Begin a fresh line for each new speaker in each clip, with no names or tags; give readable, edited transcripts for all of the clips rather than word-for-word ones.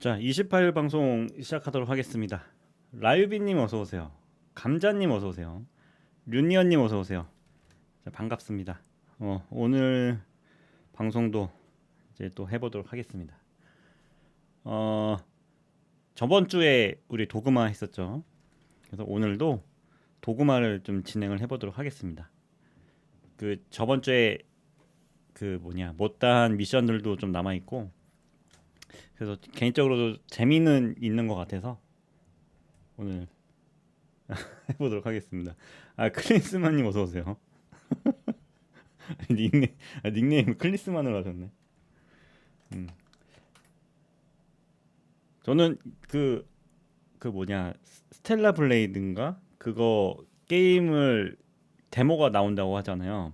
자, 28일 방송 시작하도록 하겠습니다. 라유비님 어서오세요. 감자님 어서오세요. 류니언님 어서오세요. 자, 반갑습니다. 오늘 방송도 이제 또 해보도록 하겠습니다. 저번 주에 우리 도그마 했었죠. 그래서 오늘도 도그마를 좀 진행을 해보도록 하겠습니다. 그 저번 주에 못다한 미션들도 좀 남아 있고, 그래서 개인적으로도 재미는 있는 것 같아서 오늘 해보도록 하겠습니다. 클리스만님 어서 오세요. 닉네임 클리스만으로 하셨네. 저는 스텔라 블레이드인가 그거 게임을 데모가 나온다고 하잖아요.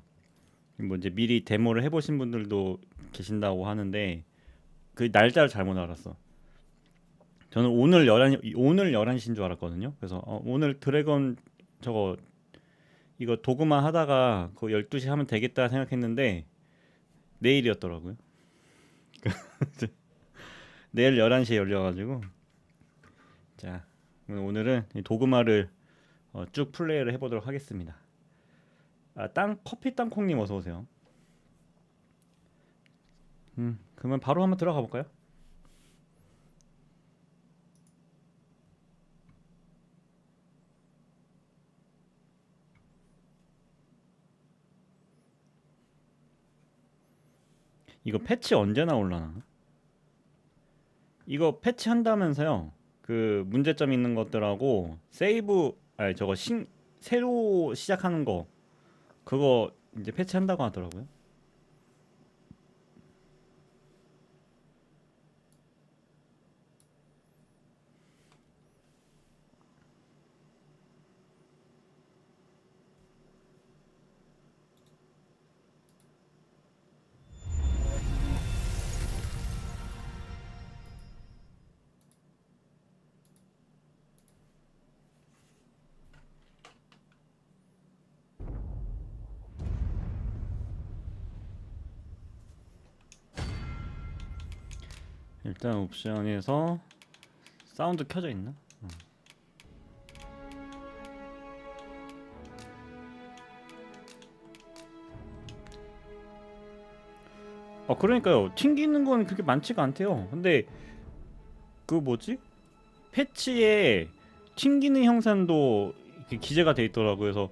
뭐 이제 미리 데모를 해보신 분들도 계신다고 하는데 그 날짜를 잘못 알았어. 저는 오늘 11시인 줄 알았거든요. 그래서 오늘 드래곤 이거 도그마 하다가 그 12시 하면 되겠다 생각했는데 내일이었더라고요. 내일 11시에 열려가지고, 자, 오늘은 도그마를 쭉 플레이를 해보도록 하겠습니다. 커피 땅콩님 어서 오세요. 그러면 바로 한번 들어가 볼까요? 이거 패치 언제 나올라나? 이거 패치 한다면서요. 그 문제점 있는 것들하고 새로 시작하는 거 그거 이제 패치한다고 하더라고요. 일단 옵션에서 사운드 켜져 있나? 그러니까요. 튕기는 건 그렇게 많지가 않대요. 근데 패치에 튕기는 형상도 이렇게 기재가 돼 있더라고요. 그래서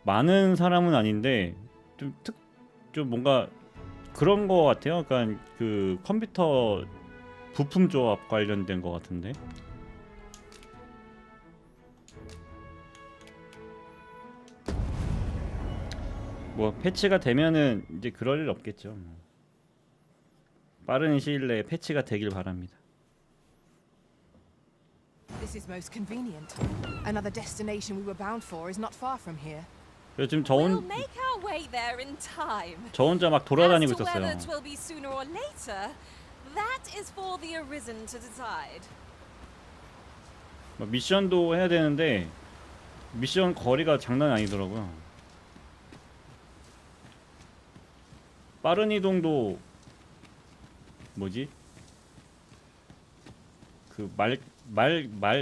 많은 사람은 아닌데 좀 뭔가 그런 거 같아요. 그러니까 그 컴퓨터 부품 조합 관련된 거 같은데. 뭐 패치가 되면은 이제 그럴 일 없겠죠. 빠른 시일 내에 패치가 되길 바랍니다.
This is most convenient. Another destination we were bound for is not far from here.
지금
We'll make our way there in time.
저 혼자 막 돌아다니고
As to
있었어요.
whether 'twill be sooner or later, that is for the Arisen to decide.
미션도 해야 되는데 미션 거리가 장난 아니더라고요. 빠른 이동도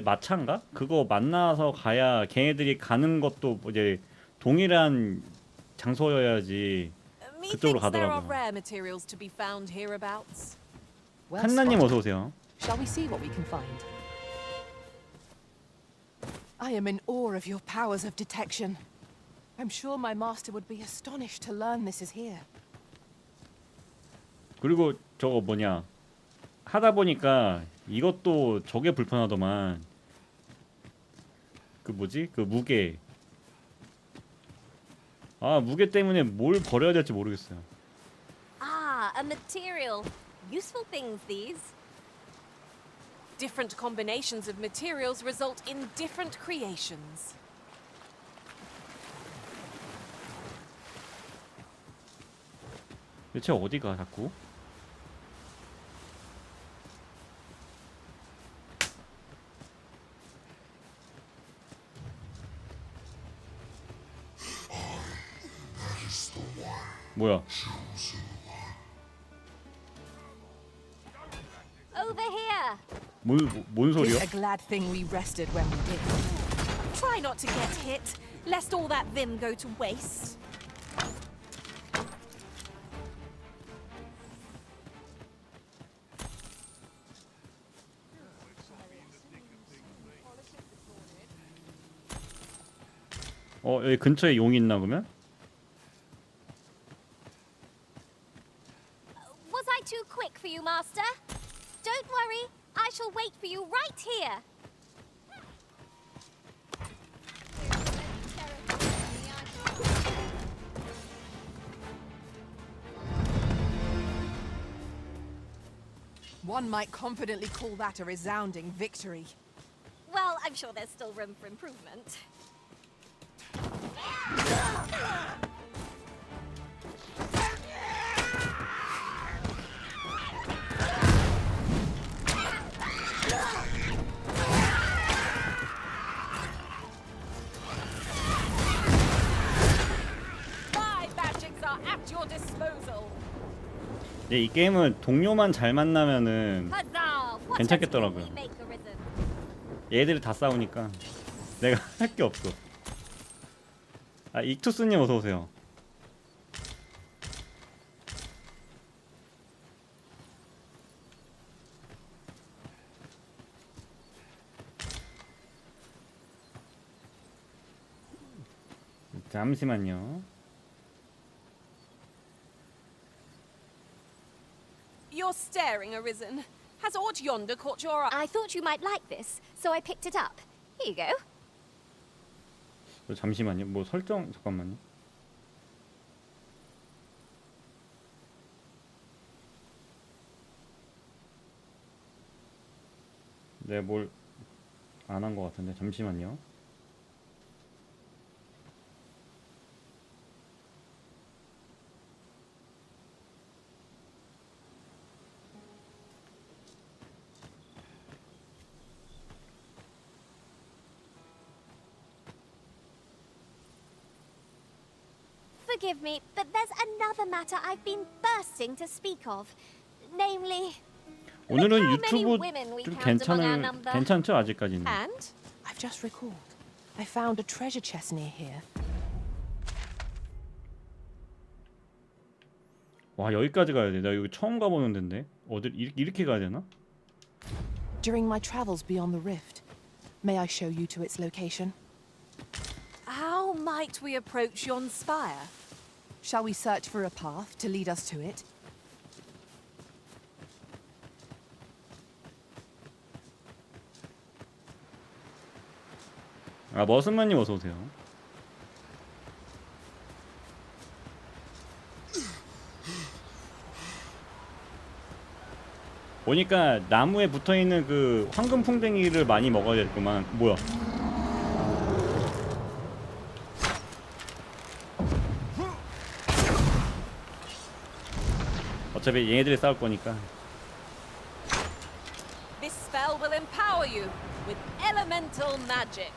마차인가? 그거 만나서 가야 걔네들이 가는 것도 이제 동일한 장소여야지 그쪽으로
Methinks there are
가더라고요.
rare materials to be found hereabouts.
Well
칸나님
spotted.
어서 오세요.
Shall we see what we can find? I am in awe of your powers of detection. I'm sure my master would be astonished to learn this is here.
그리고 하다 보니까 이것도 저게 불편하더만. 그 무게. 무게 때문에 뭘 버려야 될지 모르겠어요.
A material. Useful things, these. Different combinations of materials result in different creations.
대체 어디가 자꾸? 뭐야?
Over here.
뭔 소리야?
It's a glad thing we rested when we did.
Try not to get hit, lest all that vim go to waste.
여기 근처에 용이 있나 그러면?
Was I too quick for you, Master? Don't worry, I shall wait for you right here.
One might confidently call that a resounding victory.
Well, I'm sure there's still room for improvement.
My magics are at your disposal.
네, 이 게임은 동료만 잘 만나면은
Huzzah! What
괜찮겠더라고요.
a team we make, Arisen.
얘들이 다 싸우니까 내가 할 게 없어. 아, 익투스님 어서 오세요. 잠시만요.
You're staring, Arisen. Has aught yonder caught your eye?
I thought you might like this, so I picked it up. Here you go.
잠시만요. 뭐 설정 잠깐만요. 내가 뭘 안 한 것 같은데 잠시만요.
Forgive me, but there's another matter I've been bursting to speak of. Namely,
오늘은
how many
유튜브
women we
좀
count among our number.
괜찮죠 아직까지는.
And?
I've just recalled. I found a treasure chest near here.
와 여기까지 가야 돼. 나 여기 처음 가보는 데인데 어디 이렇게 가야 되나?
During my travels beyond the rift, may I show you to its location?
How might we approach yon spire?
Shall we search for a path to lead us to it?
아 머슴만님 어서 오세요. 보니까 나무에 붙어 있는 그 황금 풍뎅이를 많이 먹어야겠구만. 뭐야? 어차피 얘네들이 싸울 거니까.
This spell will empower you with elemental magic.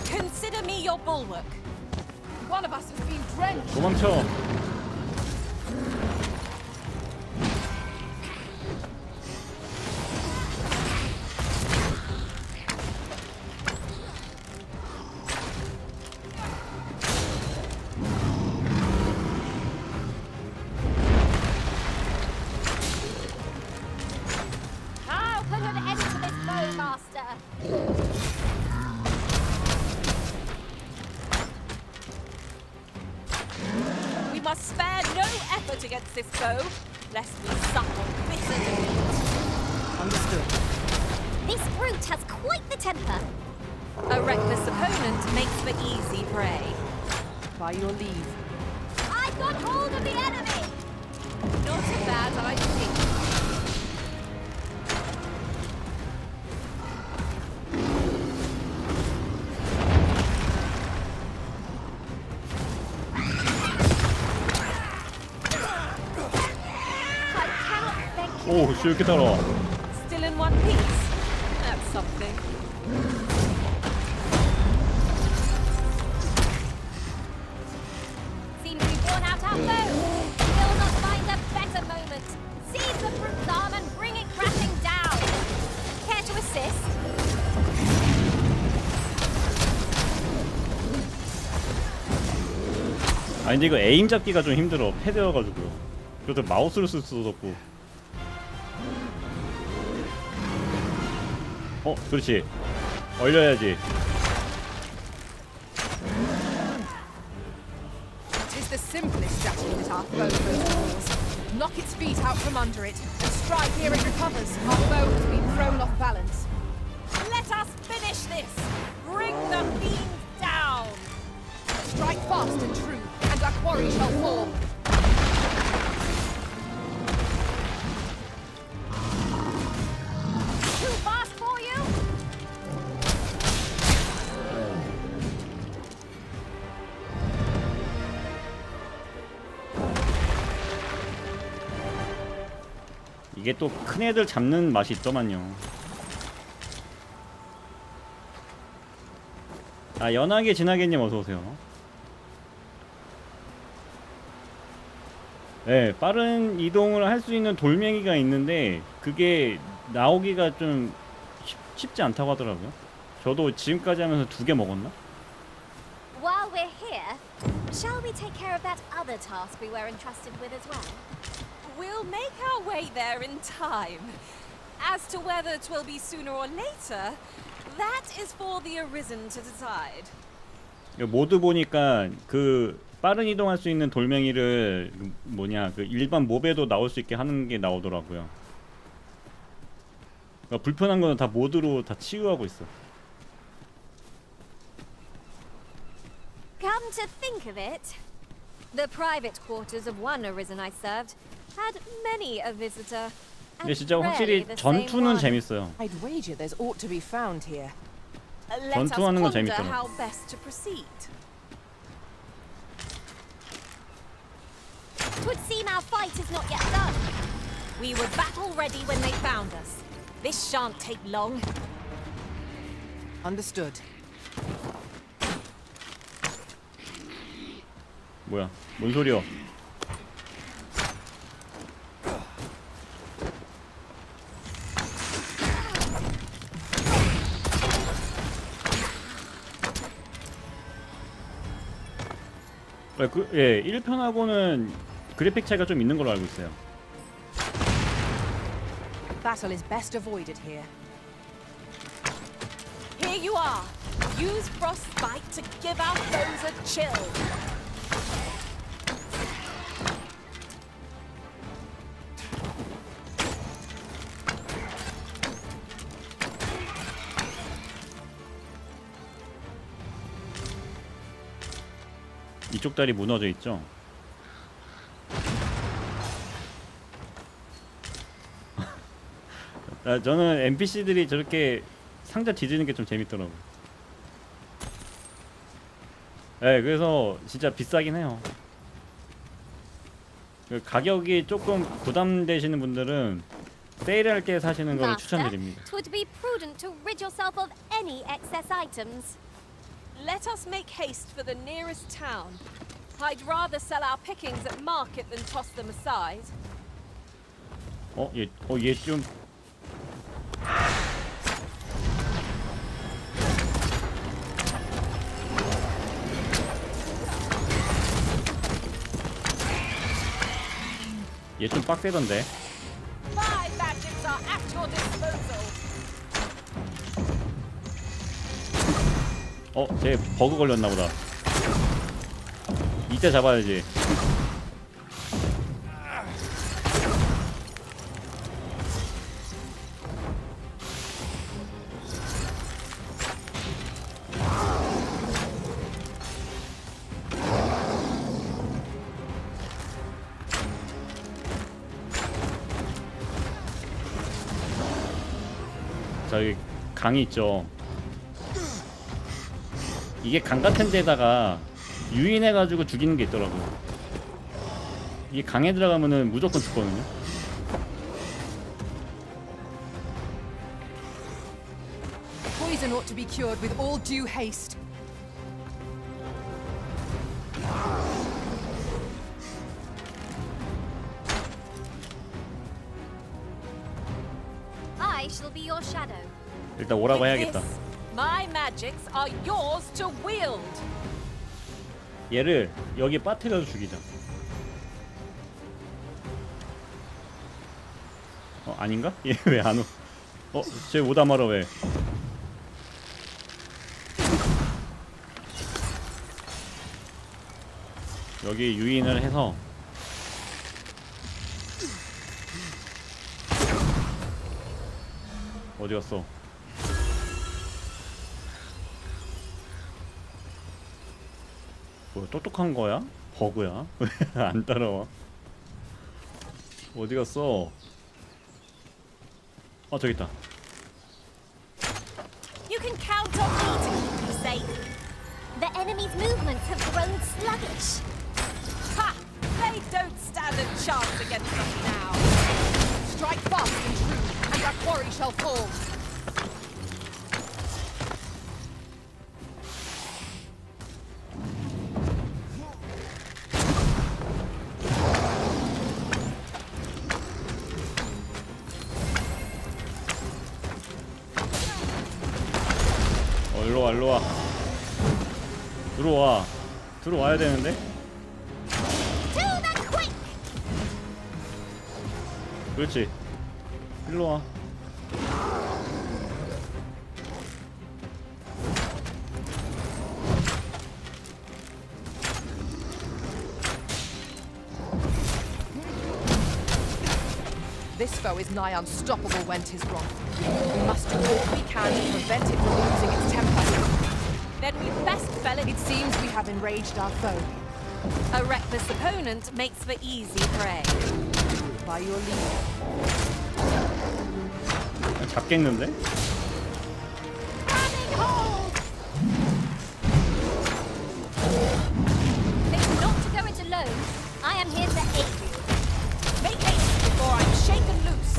Consider me your bulwark.
One of us has been drenched.
도망쳐.
I'll put an end to this foe, Master.
We must spare no effort against this foe, lest we suffer bitter defeat.
Understood.
This brute has quite the temper.
A reckless opponent makes for easy prey.
By your leave.
I've got hold of the enemy.
Not a bad idea.
오, 씨 이렇게 따라와.
Still in one piece? That's something.
Seem to be worn out our foe. Will not find a better moment. Seize the fruit's arm and bring it crashing down. Care to assist?
아니 근데 이거 에임 잡기가 좀 힘들어. 패드여가지고요. 그래도 마우스를 쓸 수도 없고. 그렇지. 얼려야지.
It is the simplest strategy that our foe goes towards. Knock its feet out from under it and strike here it recovers. Our foe has been thrown off balance.
Let us finish this! Bring the fiend down!
Strike fast and true, and our quarry shall fall.
Too fast for you?
이게 또 큰 애들 잡는 맛이 있더만요. 아, 연하게 진하게님 어서오세요. 네, 빠른 이동을 할 수 있는 돌멩이가 있는데 그게 나오기가 좀 쉽지 않다고 하더라고요. 저도 지금까지 하면서 2개 먹었나?
While we're here, shall we take care of that other task we were entrusted with as well?
We'll make our way there in time. As to whether 'twill be sooner or later, that is for the Arisen to decide.
모드 보니까 그 빠른 이동할 수 있는 돌멩이를 그 일반 몹에도 나올 수 있게 하는 게 나오더라고요. 그러니까 불편한 거는 다 모드로 다 치유하고 있어.
Come to think of it, the private quarters of one Arisen I served had many a visitor.
근데
and
진짜
rarely
확실히
the same
전투는
one.
재밌어요.
I'd wager there's aught to be found here.
Let us
전투하는 건
ponder
재밌더라고.
how best to proceed.
Twould seem our fight is not yet done.
We were battle ready when they found us. This shan't take long.
Understood.
뭐야? 뭔 소리야? 예, 1편하고는 그래픽 차이가 좀 있는 걸로 알고 있어요.
Battle is best avoided here.
Here you are. Use frostbite to give our foes a chill.
이쪽 다리 무너져 있죠? 저는 NPC들이 저렇게 상자 뒤지는 게 좀 재밌더라고요. 네, 그래서 진짜 비싸긴 해요. 그 가격이 조금 부담되시는 분들은 세일할 때 사시는 걸
Master,
추천드립니다.
'twould be prudent to rid yourself of any excess items.
Let us make haste for the nearest town. I'd rather sell our pickings at market than toss them aside.
얘 좀 얘 좀 빡세던데.
Five magics are at your disposal.
쟤 버그 걸렸나 보다. 이때 잡아야지. 자, 여기 강이 있죠. 이게 강 같은 데다가 유인해가지고 죽이는 게 있더라고요. 이게 강에 들어가면은 무조건 죽거든요.
poison ought to be cured with all due haste.
I shall be your shadow.
일단 오라고
With
해야겠다.
this, my magics are yours to wield.
얘를 여기 빠뜨려서 죽이자. 아닌가? 얘 왜 안 오? 쟤 오다 말아 왜? 여기 유인을 해서 어디 갔어? 뭐 똑똑한 거야? 버그야? 왜 안 따라와? 어디 갔어? 저기 있다.
You can count on me to keep you safe. The enemy's movements have grown sluggish.
Ha! They don't stand a chance against us now.
Strike fast and true, and our quarry shall fall.
일로와 일로와. 들어와. 들어와야 되는데?
To the quick!
그렇지. 일로와.
This foe is nigh unstoppable when 'tis wrong. We must do all we can to prevent it from losing its temper.
Then we best fell it.
It seems we have enraged our foe.
A reckless opponent makes for easy prey.
By your leave.
잡겠는데?
Grabbing hold! Think not to go it alone. I am here to aid you.
Make haste before I'm shaken loose.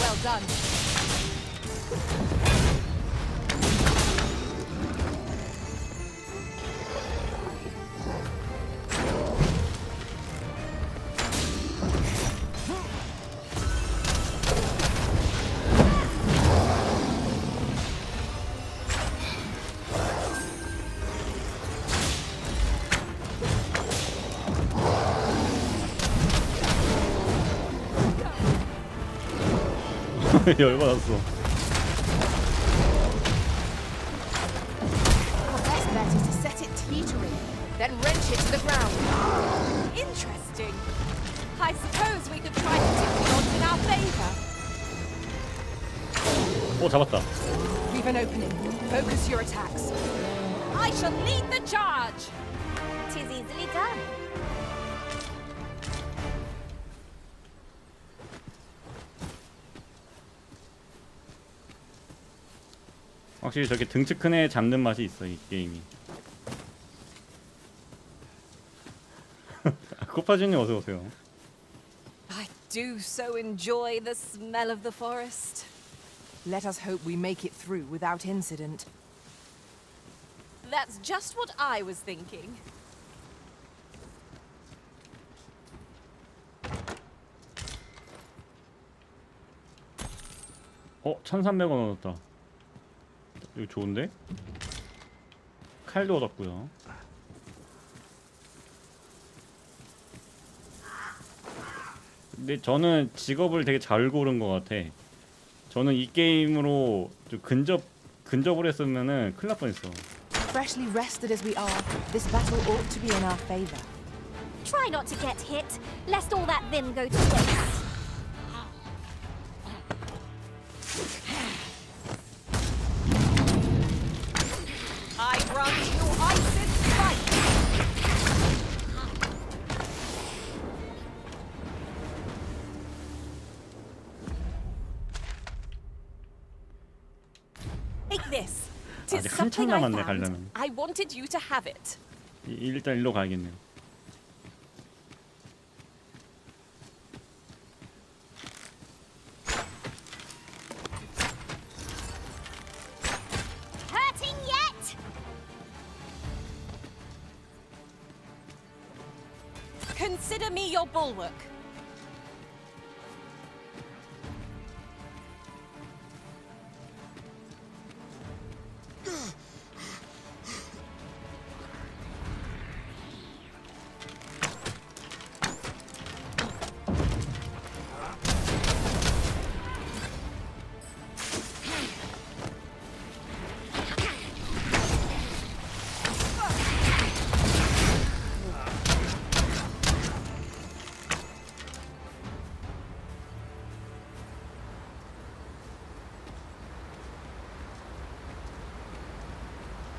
Well done.
열받았어.
Our best bet is to set it teetering, then wrench it to the ground.
Interesting. I suppose we could try to tip the odds in our favor.
잡았다.
We've an opening. Focus your attacks.
I shall lead the charge.
'Tis easily done.
확실히 저렇게 등치 큰 애 잡는 맛이 있어 이 게임이. 코파주님 어서 오세요.
I do so enjoy the smell of the forest.
Let us hope we make it through without incident.
That's just what I was thinking.
어, 1,300원 얻었다. 이거 좋은데? 칼도 얻었고요. 근데 저는 직업을 되게 잘 고른 것 같아. 저는 이 게임으로 좀 근접을 했으면은 큰일 날 뻔했어.
Freshly rested as we are, this battle ought to be in our favor.
Try not to get hit, lest all that vim go to waste.
I grant you Ice's sight. Take this. Tis
아직
something
한참
I
남았네,
found.
가려면.
I wanted you to have it.
일단 일로 가야겠네요.
Consider me your bulwark.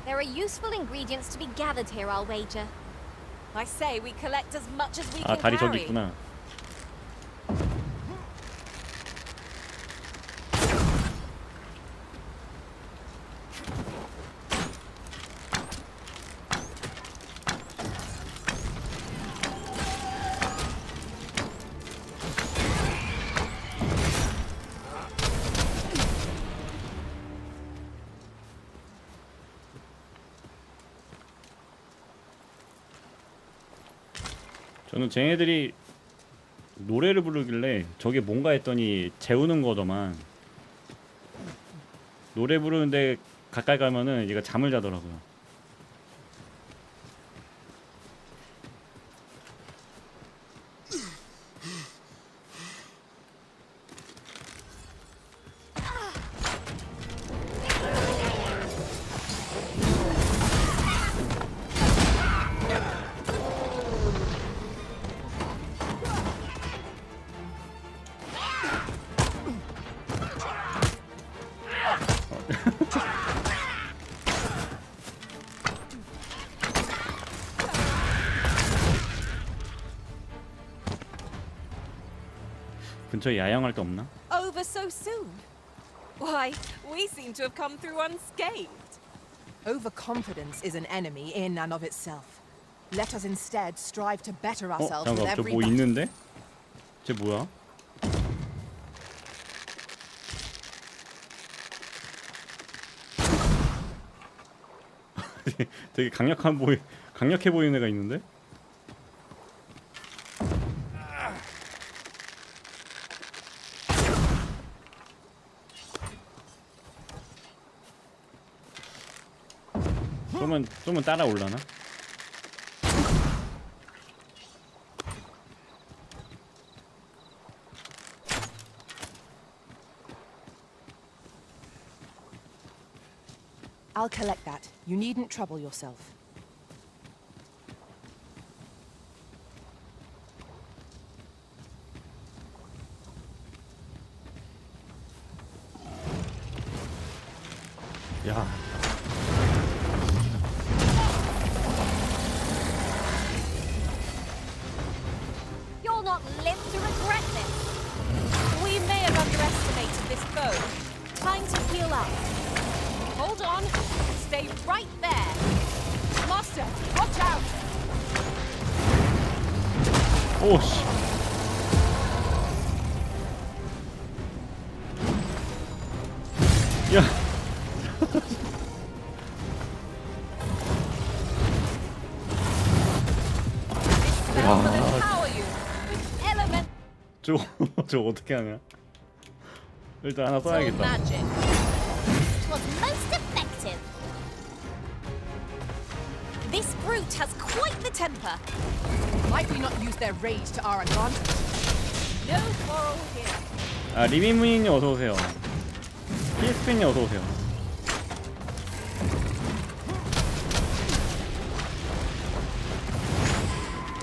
There are useful ingredients to be gathered here, I'll wager.
I say we collect as much as we
아,
can
다리 저기
carry.
있구나. 저는 쟤네들이 노래를 부르길래 저게 뭔가 했더니 재우는 거더만. 노래 부르는데 가까이 가면은 얘가 잠을 자더라고요. 근처에 야영할 데 없나?
Over so soon? Why, we seem to have come through unscathed.
Overconfidence is an enemy in and of itself. Let us instead strive to better ourselves with
잠깐, 저
every
뭐
battle.
있는데? 쟤 뭐야? 되게 강력해 보이는 애가 있는데? 쏘면 따라 올라나?
I'll collect that. You needn't trouble yourself.
야,
You'll not live to regret this.
We may have underestimated this foe.
Time to heal up.
Hold on. Stay right there.
Master, watch out!
오씨. 야,
Spell will empower you with element
저거 어떻게 하냐? 일단 하나
of
써야겠다.
magic.
It was most effective.
This brute has quite the temper.
Might we not use their rage to our advantage?
No quarrel here.
아, 리미무님 어서 오세요. PSP님 어서 오세요.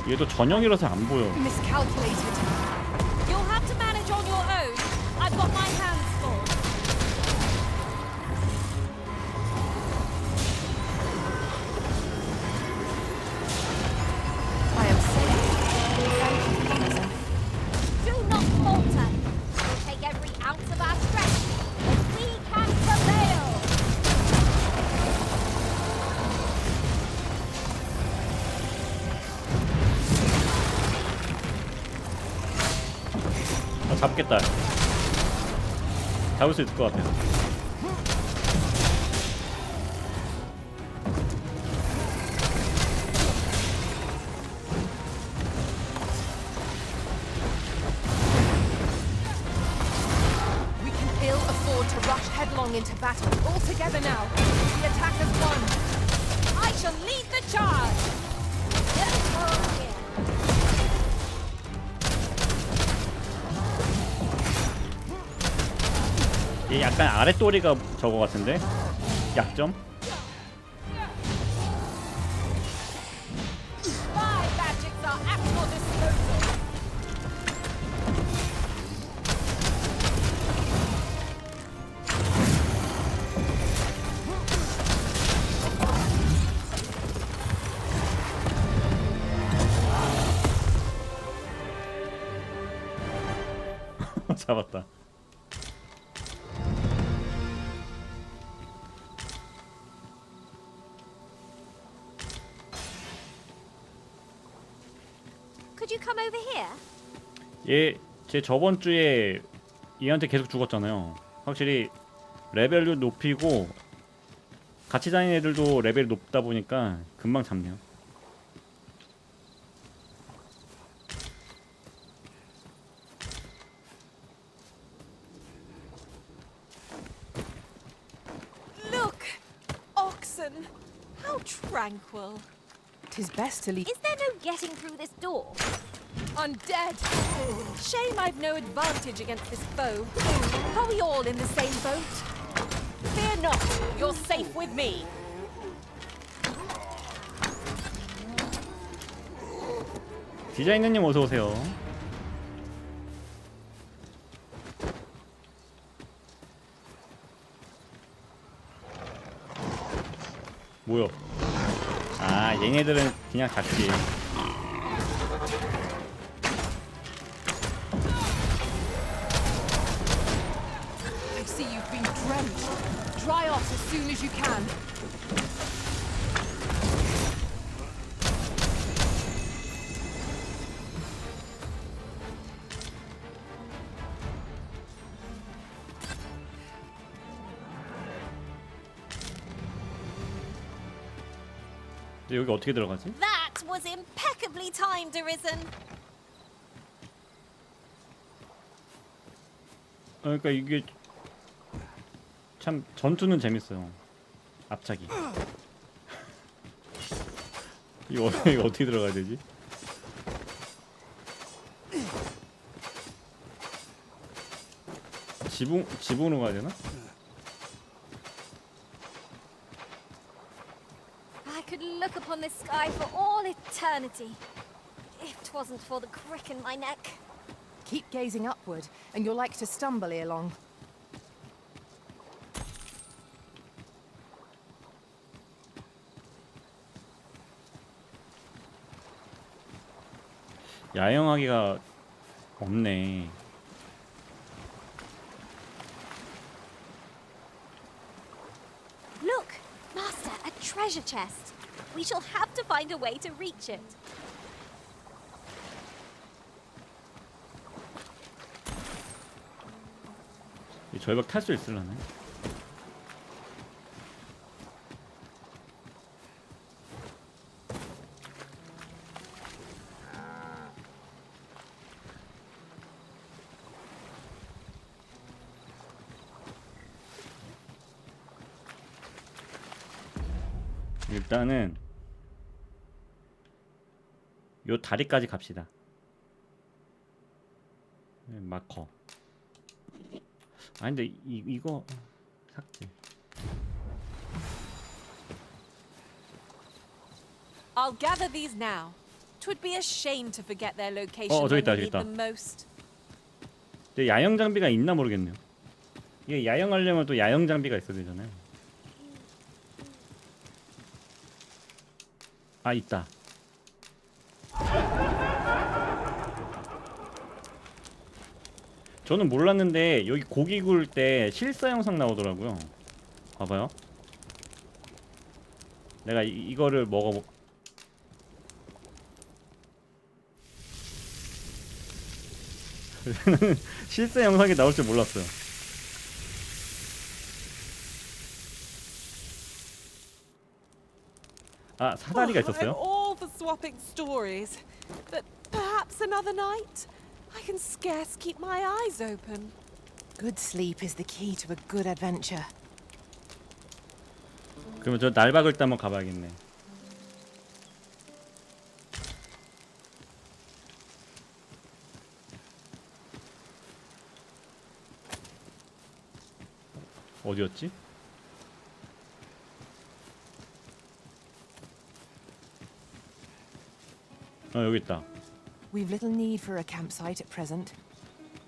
얘도 저녁이라서 안 보여.
Miscalculated.
You'll have to manage on your own. I've got my hands full.
I am safe. Thank you, Amazon.
Do not falter. We'll take every ounce of our strength. We can prevail.
아, 잡겠다. 잡을 수 있을 것 같아요.
rush headlong into battle. All together now. The attack has won.
I shall lead the charge!
얘 약간 아랫도리가 저거 같은데? 약점?
My magics are at your disposal!
잡았다.
Could you come over here?
얘 제 저번 주에 얘한테 계속 죽었잖아요. 확실히 레벨도 높이고 같이 다니는 애들도 레벨이 높다 보니까 금방 잡네요.
Look! Oxen! How tranquil.
'Tis best to leave.
Is there no getting through this door?
Undead! Shame I've no advantage against this foe. Are we all in the same boat? Fear not, you're safe with me.
디자이너님 어서 오세요. 뭐야? 아, 얘네들은 그냥 같이.
I see you've been drenched. Dry off as soon as you can.
근데 여기 어떻게 들어가지?
That was impeccably timed, Arisen.
그러니까 이게 참 전투는 재밌어요. 앞차기. 이거 어떻게 들어가야 되지? 지붕으로 가야 되나?
I could look upon this sky for all eternity, if 'twasn't for the crick in my neck.
Keep gazing upward, and you're like to stumble ere long.
야영하기가 없네.
Look, Master, a treasure chest. We shall have to find a way to reach it.
이 절벽 탈 수 있으려나? 일단은 요 다리까지 갑시다. 마커. 아 근데 이거 삭제.
I'll gather these now. 'Twould be a shame to forget their location
저기
when
있다,
we
저기
need
있다.
them most.
근데 야영 장비가 있나 모르겠네요. 이게 야영하려면 또 야영 장비가 있어야 되잖아요. 아 있다. 저는 몰랐는데 여기 고기 구울 때 실사 영상 나오더라고요. 봐봐요. 내가 이거를 먹어. 실사 영상이 나올 줄 몰랐어요. 아 사다리가
I'm
있었어요?
all for swapping stories, but perhaps another night. I can scarce keep my eyes open.
Good sleep is the key to a good adventure.
그러면 저 날박을 때 한번 가봐야겠네. 어디였지? 여기 있다.
We've little need for a campsite at present.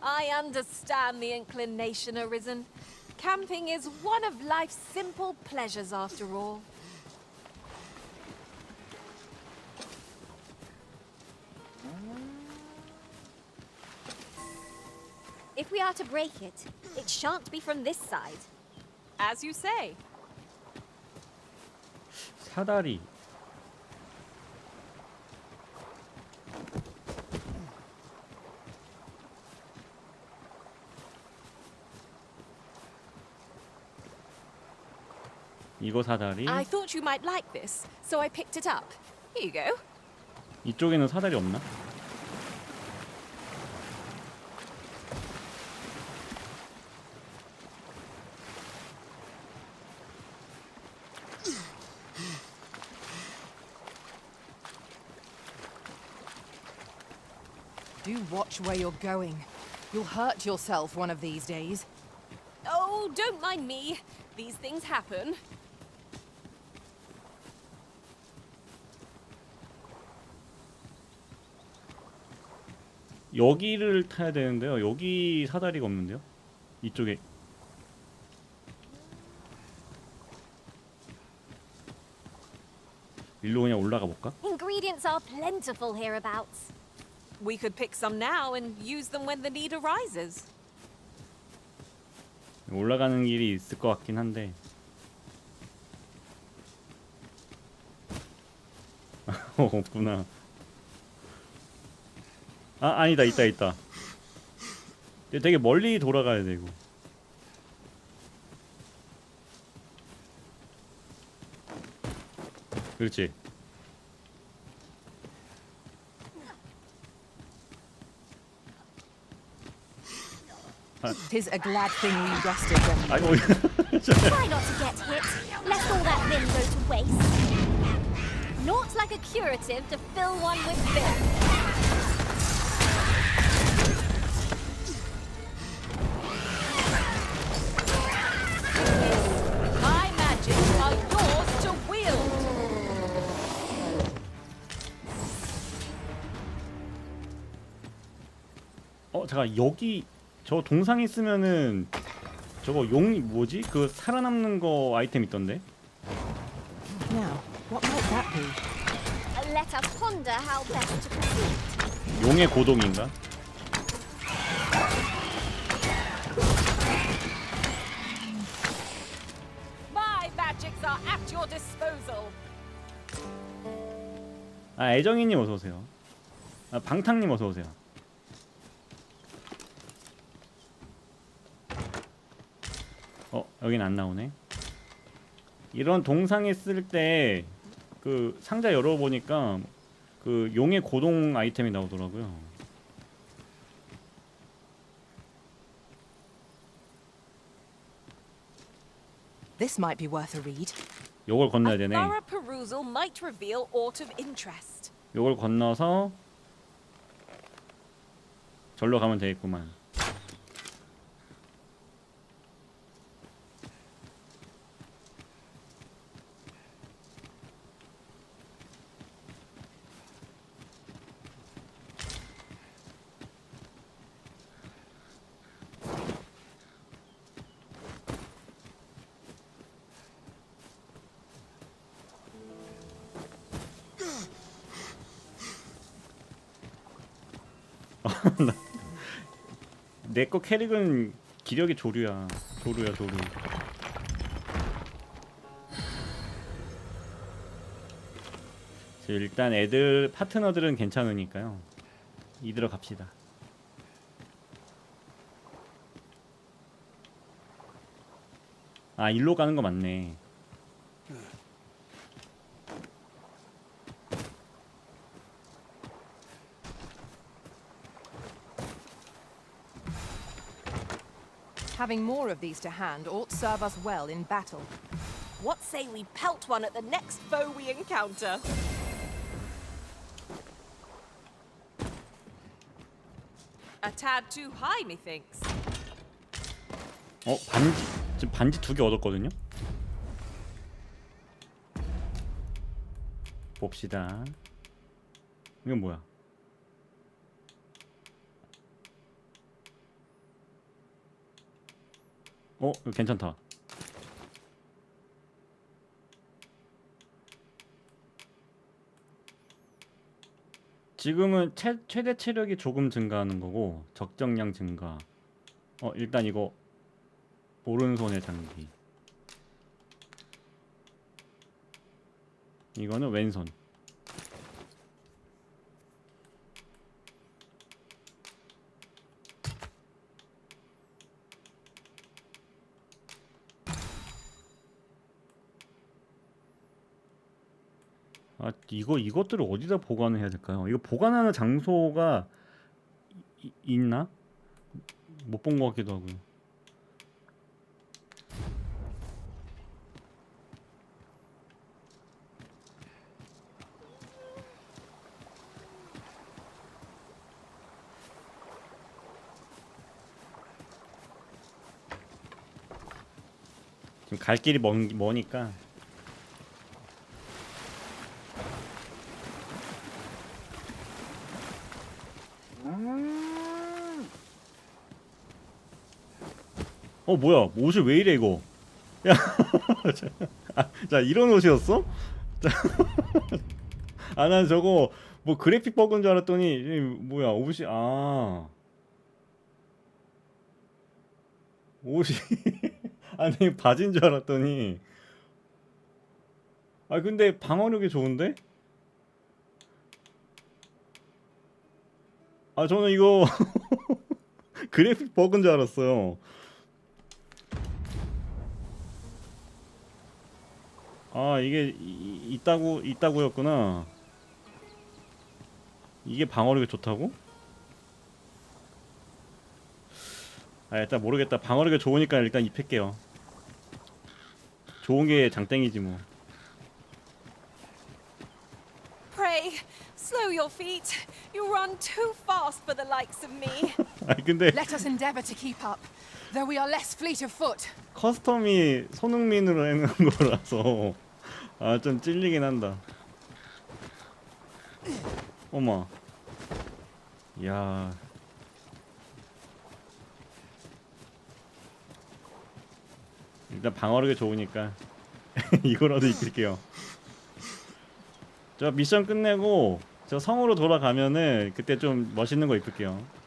I understand the inclination, Arisen. Camping is one of life's simple pleasures after all.
If we are to break it, it shan't be from this side.
As you say.
사다리. 이거 사다리.
I thought you might like this, so I picked it up. Here you go.
이쪽에는 사다리 없나?
Do watch where you're going. You'll hurt yourself one of these days.
Oh, don't mind me. These things happen.
여기를 타야 되는데요. 여기 사다리가 없는데요. 이쪽에. 일로 그냥 올라가 볼까?
Ingredients are plentiful hereabouts.
We could pick some now and use them when the need arises.
올라가는 길이 있을 것 같긴 한데. 없구나. 아니다. 있다. 되게 멀리 돌아가야 되고. 그렇지.
Tis a glad thing we rested when
아이고.
Try not to get hit, lest all that vim go to waste. Naught like a curative to fill one with vim.
My magics are yours to wield.
잠깐 여기 저 동상 있으면은 저거 용이 뭐지? 그 살아남는 거 아이템 있던데?
now, what might that be?
Let us ponder how best to proceed.
용의 고동인가?
My magics are at your disposal.
애정이님 어서 오세요. 방탕님 어서 오세요. 여긴 안 나오네. 이런 동상에 쓸 때 그 상자 열어보니까 그 용의 고동 아이템이 나오더라고요.
This might be worth a read.
요걸 건너야
A
되네.
thorough perusal might reveal aught of interest.
요걸 건너서 절로 가면 되겠구만. 내 거 캐릭은 기력이 조류야. 조류. 일단 애들 파트너들은 괜찮으니까요. 이대로 갑시다. 일로 가는 거 맞네.
Having more of these to hand ought serve us well in battle.
What say we pelt one at the next foe we encounter? A tad too high, methinks.
반지 지금 반지 2개 얻었거든요. 봅시다. 이건 뭐야? 이거 괜찮다. 지금은 최대 체력이 조금 증가하는 거고 적정량 증가. 일단 이거 오른손의 장기. 이거는 왼손. 이것들을 어디다 보관을 해야 될까요? 이거 보관하는 장소가 있나? 못 본 것 같기도 하고요. 지금 갈 길이 머니까. 뭐야, 옷이 왜 이래 이거? 야, 자 이런 옷이었어? 난 저거 뭐 그래픽 버그인 줄 알았더니 뭐야, 옷이 옷이 아니 바지인 줄 알았더니 근데 방어력이 좋은데? 저는 이거 그래픽 버그인 줄 알았어요. 이게 있다고였구나. 이게 방어력이 좋다고? 일단 모르겠다. 방어력이 좋으니까 일단 입힐게요. 좋은 게 장땡이지 뭐.
Pray, slow your feet. You run too fast for the likes of me.
근데
Let us endeavour to keep up, though we are less fleet of foot.
커스텀이 손흥민으로 해놓은 거라서 좀 찔리긴 한다. 어머. 야. 일단 방어력이 좋으니까 이거라도 입힐게요. 저 미션 끝내고 저 성으로 돌아가면은 그때 좀 멋있는 거 입힐게요.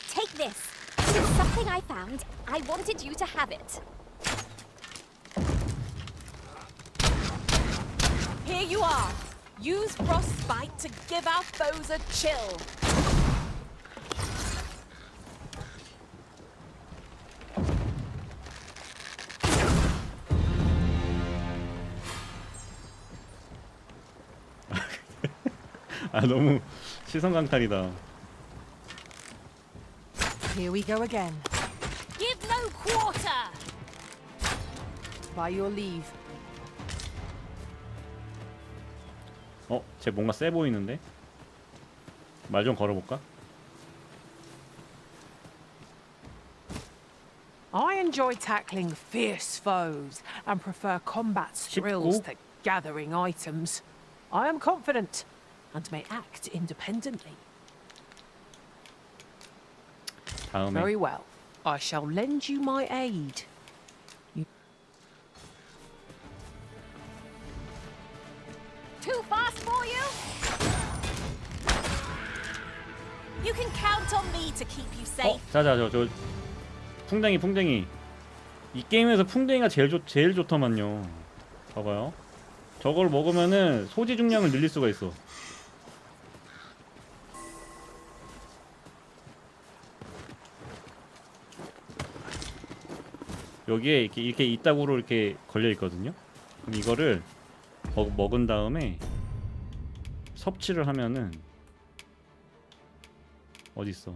Take this. It's something I found. I wanted you to have it.
Here you are. Use frostbite to give our foes a chill.
너무 시선 강탈이다.
Here we go again.
Give no quarter.
By your leave.
쟤 뭔가 세 보이는데? 말 좀 걸어볼까?
I enjoy tackling fierce foes and prefer combat's thrills to gathering items. I am confident and may act independently.
다음에
Very well. I shall lend you my aid.
Too fast for you?
You can count on me to keep you safe.
자자 저 풍뎅이 이 게임에서 풍뎅이가 제일 좋더만요. 봐봐요. 저걸 먹으면은 소지 중량을 늘릴 수가 있어. 여기에 이렇게 이따구로 이렇게 걸려 있거든요. 그럼 이거를 먹은 다음에 섭취를 하면은 어딨어?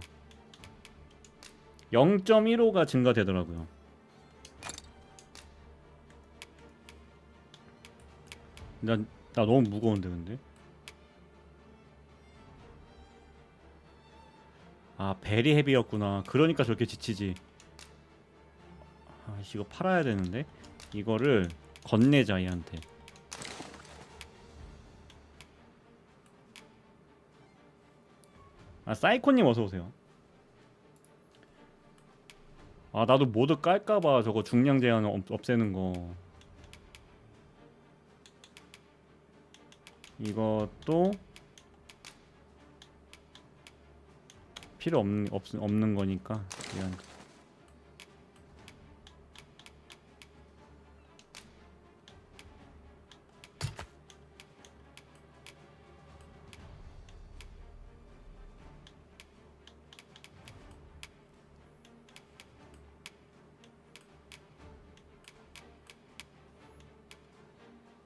0.15가 증가되더라고요. 나 너무 무거운데 근데. 아 베리 헤비였구나. 그러니까 저렇게 지치지. 아 이거 팔아야 되는데. 이거를 건네자 얘한테. 아 사이코님 어서오세요. 아 나도 모드 깔까봐 저거 중량 제한 없애는 거. 이것도 필요 없는 거니까 얘한테.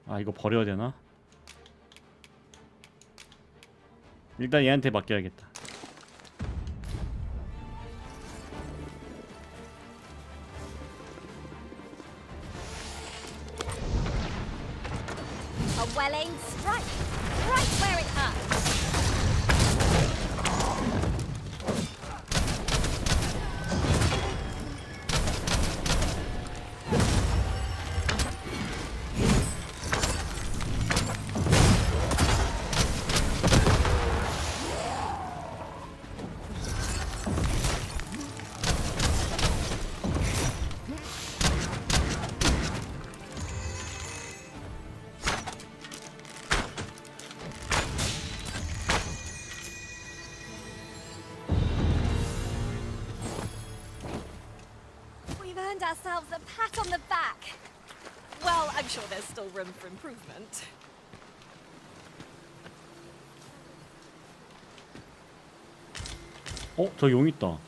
아 이거 버려야 되나? 일단 얘한테 맡겨야겠다.
A well-aimed strike, right where it hurts. Ourselves a pat on the back.
Well, I'm sure there's still room for improvement.
저 용 있다.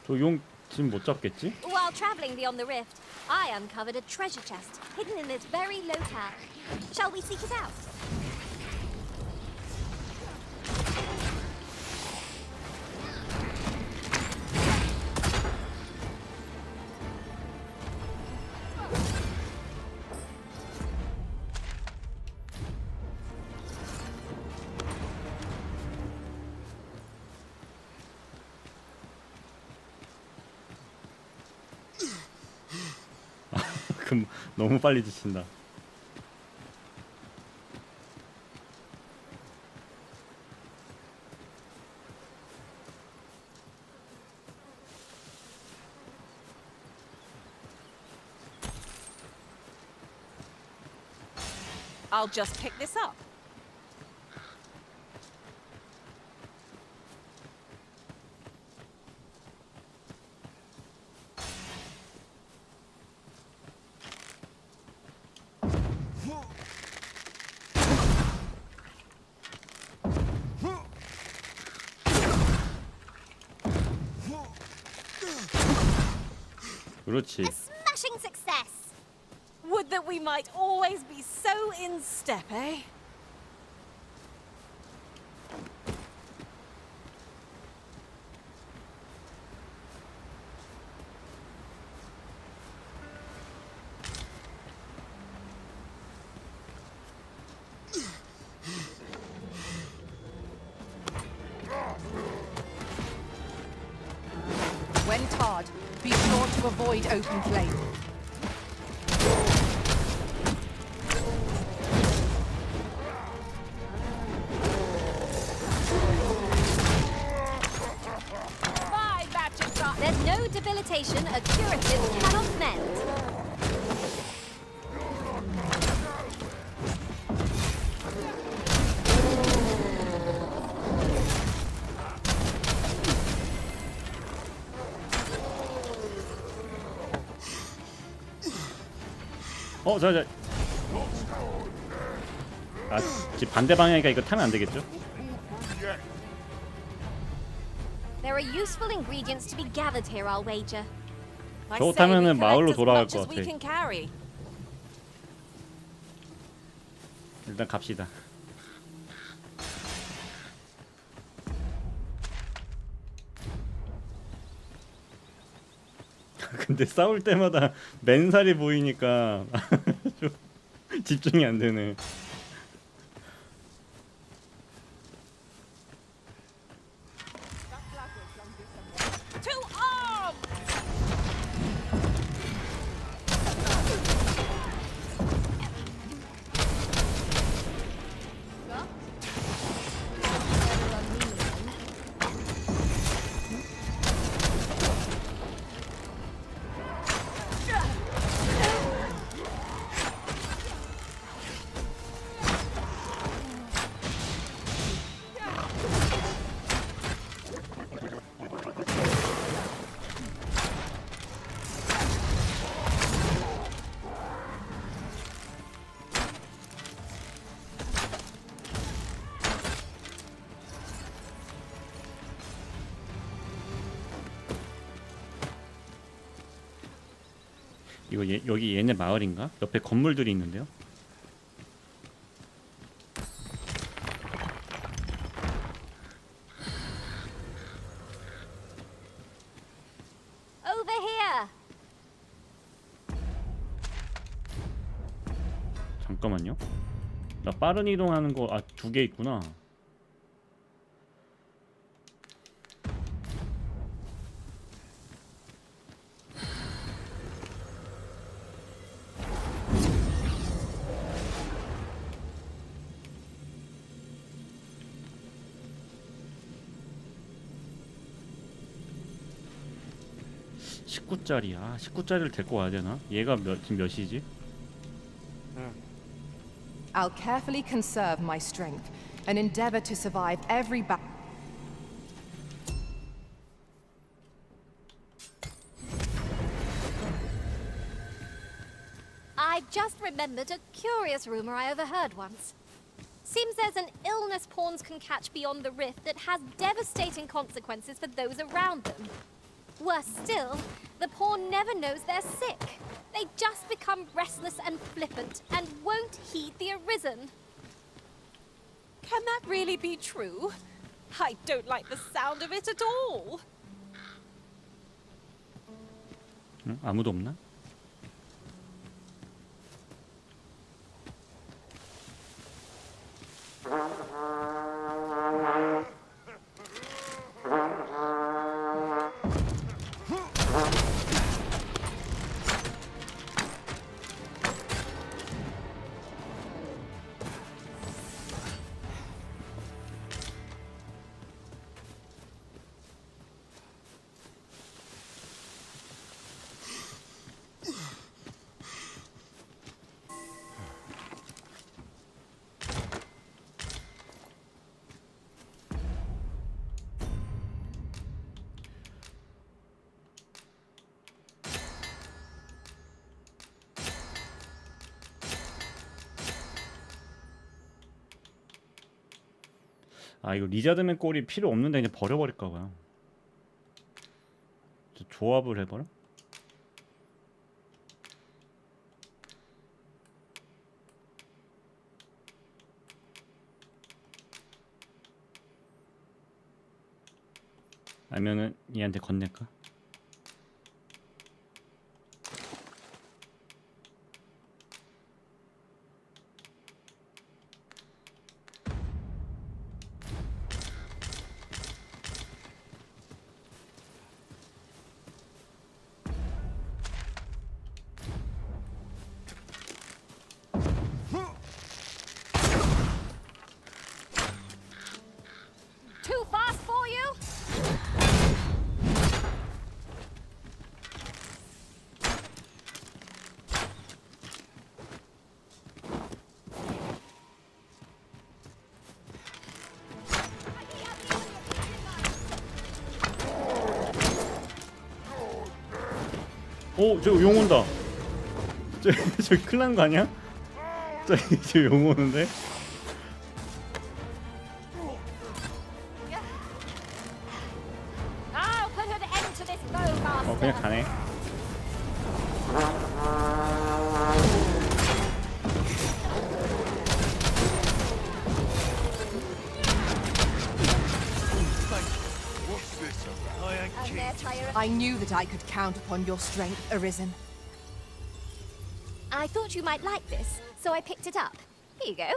저 용 지금 못 잡겠지?
While traveling beyond the rift, I uncovered a treasure chest hidden in this very locale. Shall we seek it out?
너무 빨리 지친다.
I'll just pick this up.
그렇지.
A smashing success!
Would that we might always be so in step, eh?
When tarred, be sure to avoid open flame.
My matches are
There's no debilitation a curative cannot mend.
자. 아, 지금 반대 방향이니까 이거 타면 안 되겠죠?
There are useful ingredients to be gathered here, I'll wager.
I
저거
say we
타면은
collect
마을로
as
돌아갈
much
것
as we
같아.
can carry.
일단 갑시다. 근데 싸울 때마다 맨살이 보이니까 좀 집중이 안 되네.
To arms!
이거 여기 얘네 마을인가? 옆에 건물들이 있는데요.
Over here.
잠깐만요. 나 빠른 이동하는 거 아 2개 있구나. (19) 짜리야. 19짜리를 데리고 와야 되나? 얘가 지금 몇이지?
I'll carefully conserve my strength and endeavor to survive every battle.
I've just remembered a curious rumor I overheard once. Seems there's an illness pawns can catch beyond the rift that has devastating consequences for those around them. Worse still, the pawn never knows they're sick. They just become restless and flippant and won't heed the arisen.
Can that really be true? I don't like the sound of it at all.
응? 아무도 없나? 아 이거 리자드맨 꼴이 필요 없는데 그냥 버려버릴까봐요. 조합을 해버려? 아니면은 얘한테 건넬까?
Too fast for you?
오! 저거 용 온다! 저기 큰일 난 거 아니야? 저기 용 오는데?
I'll put an end to this go master.
그냥 가네.
And their tire.
I knew that I could count upon your strength, Arisen.
I thought you might like this, so I picked it up. Here you go.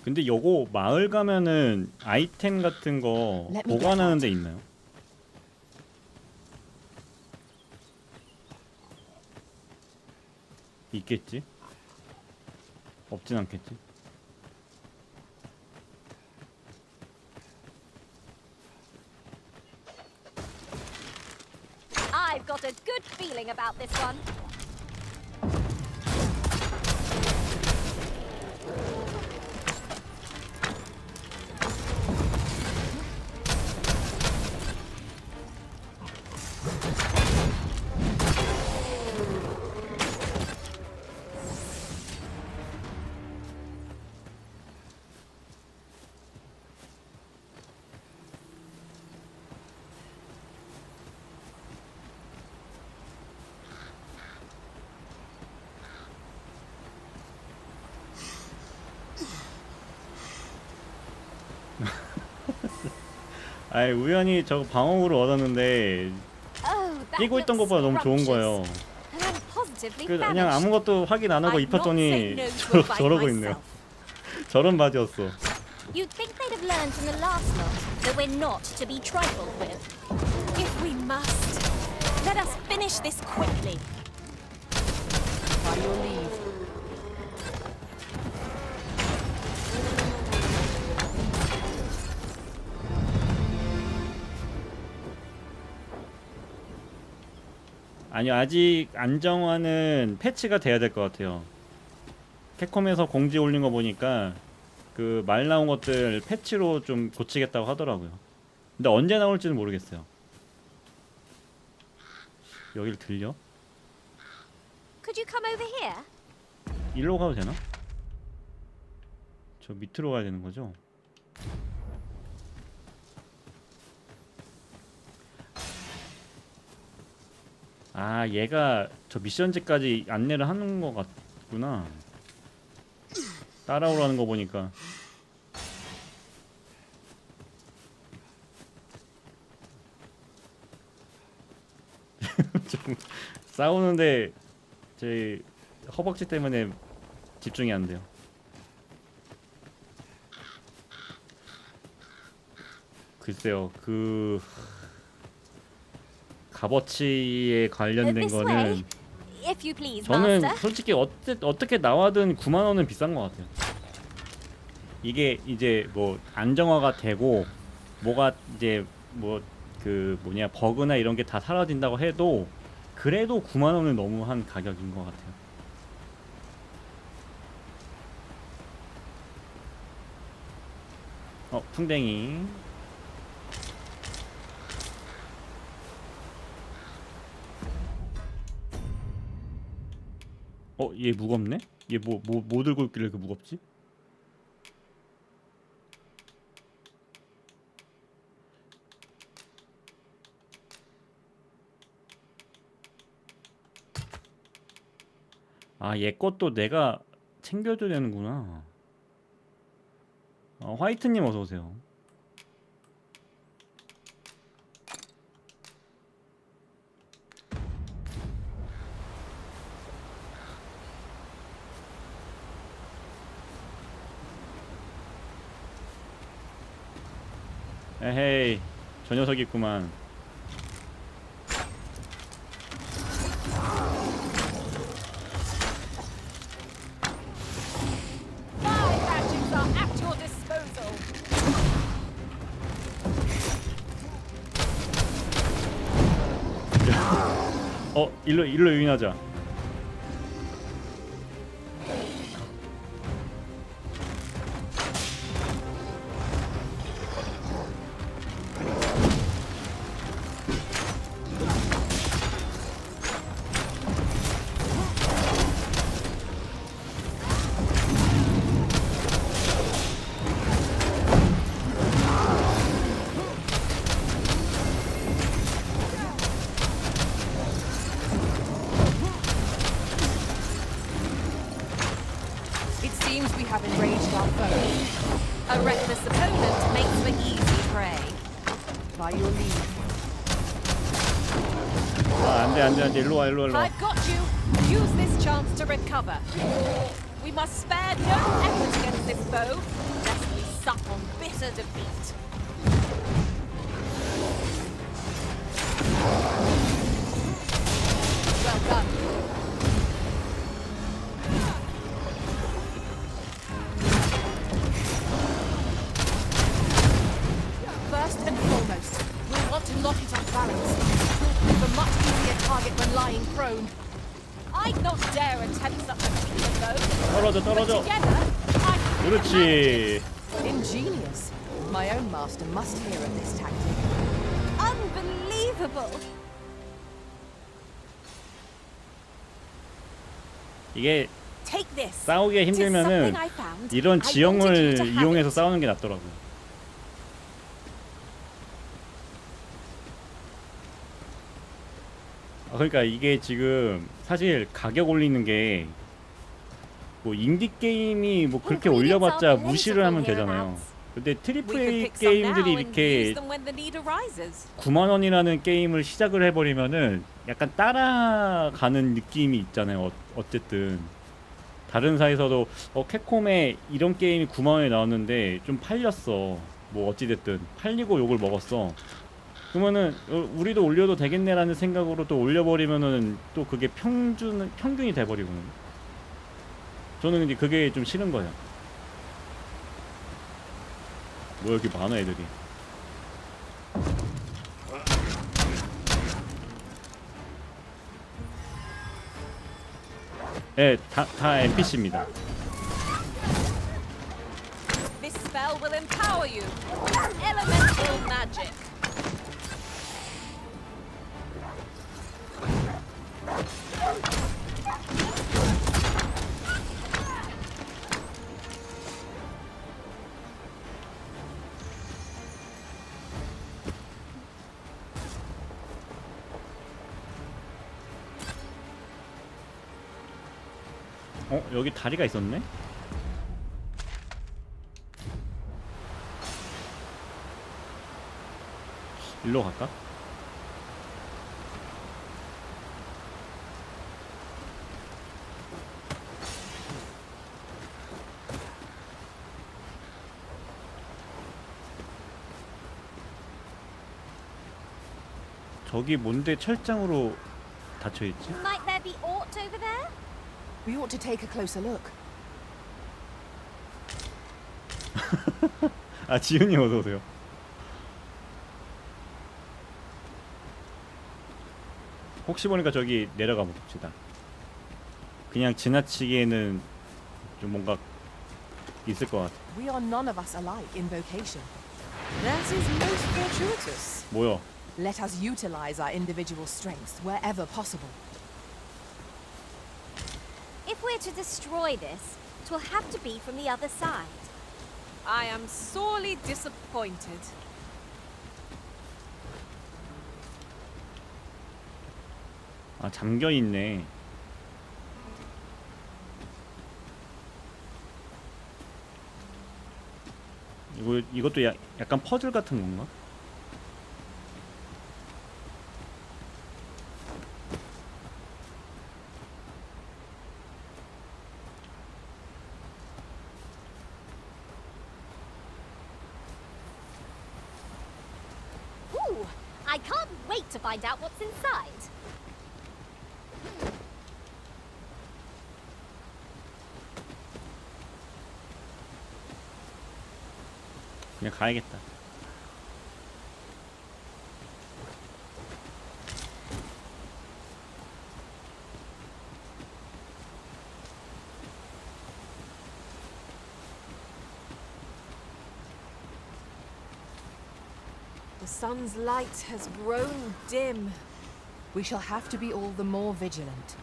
근데 요거 마을 가면은 아이템 같은 거
Let me
보관하는
get
데 있나요? 있겠지? 없진 않겠지?
I've got a good feeling about this one.
아이 우연히 저거 방어구를 얻었는데
Oh, that
끼고 있던
looks
것보다 너무 좋은
scrumptious.
거예요.
And I'm positively
그 그냥
famished.
아무것도 확인 안 하고
I'd not say
입혔더니
no to a bite
저러고 있네요.
myself.
저런 바지였어.
You'd think they'd have learned from the last lot that we're not to be trifled with.
If we must, let us finish this quickly.
By your leave.
아니요 아직 안정화는 패치가 돼야 될 것 같아요. 캡콤에서 공지 올린 거 보니까 그 말 나온 것들 패치로 좀 고치겠다고 하더라고요. 근데 언제 나올지는 모르겠어요. 여길 들려?
Could you come over here?
일로 가도 되나? 저 밑으로 가야 되는 거죠? 아 얘가 저 미션지까지 안내를 하는 것 같구나. 따라오라는 거 보니까. 좀 싸우는데 제 허벅지 때문에 집중이 안 돼요. 글쎄요 그 값어치에 관련된
This way,
거는
if you please,
저는
master.
솔직히 어떻게 나와든 9만 원은 비싼 것 같아요. 이게 이제 뭐 안정화가 되고 뭐가 이제 뭐 그 뭐냐 버그나 이런 게 다 사라진다고 해도 그래도 9만 원은 너무한 가격인 것 같아요. 풍뎅이. 얘 무겁네? 얘 뭐 들고 있길래 그 무겁지? 아, 얘 것도 내가 챙겨줘야 되는구나. 화이트님 어서오세요. 에헤이, 저 녀석이 있구만.
My magics are at your disposal.
일로 유인하자.
Seems we have enraged our foe.
A reckless opponent makes for easy prey.
By your leave.
아, 안돼 일로 와.
I've got you. Use this chance to recover. We must spare no effort against this foe, lest we sup on bitter defeat.
Well done. First and foremost, we'll want to knock it off balance. We've a much easier target when lying prone.
I'd not dare attempt such a feat of those.
떨어져.
Together, I can
그렇지.
Ingenious. My own master must hear of this tactic.
Unbelievable.
이게
Take this.
싸우기가 힘들면은
Tis something I found.
이런
I wanted you
지형을
to have
이용해서
it.
싸우는 게 낫더라고. 그러니까 이게 지금 사실 가격 올리는 게 뭐 인디 게임이 뭐 그렇게 올려봤자 무시를 하면 되잖아요. 근데
We
트리플
could
A
pick some now
게임들이
and use
이렇게
them when the need arises.
9만 원이라는 게임을 시작을 해버리면은 약간 따라가는 느낌이 있잖아요. 어쨌든 다른 사에서도 캡콤에 이런 게임이 9만 원에 나왔는데 좀 팔렸어. 뭐 어찌됐든 팔리고 욕을 먹었어. 그러면은 우리도 올려도 되겠네라는 생각으로 또 올려버리면은 또 그게 평균이 돼버리거든요. 저는 이제 그게 좀 싫은 거예요. 뭐 이렇게 많아 애들이. 네, 다 NPC입니다.
This spell will empower you. Elemental magic.
여기 다리가 있었네? 일로 갈까? 저기 뭔데 철장으로 닫혀있지?
Might there be aught over there?
We ought to take a closer look.
아, 지훈님 어서오세요. 혹시 보니까 저기 내려가 봅시다. 그냥 지나치기에는 좀 뭔가 있을 것 같아.
We are none of us alike in vocation. That is most fortuitous.
뭐야?
Let us utilize our individual strengths wherever possible.
If we're to destroy this, it will have to be from the other side.
I am sorely disappointed.
아, 잠겨 있네. 이것도 약간 퍼즐 같은 건가?
Ooh, I can't wait to find out what's inside.
그냥 가야겠다.
The sun's light has grown dim. We shall have to be all the more vigilant.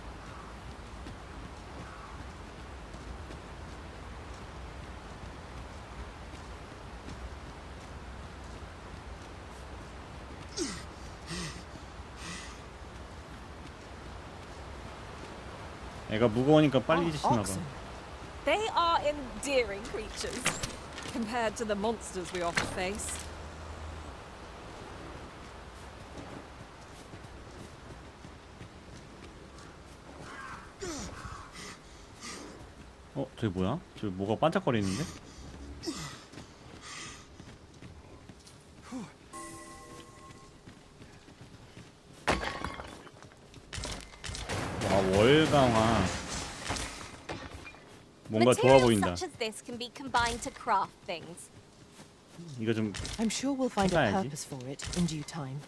애가 무거우니까 빨리 지치나 봐.
Oxen.
They are endearing creatures compared to the monsters we often face.
저기 뭐야? 저기 뭐가 반짝거리는데? 와, 월강화. 뭔가 좋아
Materials
보인다.
such as this can be combined to craft things.
이거 좀
I'm sure we'll find a
해봐야지.
purpose for it in due time.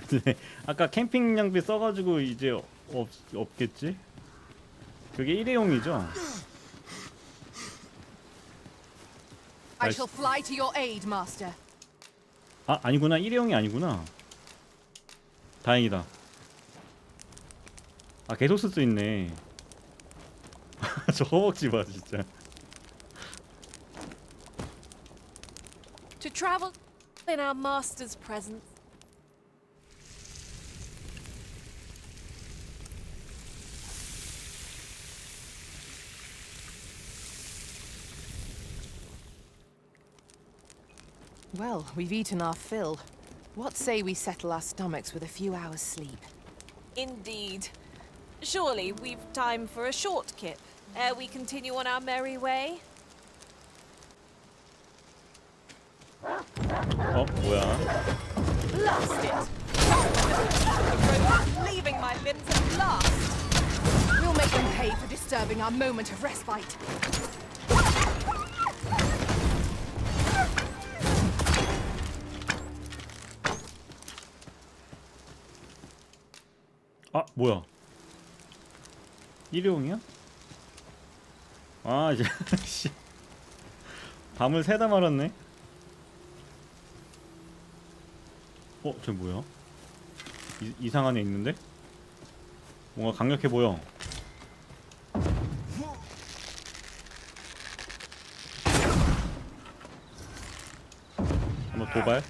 네, 아까 캠핑 장비 써가지고 이제 없겠지? 그게 일회용이죠?
I shall fly to your aid, Master.
아, 아니구나. 일회용이 아니구나. 다행이다. 아, 계속 쓸 수 있네. 저 허벅지 봐, 진짜.
To travel in our master's presence.
Well, we've eaten our fill. What say we settle our stomachs with a few hours' sleep?
Indeed. Surely we've time for a short kip ere we continue on our merry way.
뭐야?
Blast it! The rope is leaving my limbs at last.
We'll make them pay for disturbing our moment of respite.
아, 뭐야? 일회용이야? 아, 이제 씨. 밤을 새다 말았네. 저 뭐야? 이상한 애 있는데? 뭔가 강력해 보여. 한번 도발.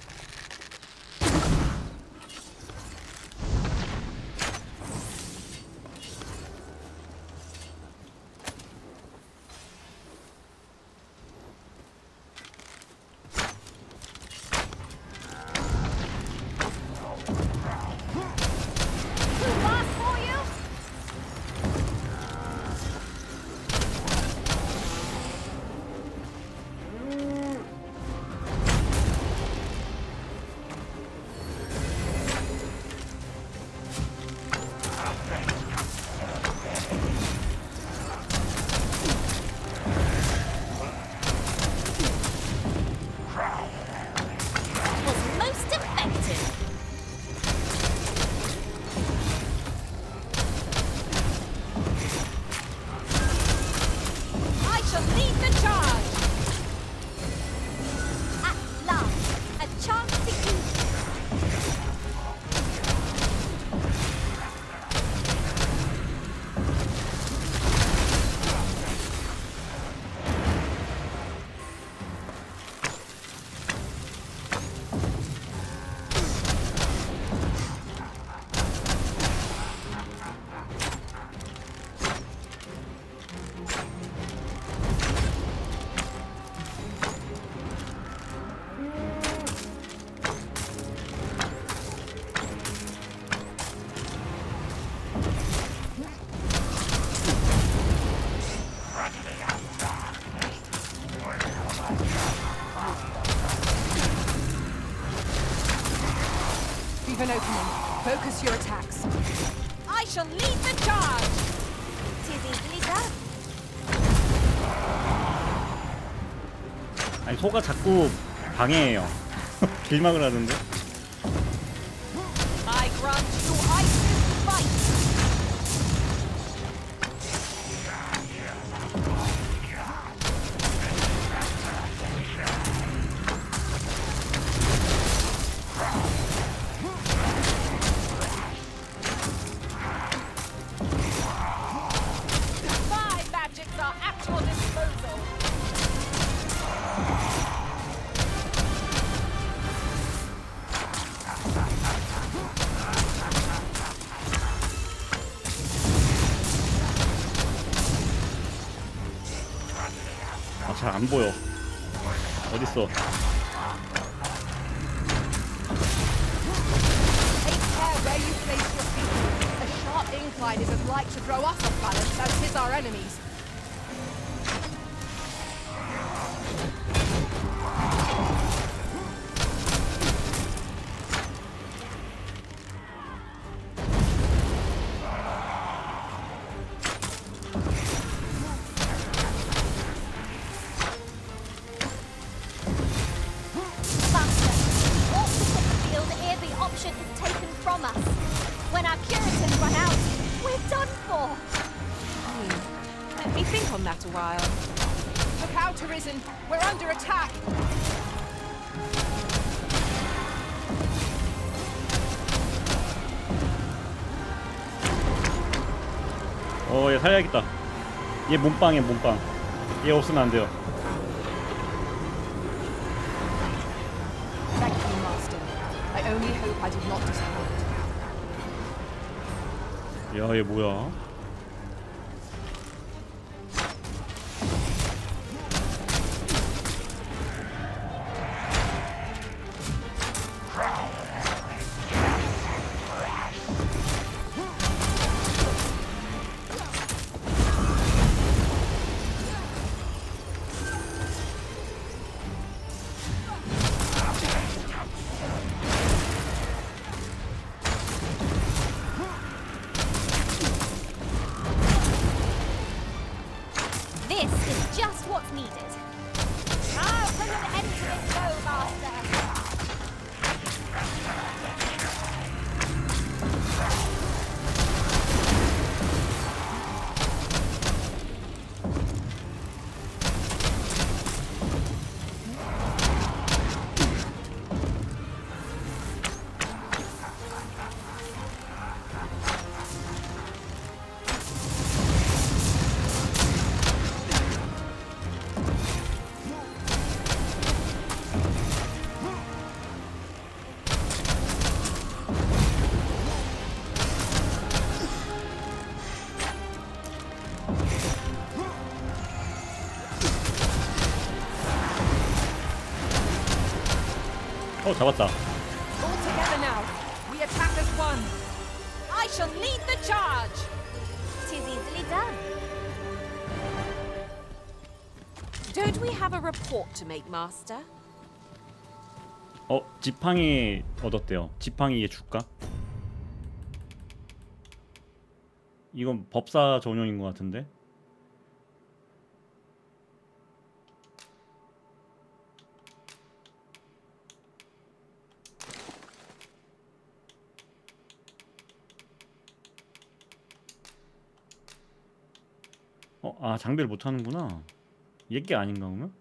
Fast for you? Was most effective.
I shall lead the charge.
At last, a chance to eat.
We've an opening. Focus your attacks.
I shall lead the charge.
'Tis easily done.
아니, 소가 자꾸 방해해요. 길막을 하는데.
I grant you ice's fight. My magics are at your disposal.
잘 안 보여. 어딨어?
Take care where you place your feet. A sharp incline is as like to throw us off balance as his our enemies.
Faster. Walk to the field ere the option is taken from us. When our Puritans run out, we're done for.
Let me think on that a while.
Look out, Arisen. We're under attack.
얘 살려야겠다. 얘 몸빵이야, 몸빵. 얘 없으면 안 돼요.
Thank you, Master. I only hope I did not disappoint.
야, 얘 뭐야?
This is just what's needed. I'll put an end to this foe, Master.
잡았다.
All together now. We attack as one. I shall lead the charge.
'Tis easily done.
Don't we have a report to make, Master?
지팡이 얻었대요. 지팡이 얘 줄까? 이건 법사 전용인 것 같은데? 장비를 못 하는구나. 얘게 아닌가 그러면?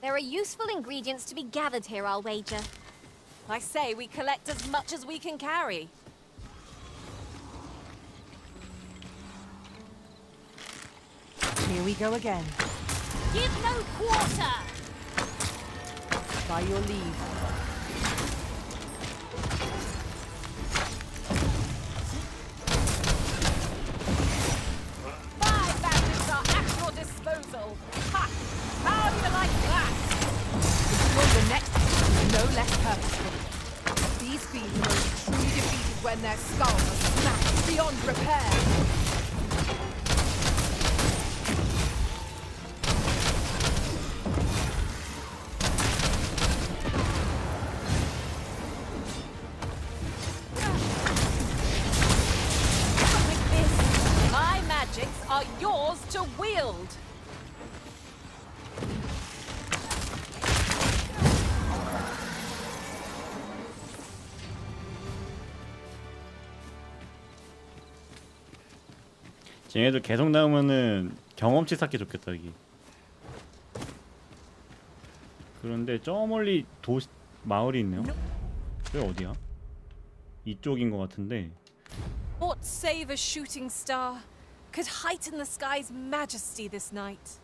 There are useful ingredients to be gathered here, I'll wager.
I say we collect as much as we can carry.
Here we go again.
Give no quarter!
By your leave.
My badges are at your disposal. Ha! How do you like that? Enjoy the next one, no less purposeful. These fiends are only truly defeated when their skulls are smashed beyond repair.
With this, my magics are yours to wield.
쟤네들 계속 나오면은 경험치 쌓기 좋겠다 여기. 그런데 저 멀리 마을이 있네요. 여기 어디야? 이쪽인 것 같은데.
What save a shooting star could heighten the sky's majesty this night?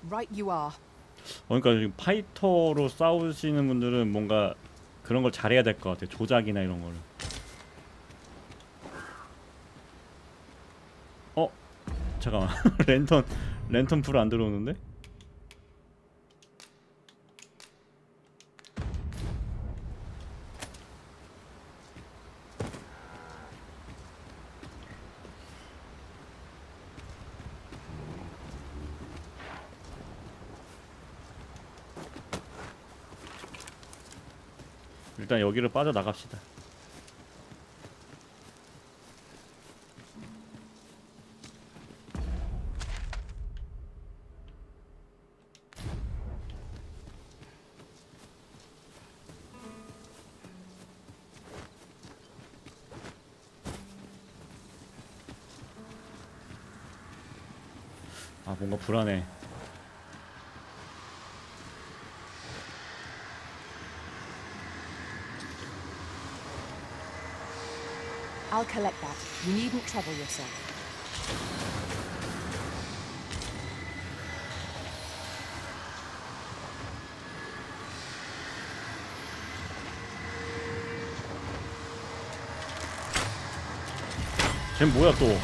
Right you are.
그러니까 지금 파이터로 싸우시는 분들은 뭔가 그런 걸 잘해야 될 것 같아요. 조작이나 이런 거를. 잠깐만. 랜턴 불 안 들어오는데? 일단 여기를 빠져나갑시다. 아, 뭔가 불안해.
I'll collect that. You needn't trouble yourself.
쟤 뭐야 또?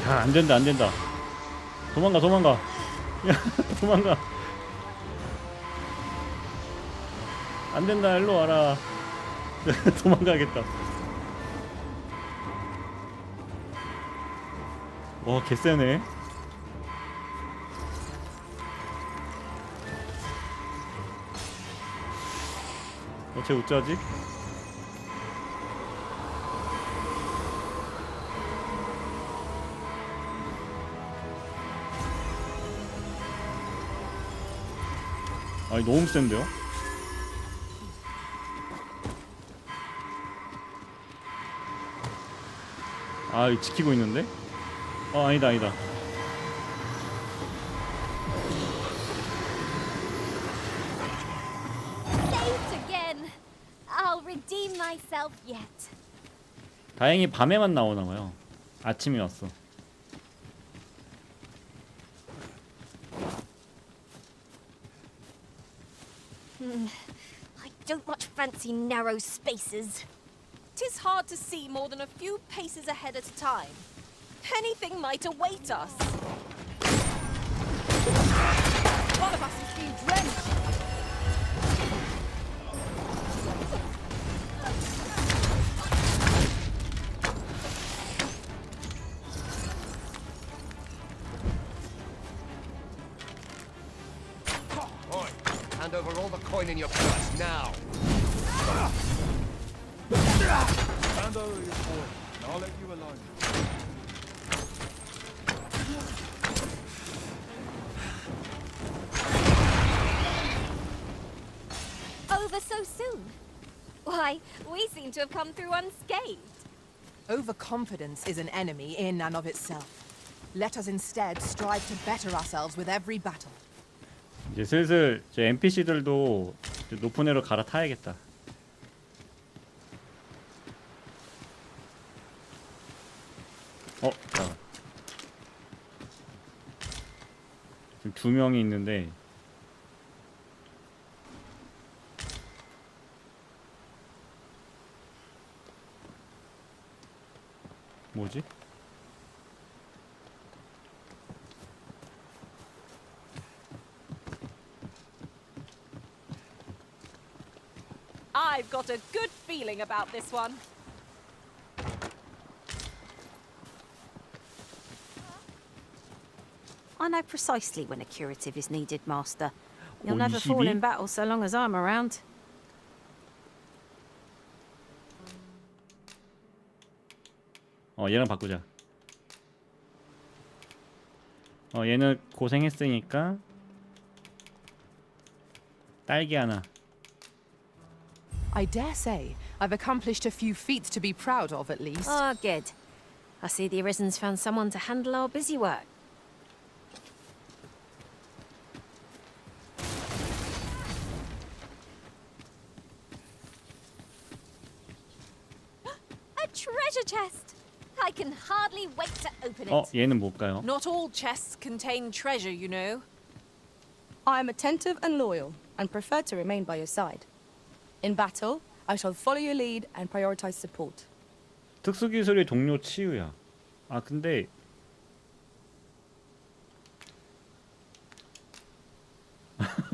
야, 안 된다, 안 된다. 도망가, 도망가. 야, 도망가. 안 된다, 일로 와라. 도망가야겠다. 와, 개쎄네. 쟤 어쩌지? 아니, 너무 센데요? 아, 이거 지키고 있는데? 아니다, 아니다.
Saved again. I'll redeem myself yet.
다행히 밤에만 나오나봐요. 아침이 왔어.
I don't much fancy narrow spaces.
'Tis hard to see more than a few paces ahead at a time. Anything might await us. One of us is being drenched.
Oi, hand over all the coin in your purse now.
Hand over your boy, and I'll let you alone.
Over so soon? Why, we seem to have come through unscathed.
Overconfidence is an enemy in and of itself. Let us instead strive to better ourselves with every battle.
이제 슬슬 제 NPC들도 높은 애로 갈아타야겠다. 자. 지금 2명이 있는데 뭐지?
I've got a good feeling about this one.
I know precisely when a curative is needed, Master. You'll
Oh,
never fall
22?
in battle so long as I'm around.
얘랑 바꾸자. 얘는 고생했으니까 딸기 하나.
I dare say
I've accomplished a few feats to be proud of, at least.
Oh, good. I see the Arisen's found someone to handle our busy work.
A treasure chest! I can hardly wait to open it.
얘는 뭘까요?
Not all chests contain treasure, you know.
I am attentive and loyal, and prefer to remain by your side. In battle, I shall follow your lead and prioritize support.
특수기술의 동료 치유야. 아 근데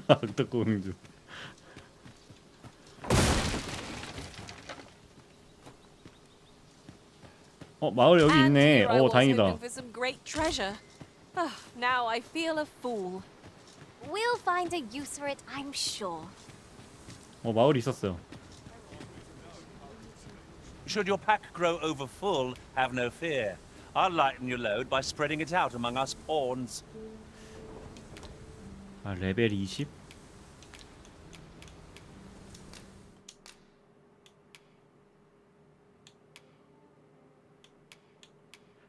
악덕공주. 마을 여기
And
있네.
here I was
다행이다.
hoping for some great treasure. Now I feel a fool.
We'll find a use for it, I'm sure.
마을이 있었어요.
Should your pack grow over full, have no fear. I'll lighten your load by spreading it out among us pawns.
아 레벨 20?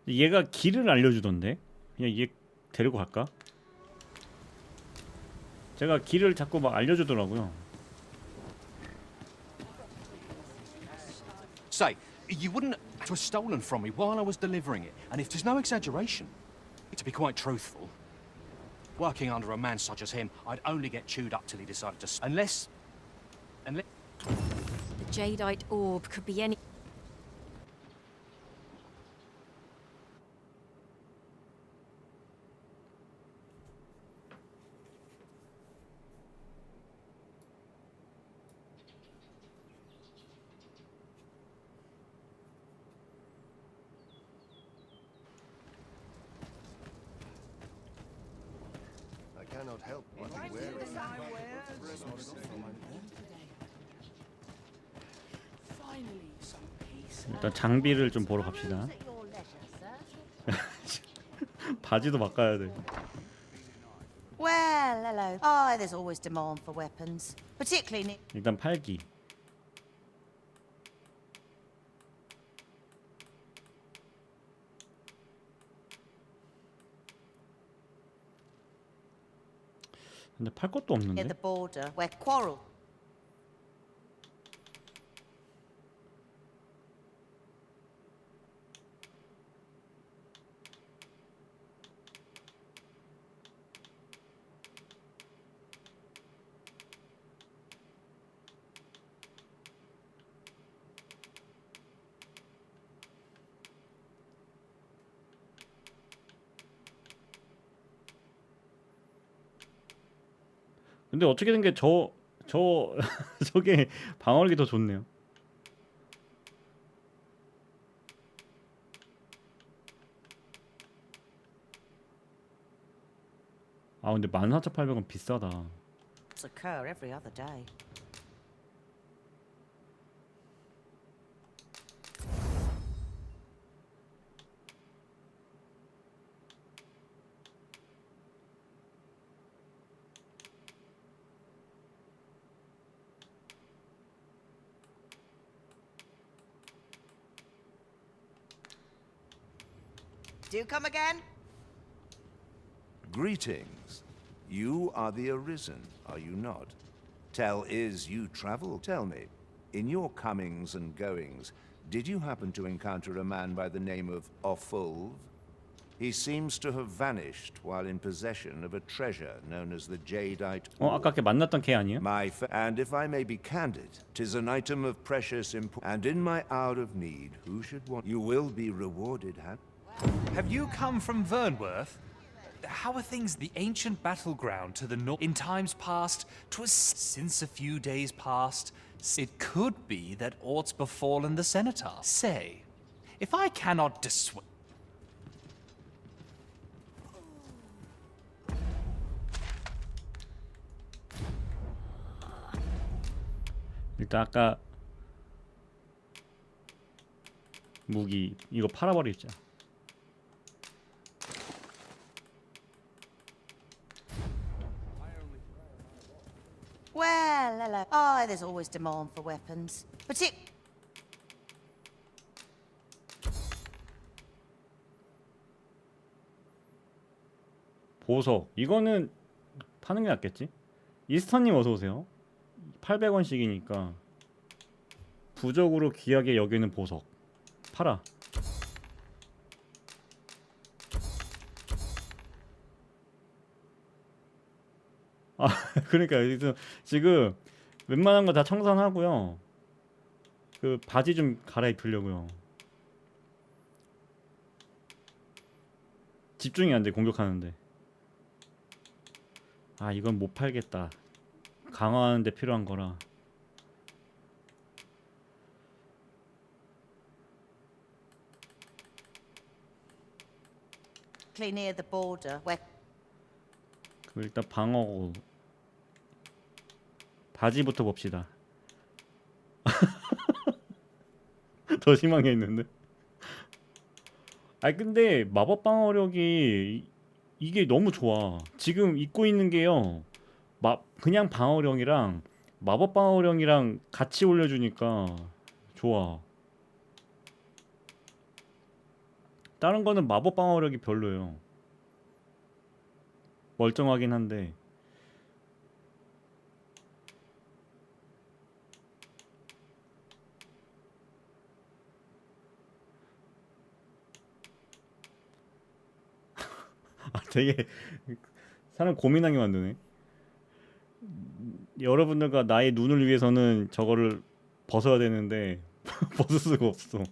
얘가 길을 알려주던데? 그냥 얘 데리고 갈까? 제가 길을 자꾸 막 알려주더라고요.
Say, you wouldn't... It was stolen from me while I was delivering it, and if there's no exaggeration, to be quite truthful, working under a man such as him, I'd only get chewed up till he decided to... Unless...
The jadeite orb could be any...
I cannot help but be wary.
일단 장비를 좀 보러 갑시다. 바지도 바꿔야 돼.
Well, hello. Oh, there's always demand for weapons. Particularly...
일단 팔기. 근데 팔 것도 없는데?
Near the border, where quarrel...
근데 어떻게 된 게 저게 방어력이 더 좋네요. 아 근데 14,800원 비싸다.
occur every other day.
Do come again?
Greetings. You are the Arisen, are you not? Tell is you travel. Tell me, in your comings and goings, did you happen to encounter a man by the name of Ofulv? He seems to have vanished while in possession of a treasure known as the jadeite orb.
아까 걔 만났던 걔 아니에요?
And if I may be candid, 'tis an item of precious import. And in my hour of need, who should want? You will be rewarded,
Have you come from Vernworth? How are things the ancient battleground to the north? In times past, 'twas since a few days past. It could be that aught's befallen the Cenotar. Say, if I cannot dissuade...
일단 아까 무기 이거 팔아버리자.
Well, hello. Oh, there's always demand for weapons.
보석 이거는 파는 게 낫겠지? 이스턴님 어서오세요. 800원씩이니까 부적으로 귀하게 여기는 보석 팔아. 아 그러니까 여기서 지금 웬만한 거 다 청산하고요. 그 바지 좀 갈아입으려고요. 집중이 안 돼 공격하는데. 아 이건 못 팔겠다. 강화하는 데 필요한 거라.
Clear near the border where
그럼 일단 방어 바지부터 봅시다. 더 심한 게 있는데. 아니 근데 마법 방어력이 이게 너무 좋아. 지금 입고 있는 게요. 그냥 방어력이랑 마법 방어력이랑 같이 올려주니까 좋아. 다른 거는 마법 방어력이 별로예요. 멀쩡하긴 한데. 아 되게 사람 고민하게 만드네. 여러분들과 나의 눈을 위해서는 저거를 벗어야 되는데 벗을 수가 없어.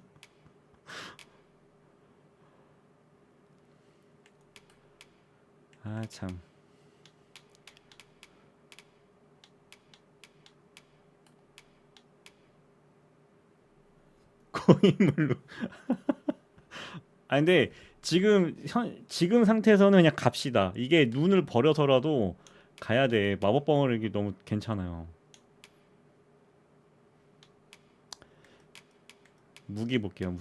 아 참. 고인물로. 아 근데 지금 상태에서는 그냥 갑시다. 이게 눈을 버려서라도 가야 돼. 마법 방어력이 너무 괜찮아요. 무기 볼게요.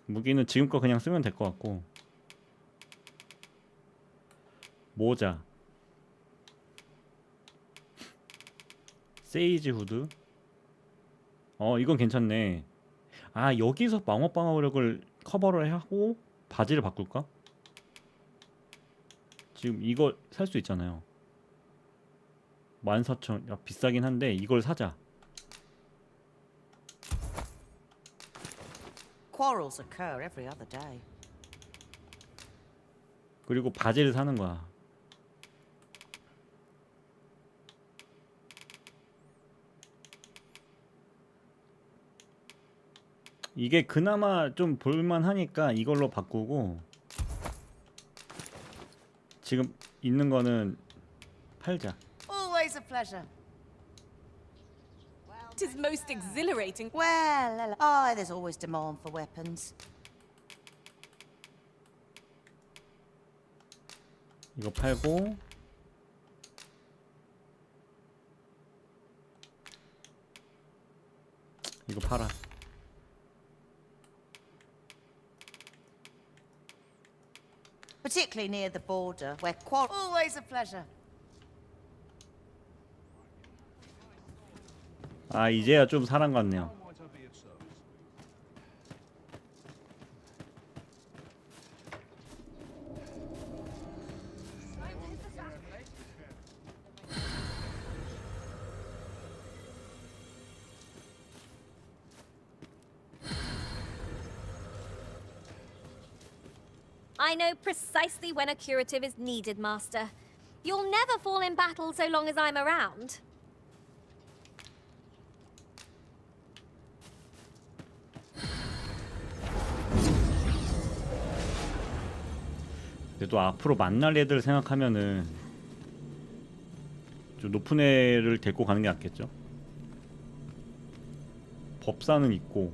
무기는 지금껏 그냥 쓰면 될 것 같고. 모자 세이지 후드. 이건 괜찮네. 아 여기서 마법 방어력을 커버를 하고 바지를 바꿀까? 지금 이거 살 수 있잖아요. 14,000. 야, 비싸긴 한데 이걸 사자.
quarrels occur every other day.
그리고 바지를 사는 거야. 이게 그나마 좀 볼만하니까 이걸로 바꾸고 지금 있는 거는 팔자.
Always a pleasure.
It is most exhilarating.
Well, there's always demand for weapons.
이거 팔고 이거 팔아.
Particularly near the border where always a pleasure.
아 이제야 좀 사람 같네요.
I know precisely when a curative is needed, Master. You'll never fall in battle so long as I'm around.
그래도 앞으로 만날 애들 생각하면은 좀 높은 애를 데리고 가는 게 낫겠죠? 법사는 있고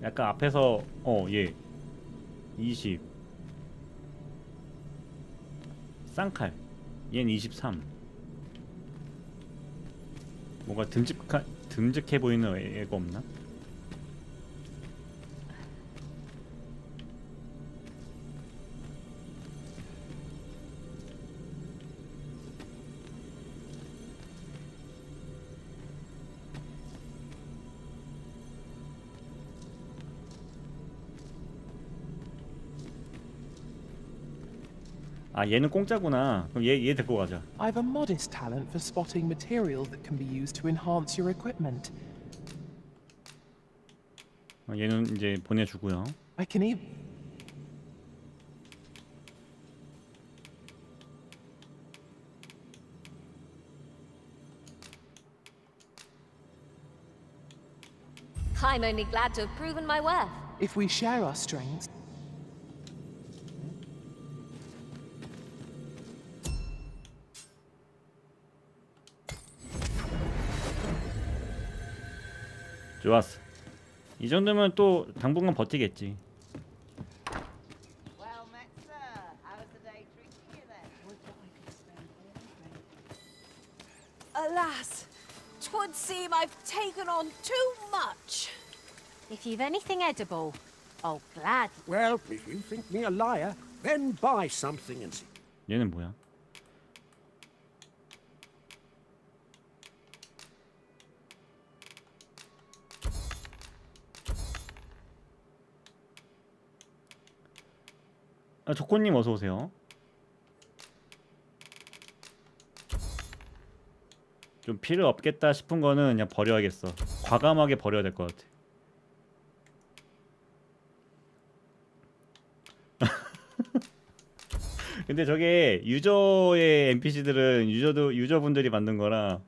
약간 앞에서 얘 20 쌍칼 얘는 23 뭔가 듬직해 보이는 애가 없나? 아 얘는 공짜구나. 그럼 얘 데리고 가자.
I've a modest talent for spotting materials that can be used to enhance your equipment.
얘는 이제 보내주고요.
I can even...
I'm only glad to have proven my worth.
If we share our strengths...
좋았어. 이 정도면 또 당분간 버티겠지.
Well met, sir. How's the day treating you then?
Alas, 'twould seem I've taken on too much.
If you've anything edible, I'll gladly.
Well, if you think me a liar, then buy something and see.
얘는 뭐야? 아, 조코님 어서 오세요. 좀 필요 없겠다 싶은 거는 그냥 버려야겠어. 과감하게 버려야 될 것 같아. 근데 저게 유저의 NPC들은 유저분들이 만든 거라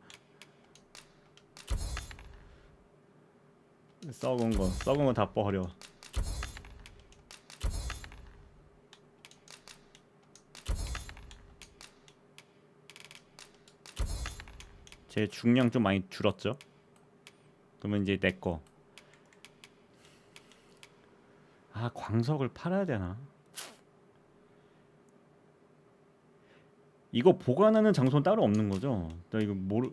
썩은 거 다 버려. 제 중량 좀 많이 줄었죠? 그러면 이제 내 거. 아, 광석을 팔아야 되나? 이거 보관하는 장소는 따로 없는 거죠? 나 이거 모르...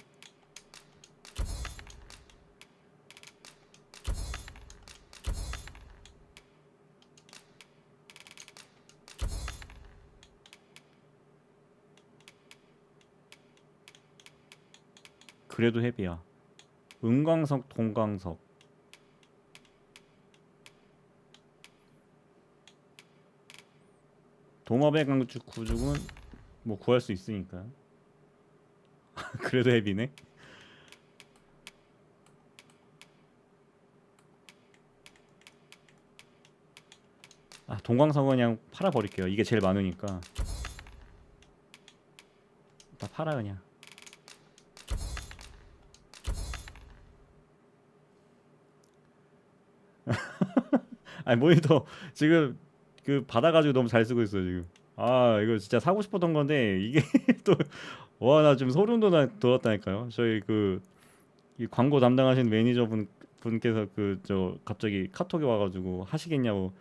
그래도 헤비야. 은광석, 동광석. 도마뱀 강주 구죽은 뭐 구할 수 있으니까. 그래도 헤비네. 아, 동광석은 그냥 팔아 버릴게요. 이게 제일 많으니까. 다 팔아 그냥. 아니 모니터 지금 그 받아가지고 너무 잘 쓰고 있어 지금. 아 이거 진짜 사고 싶었던 건데 이게 또 와 나 지금 소름 돋았다니까요. 저희 이 광고 담당하시는 분께서 저 갑자기 카톡이 와가지고 하시겠냐고.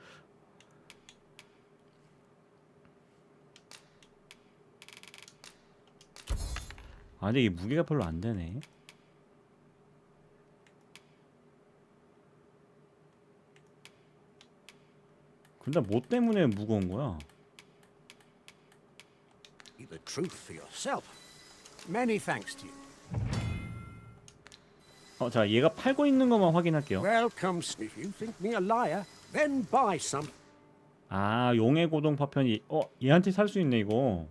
아 근데 이게 무게가 별로 안 되네. 근데 뭐 때문에 무거운 거야?
The truth for yourself. Many thanks to you.
자 얘가 팔고 있는 것만 확인할게요.
Welcome. If you think me a liar, then buy some.
아 용의 고동 파편이 얘한테 살 수 있네 이거.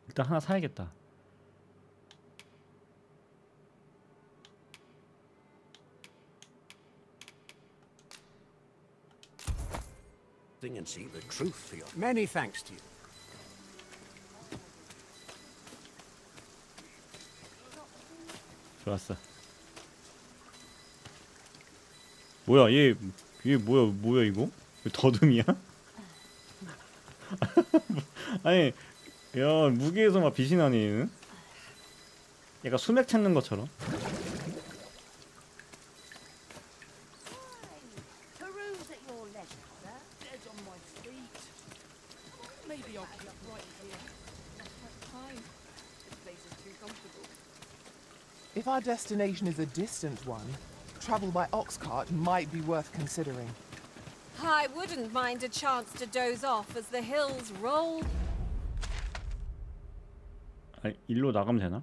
일단 하나 사야겠다.
And see the truth for you. Many thanks to you.
좋았어. 뭐야 얘 뭐야 이거? 더듬이야? 아니 야 무게에서 막 빛이 나네 얘는. 약간 수맥 찾는 것처럼.
If our destination is a distant one, travel by ox cart might be worth considering.
I wouldn't mind a chance to doze off as the hills roll.
아니 일로 나가면 되나?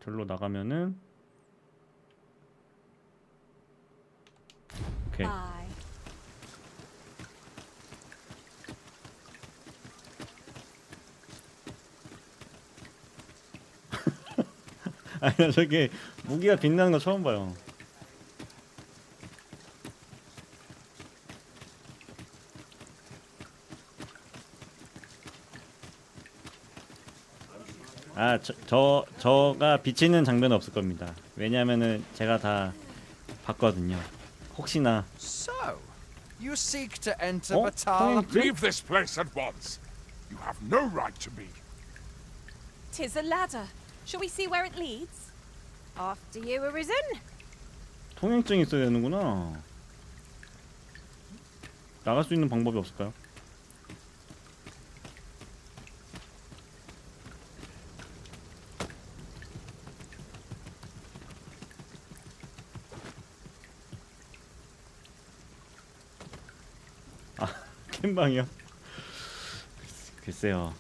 절로 나가면은 오케이. 오케이.
Aye.
아니 저게 무기가 빛나는 거 처음 봐요. 아, 저가 비치는 장면은 없을 겁니다. 왜냐면은 제가 다 봤거든요. 혹시나.
So, you seek to enter
어?
Batal?
Leave this place at once. You have no right to be.
'Tis a ladder. Shall we see where it leads?
After you, Arisen.
통행증이 있어야 되는구나. 나갈 수 있는 방법이 없을까요? 캠방이요? 글쎄요.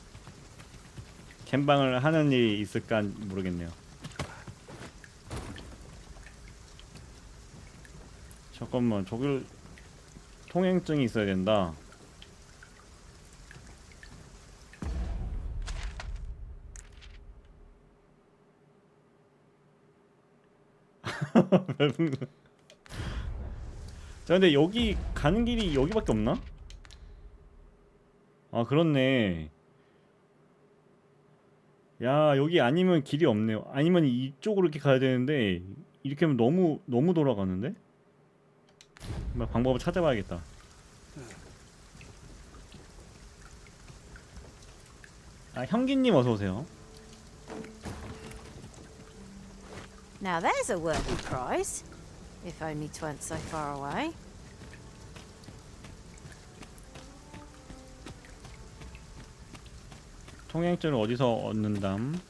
캠방을 하는 일이 있을까 모르겠네요. 잠깐만, 저길 통행증이 있어야 된다. 자, 근데 여기 가는 길이 여기밖에 없나? 아, 그렇네. 야, 여기 아니면 길이 없네요. 아니면 이쪽으로 이렇게 가야 되는데 이렇게 하면 너무 돌아가는데? 방법을 찾아봐야겠다. 아, 형기님 어서 오세요.
Now there's a worthy prize. If only 'tweren't so far away.
통행증을 어디서 얻는담?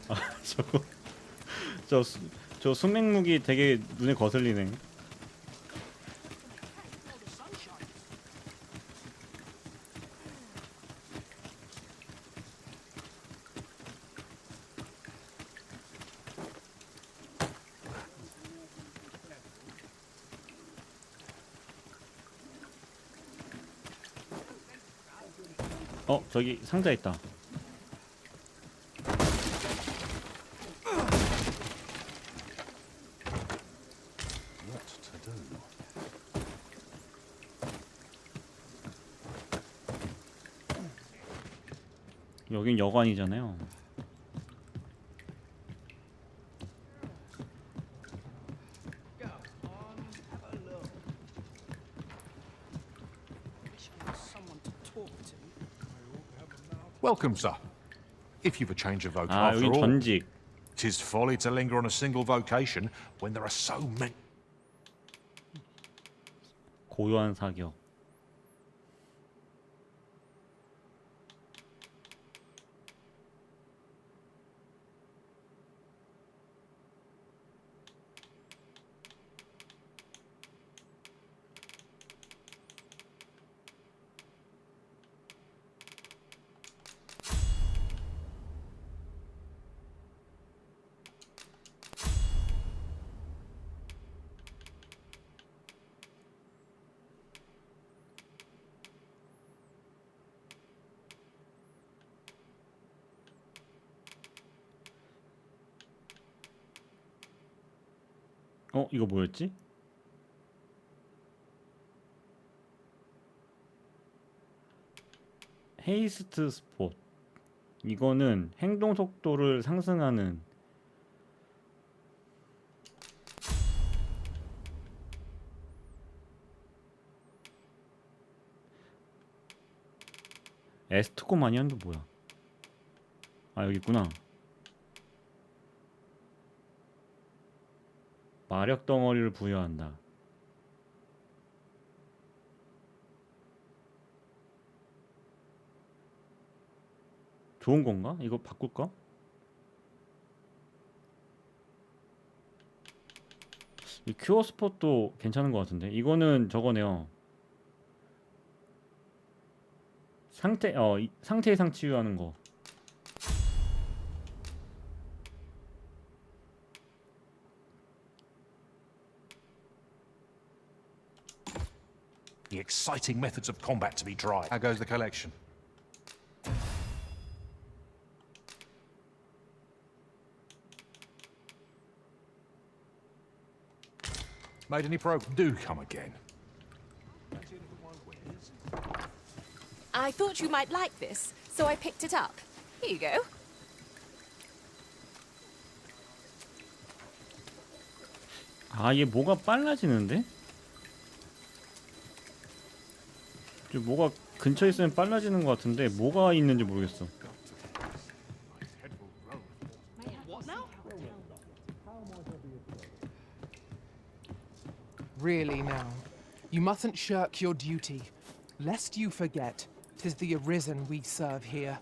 아, 저 수맹무기 되게 눈에 거슬리네. 저기 상자 있다. 여긴 여관이잖아요.
Welcome, sir. If you've a change of vote
아,
after
여긴
all,
전직.
'tis folly to linger on a single vocation when there are so many.
고요한 사격. 이거 뭐였지? 헤이스트 스폿. 이거는 행동 속도를 상승하는. 에스트코마니안도 뭐야? 아, 여기 있구나. 마력 덩어리를 부여한다. 좋은 건가? 이거 바꿀까? 이 큐어 스폿도 괜찮은 것 같은데. 이거는 저거네요. 상태 이상 치유하는 거.
The exciting methods of combat to be tried.
How goes the collection?
Made any progress? Do come again.
I thought you might like this, so I picked it up. Here you go.
아, 얘 뭐가 빨라지는데? 좀 뭐가 근처에 있으면 빨라지는 것 같은데 뭐가 있는지 모르겠어.
Really now, you mustn't shirk your duty, lest you forget 'tis the Arisen we serve here.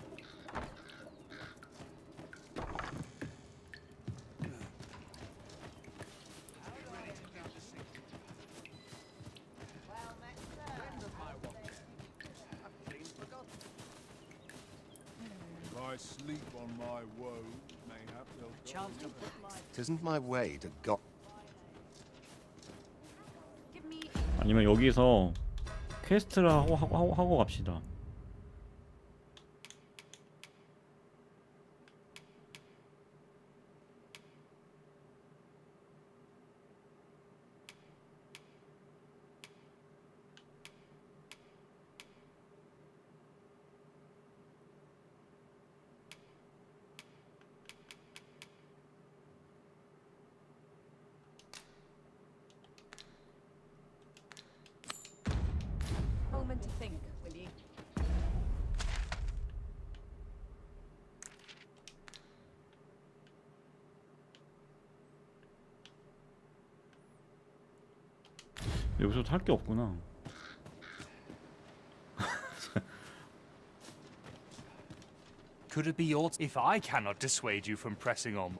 If I sleep on my woes, mayhap they'll go.
Tisn't my way to go.
아니면 여기서 퀘스트를 하고 갑시다.
Moment to think, will you?
여기서 할 게 없구나.
Could it be your... If I cannot dissuade you from pressing on...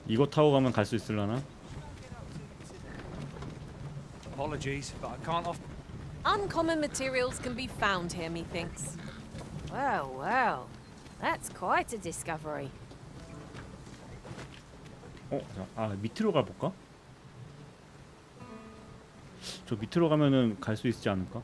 이거 타고 가면 갈 수 있으려나?
Apologies, but I can't off...
Uncommon materials can be found here, methinks.
Well, well. That's quite a discovery.
밑으로 가볼까? 저 밑으로 가면은 갈 수 있지 않을까?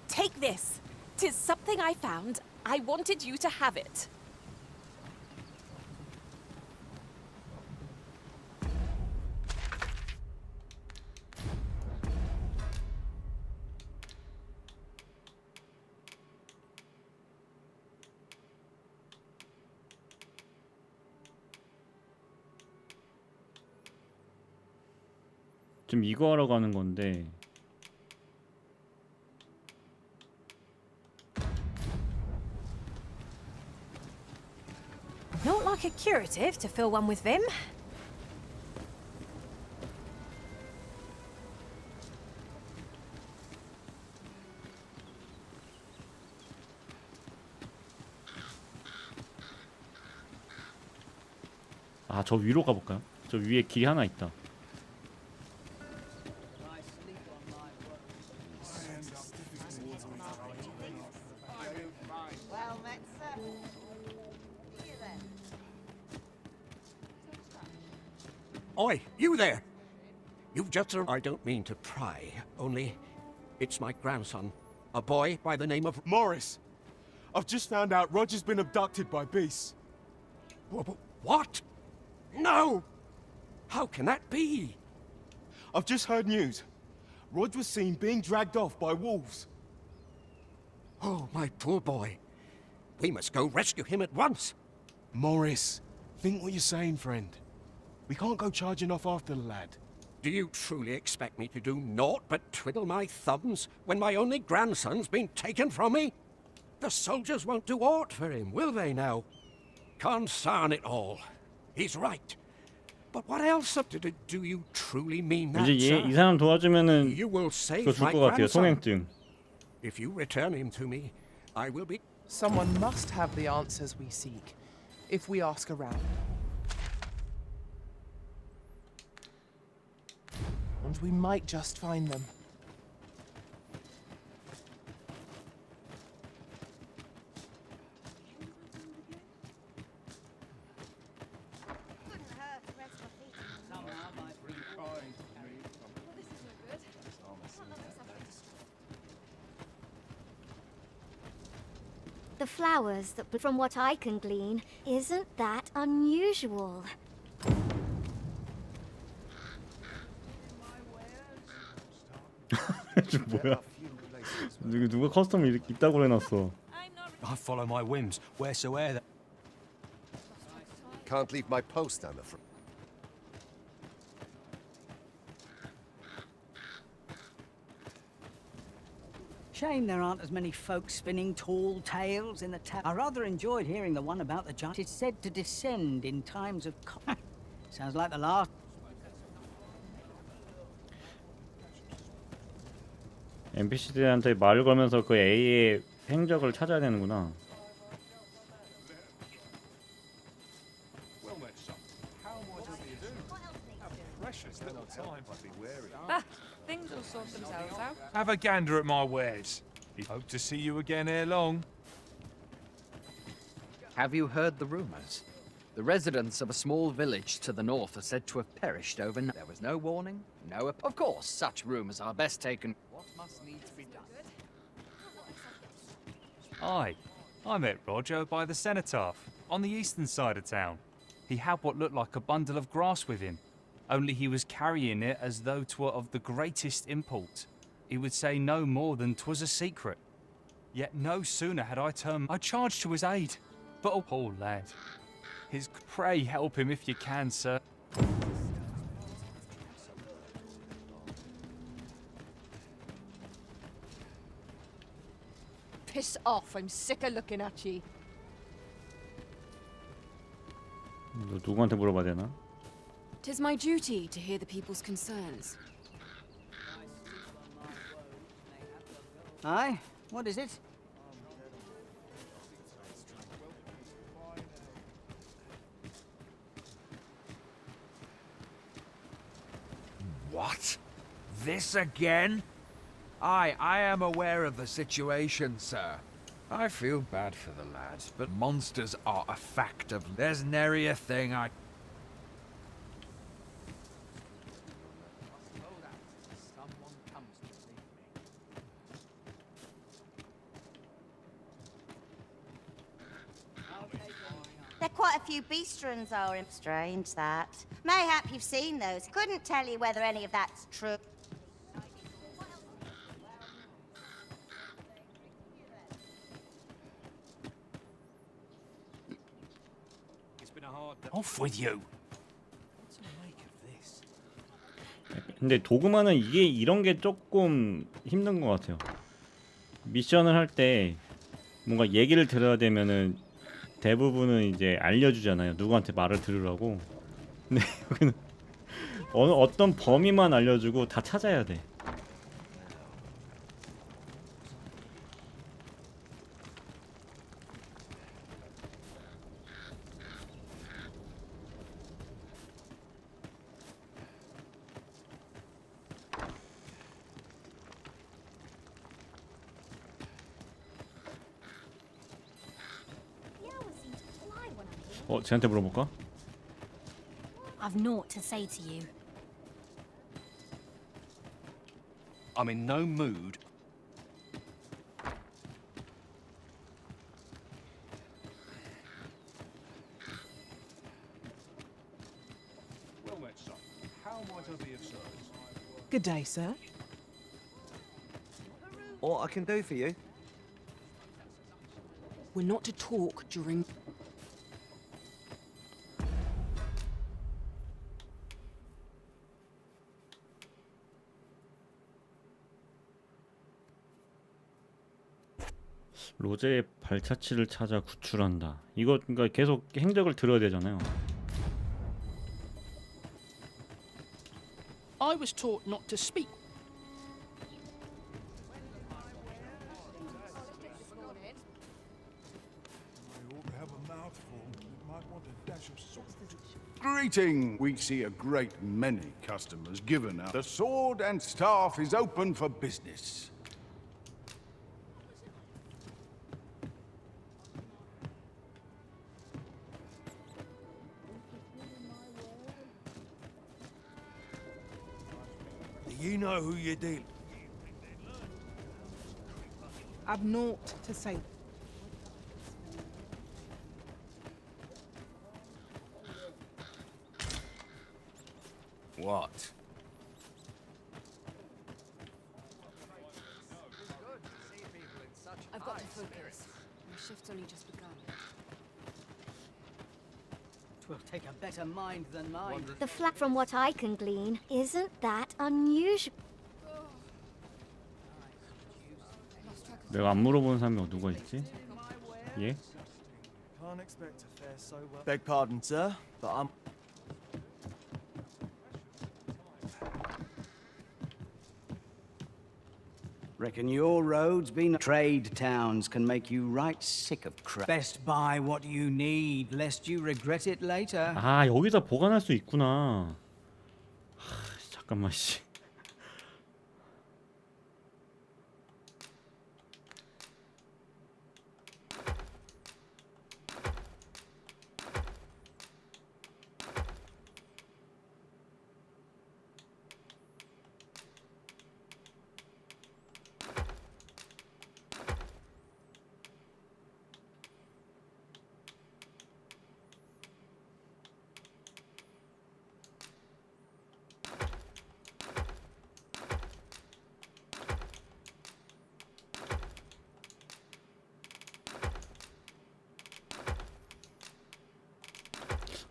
Take this. 'Tis something I found. I wanted you to have it.
지금 이거 하러 가는 건데.
Not like a curative to fill one with vim.
아, 저 위로 가볼까요? 저 위에 길이 하나 있다.
Well met, sir. See you then.
Oi, you there! You've just I don't mean to pry, only it's my grandson, a boy by the name of
Morris, I've just found out Roger's been abducted by beasts.
What? No! How can that be?
I've just heard news. Rog was seen being dragged off by wolves.
Oh, my poor boy. We must go rescue him at once.
Morris, think what you're saying, friend. We can't go charging off after the lad.
Do you truly expect me to do naught but twiddle my thumbs when my only grandson's been taken from me? The soldiers won't do aught for him, will they now? Concern it all. He's right. But what else do you truly mean that,
이제
sir?
이 사람 도와주면은
You will
그거
save
줄
my
것 같아요.
grandson.
송행증.
If you return him to me, I will be
Someone must have the answers we seek, if we ask around. And we might just find them.
The flowers that, from what I can glean, isn't that unusual.
뭐야? 누가 커스텀 이렇게 있다고 해놨어?
I follow my whims wheresoever.
Can't leave my post, I'm afraid.
Shame there aren't as many folks spinning tall tales in the town. I rather enjoyed hearing the one about the giant. It's said to descend in times of sounds like the last.
NPC들한테 말을 걸면서 그 A의 행적을 찾아야 되는구나.
Things will sort themselves out.
Have a gander at my wares. Hope to see you again ere long.
Have you heard the rumors? The residents of a small village to the north are said to have perished overnight. There was no warning, no... Of course, such rumors are best taken... What must needs be done?
Aye, I met Roger by the cenotaph, on the eastern side of town. He had what looked like a bundle of grass with him, only he was carrying it as though 'twere of the greatest import. He would say no more than 'twas a secret. Yet no sooner had I charged to his aid. But oh, poor lad. Pray help him if you can, sir.
Piss off, I'm sick of looking at you.
누구한테 물어봐야 되나?
'Tis my duty to hear the people's concerns.
Aye, what is it?
What? This again? Aye, I am aware of the situation, sir. I feel bad for the lads, but monsters are a fact of... There's nary a thing I...
There are quite a few beastrons are in. Strange, that. Mayhap you've seen those. Couldn't tell you whether any of that's true.
Off with you.
근데 도그마는 이게 이런 게 조금 힘든 것 같아요. 미션을 할 때 뭔가 얘기를 들어야 되면은 대부분은 이제 알려주잖아요. 누구한테 말을 들으라고. 근데 여기는 어떤 범위만 알려주고 다 찾아야 돼. 쟤한테 물어볼까?
I've naught to say to you.
I'm in no mood.
Well met, son. How might I be of service? Good day, sir.
What I can do for you?
We're not to talk during...
로제의 발자취를 찾아 구출한다. 이거 그러니까 계속 행적을 들어야 되잖아요.
I was taught not to speak.
Greeting! We see a great many customers given up. The sword and staff is open for business.
Do you know who you're dealing?
I've naught to say.
What?
I've got to focus. My shift's only just begun.
Twill take a better mind than mine.
The flat, from what I can glean, isn't that unusual.
내가 안 물어본 사람이 누가 있지? 예?
Can't expect to fare so well. Beg pardon, sir, but I'm.
Reckon your road's been. Trade towns can make you right sick of crap. Best buy what you need, lest you regret it later.
아, 여기다 보관할 수 있구나. 잠깐만 씨.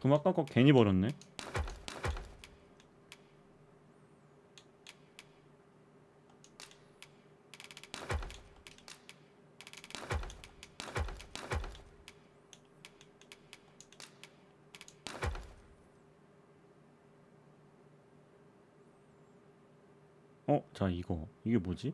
그럼 아까 거 괜히 버렸네. 자 이게 뭐지?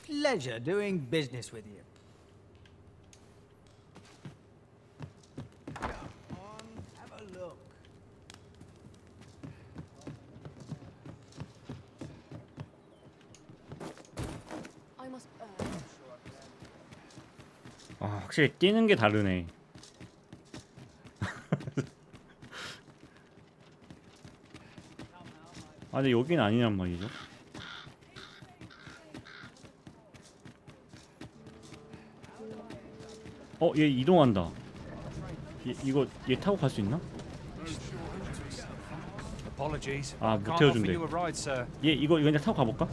Pleasure doing business with you. Come on, have a look.
I must.
아, 확실히 뛰는 게 다르네. 아, 근데 여긴 아니란 말이죠. 얘 이동한다. 얘 타고 갈 수 있나? 아, 못 태워준대. 얘 이거 그냥 타고 가볼까?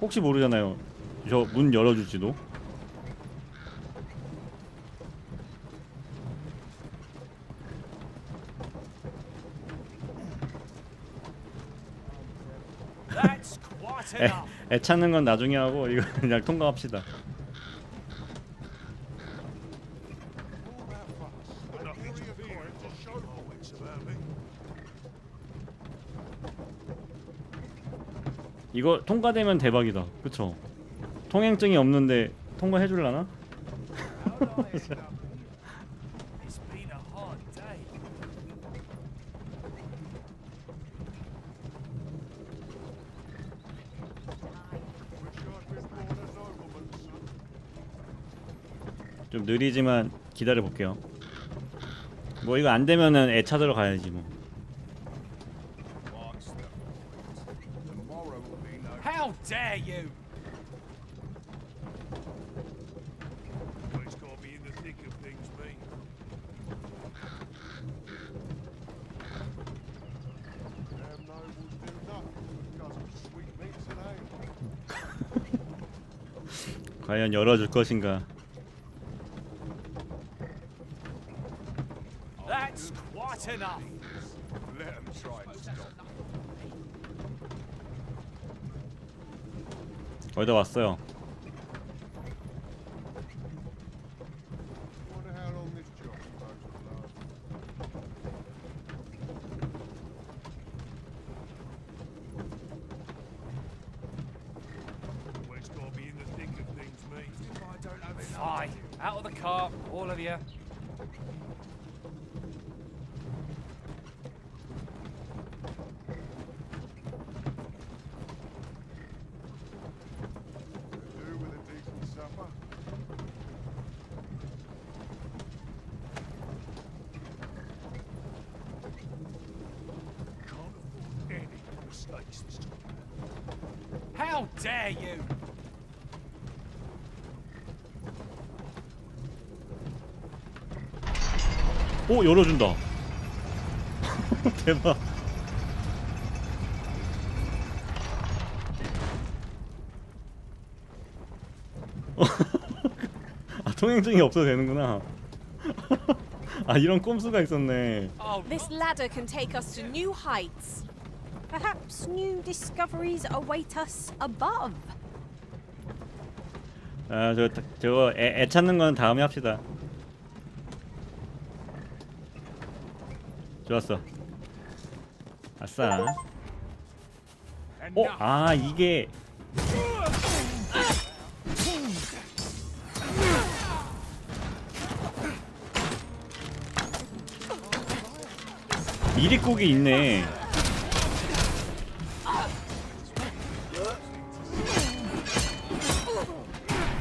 혹시 모르잖아요. 저 문 열어줄지도. 애 찾는 건 나중에 하고 이거 그냥 통과합시다. 이거 통과되면 대박이다. 그쵸? 통행증이 없는데 통과해줄라나? 좀 느리지만 기다려 볼게요. 뭐 이거 안 되면은 애 찾으러 가야지 뭐.
How dare you!
It's got to be in the thick of things, mate. Damn nobles do nothing because of sweet meats today.
과연 열어줄 것인가?
That's Quite enough.
Let 'em try and stop.
거의 다 왔어요.
Wonder how long this job supposed to last.
Always got to be in the thick of things, mate. If I don't have enough.
Aye, out of the car, all of you.
Do with a decent supper.
Can't afford any mistakes this time.
How dare you!
오, 열어준다. 대박. 아, 통행증이 없어도 되는구나. 아, 이런 꼼수가 있었네.
This ladder can take us to new heights. Perhaps new discoveries await us above.
아, 저거 애 찾는 건 다음에 합시다. 좋았어. 아싸. 아, 이게 미리국이 있네.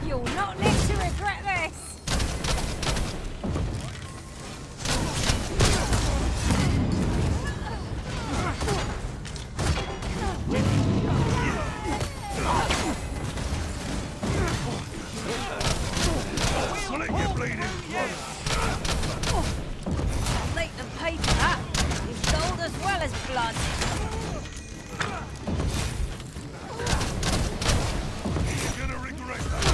You'll not live to regret this. Make them pay for that. It's gold as well as blood.
You're gonna regret that.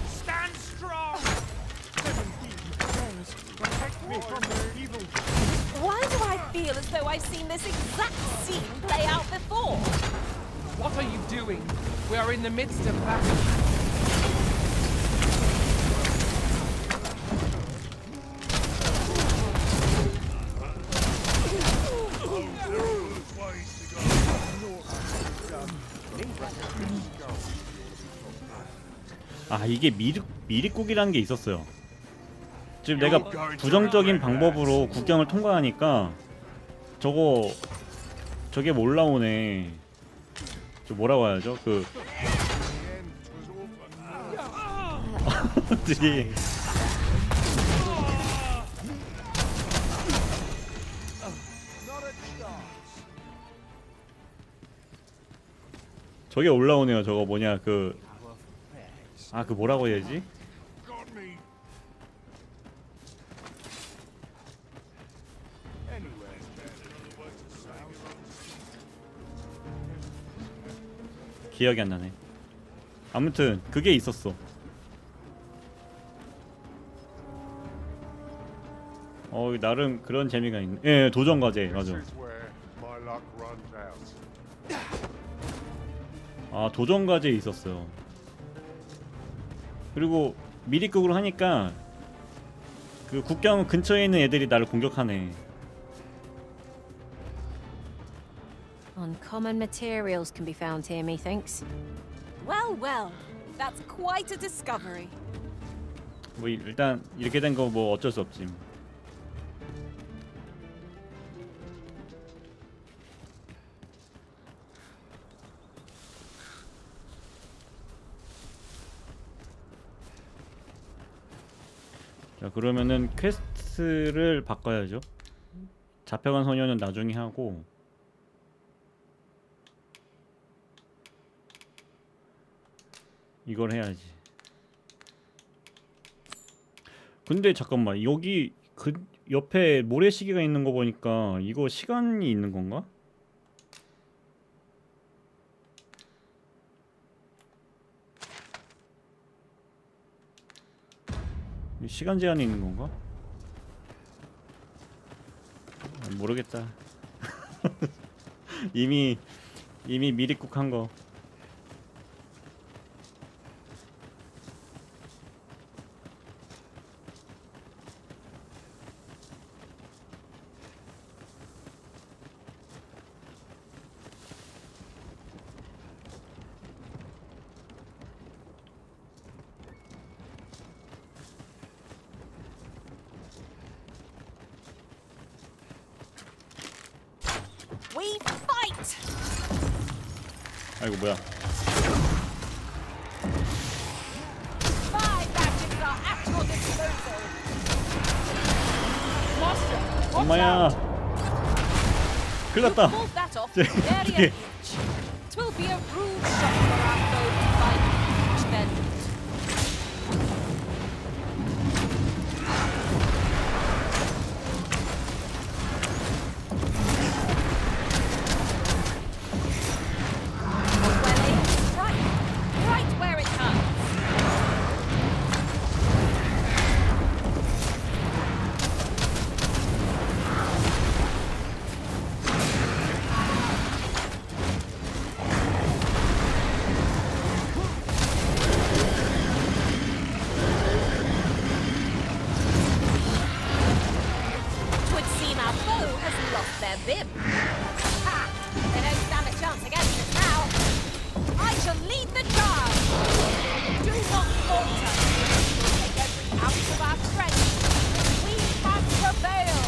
Stand strong.
Protect me from their evil.
Why do I feel as though I've seen this exact scene play out before?
What are you doing? We are in the midst of battle.
아, 이게 미리국이라는 게 있었어요. 지금 내가 부정적인 방법으로 국경을 통과하니까 저게 뭐 올라오네. 저 뭐라고 해야죠? 그 저기 저게 올라오네요. 저거 뭐냐 그 뭐라고 해야지? 기억이 안 나네. 아무튼 그게 있었어. 나름 그런 재미가 있네. 예, 도전 과제 맞아. 아, 도전 과제 있었어요. 그리고 미리국으로 하니까 그 국경 근처에 있는 애들이 나를 공격하네.
Uncommon materials can be found here, methinks.
Well, well, that's quite a discovery.
뭐 일단 이렇게 된 거 뭐 어쩔 수 없지. 자, 그러면은 퀘스트를 바꿔야죠. 잡혀간 소녀는 나중에 하고 이걸 해야지. 근데 잠깐만, 여기 그 옆에 모래시계가 있는 거 보니까 이거 시간이 있는 건가? 시간 제한이 있는 건가? 모르겠다. 이미 미리 쿡한 거.
We fight!
아이고 뭐야?
Five badges are at your disposal. Master, watch
엄마야. 큰일 났다.
pulled that off
제-
very
저게-
an inch. 'Twill be a rude shock for our foe to find each vengeance. Right where it hurts. Twould seem our foe has lost their vim. Ha! They don't stand a chance against us now. I shall lead the charge. Do not falter. We'll take every ounce of our strength. We have prevailed.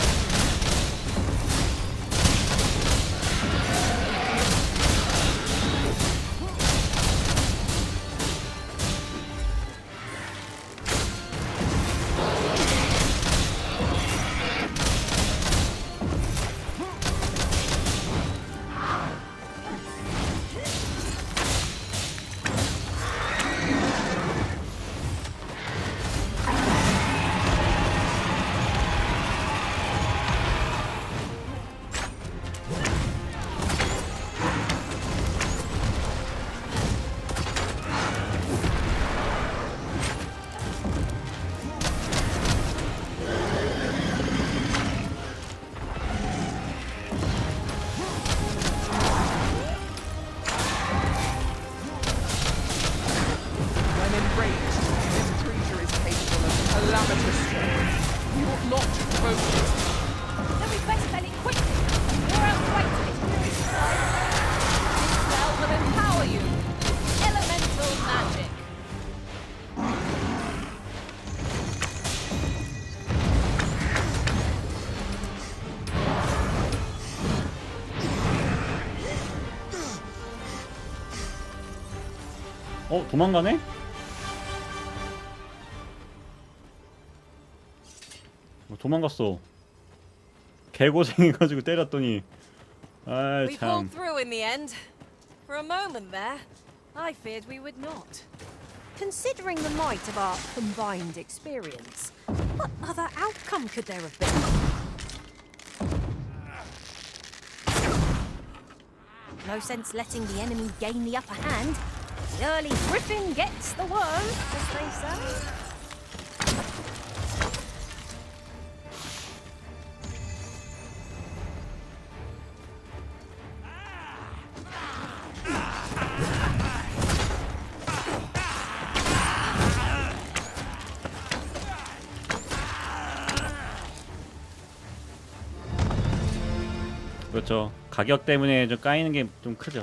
When enraged, this creature is capable of calamitous strength. We ought not to provoke it.
Then we best spell it quickly, or else wait till its fury strikes. This spell will empower you. Elemental magic.
도망가네? 도망갔어. 개고생해가지고 때렸더니 아
We
참.
pulled through in the end. For a moment there, I feared we would not.
Considering the might of our combined experience, what other outcome could there have been? No sense letting the enemy gain the upper hand. The early griffin gets the worm, as they say.
그렇죠. 가격 때문에 좀 까이는 게 좀 크죠.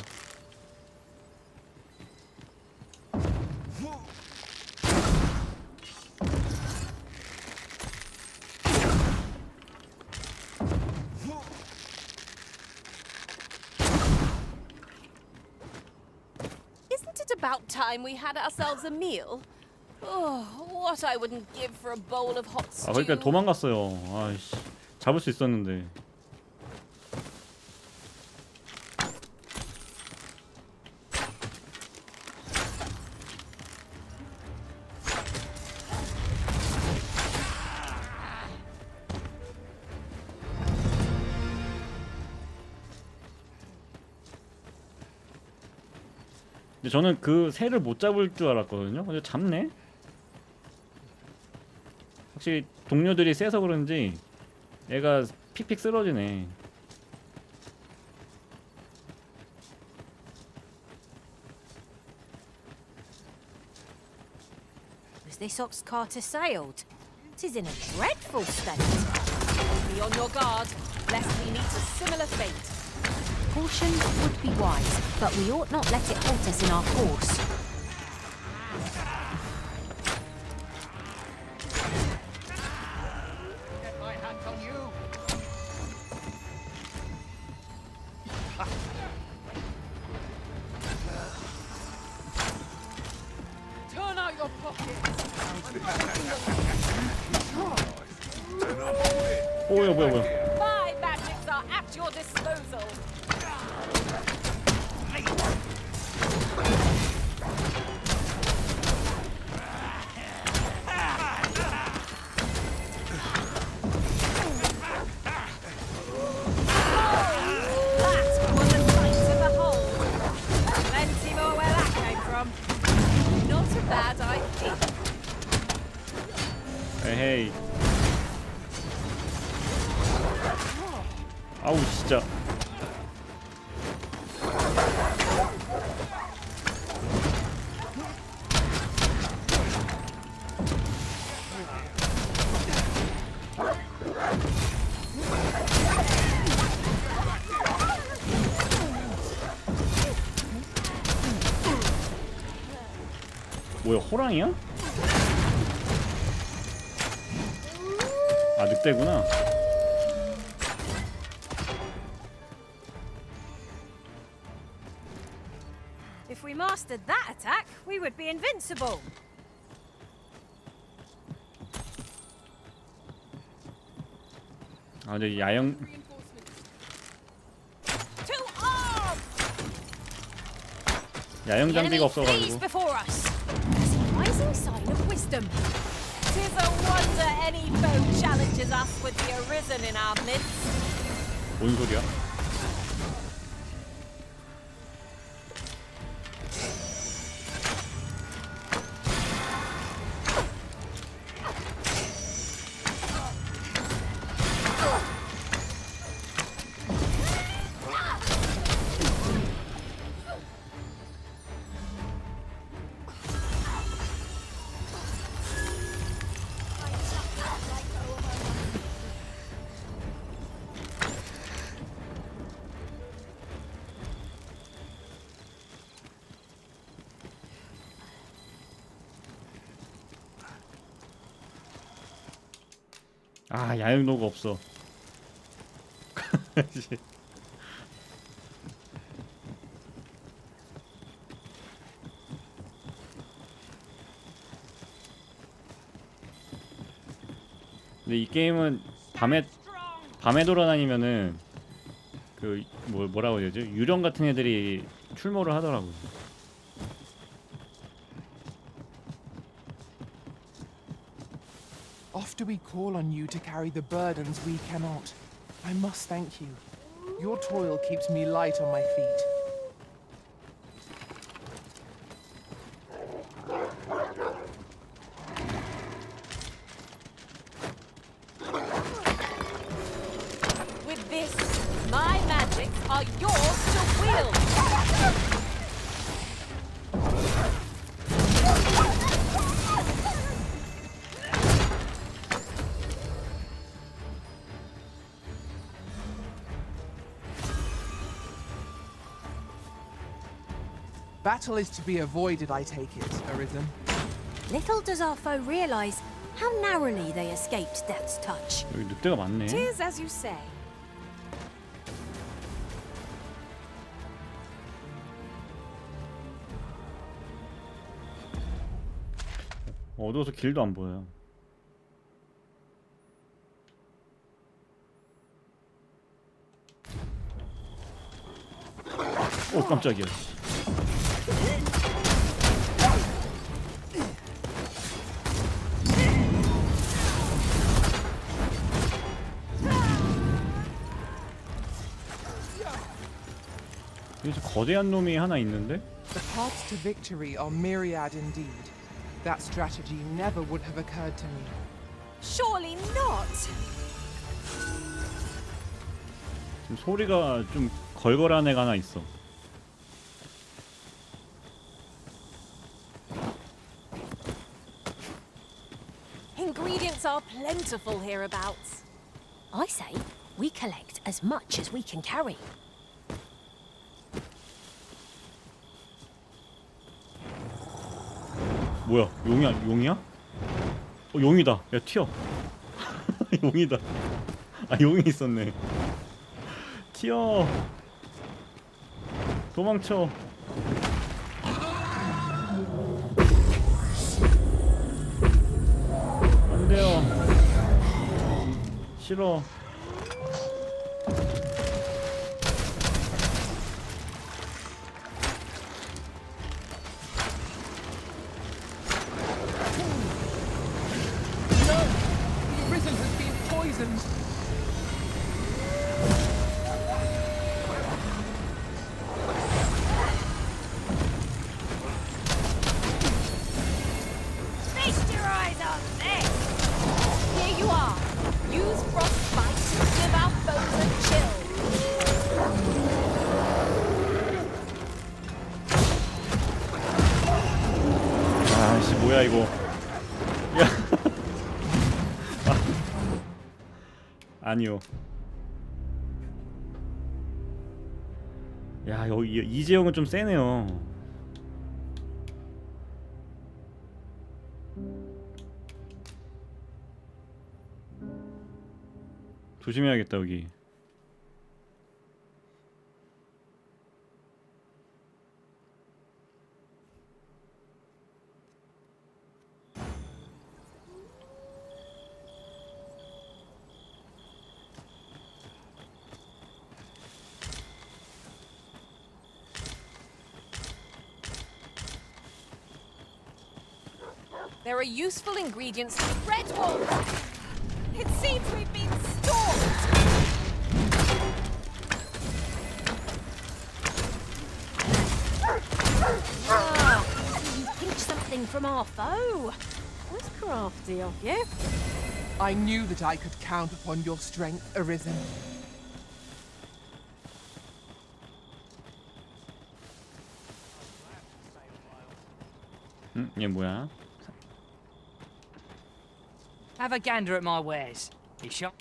Isn't it about time we had ourselves a meal? Oh, what I wouldn't give for a bowl of hot
아
stew.
그러니까 도망갔어요. 아이씨 잡을 수 있었는데. 근데 저는 그 새를 못 잡을 줄 알았거든요. 근데 잡네. 확실히 동료들이 세서 그런지 애가 픽픽 쓰러지네.
Was this ox cart assailed? 'Tis in a dreadful state.
Be on your guard, lest we meet a similar fate.
Caution would be wise, but we ought not let it halt us in our course.
Get my hands on you!
Turn out your pockets.
뭐야.
My magics are at your disposal. That was a sight to behold. Plenty more where that came from. Not a bad idea.
에헤이. 아우 진짜. 뭐야, 호랑이야? 아, 늑대구나.
If we mastered that attack, we would be invincible.
아, 저 야영
To arms!
야영
The
장비가
enemy flees
없어가지고.
before us. A surprising sign of wisdom. 'Tis a wonder any foe challenges us with the arisen in our midst.
뭔 소리야? 아, 야영도가 없어. 근데 이 게임은 밤에 돌아다니면은 그 뭐라고 해야 되죠? 유령 같은 애들이 출몰을 하더라고요.
Oft do we call on you to carry the burdens we cannot. I must thank you. Your toil keeps me light on my feet.
With this, my magics are yours to wield.
Battle is to be avoided, I take it, Arisen.
Little does our foe realize how narrowly they escaped death's touch.
여기 늑대가 많네.
'Tis as you say.
어두워서 길도 안 보여요. 오, 깜짝이야. 여기서 거대한 놈이 하나 있는데?
The paths to victory are myriad indeed. That strategy never would have occurred to me.
Surely not.
지금 소리가 좀 걸걸한 애가 하나 있어.
Ingredients are plentiful hereabouts.
I say we collect as much as we can carry.
뭐야? 용이야? 용이야? 용이다. 야, 튀어. 용이다. 아, 용이 있었네. 튀어. 도망쳐. 안 돼요. 싫어.
Risen has been poisoned.
Feast your eyes on this! Here you are. Use frostbite to give our foes a chill.
아씨, 뭐야 이거. 야. 아니요. 야, 여기 이재용은 좀 세네요. 조심해야겠다 여기.
There are useful ingredients. Red wolf! It seems we've been stalked!
Ah, you pinched something from our foe. That's crafty of you.
I knew that I could count upon your strength, Arisen.
얘 뭐야?
Have a gander at my wares. You shop?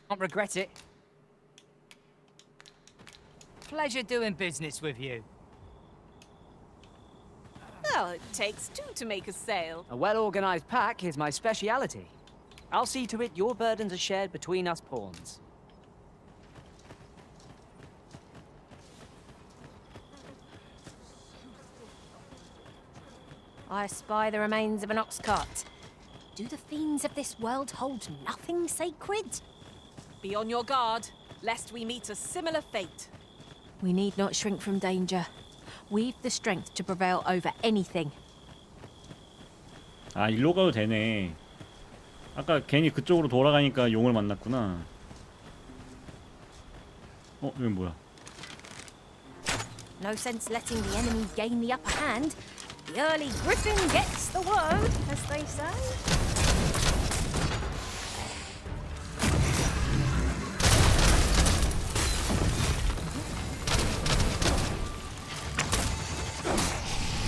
Can't regret it. Pleasure doing business with you.
Well, it takes two to make a sale.
A well-organized pack is my speciality. I'll see to it your burdens are shared between us pawns.
I spy the remains of an ox cart. Do the fiends of this world hold nothing sacred?
Be on your guard, lest we meet a similar fate.
We need not shrink from danger. We've the strength to prevail over anything.
아, 일로 가도 되네. 아까 괜히 그쪽으로 돌아가니까 용을 만났구나. 여기 뭐야?
No sense letting the enemy gain the upper hand. The early griffin gets the worm, as they say.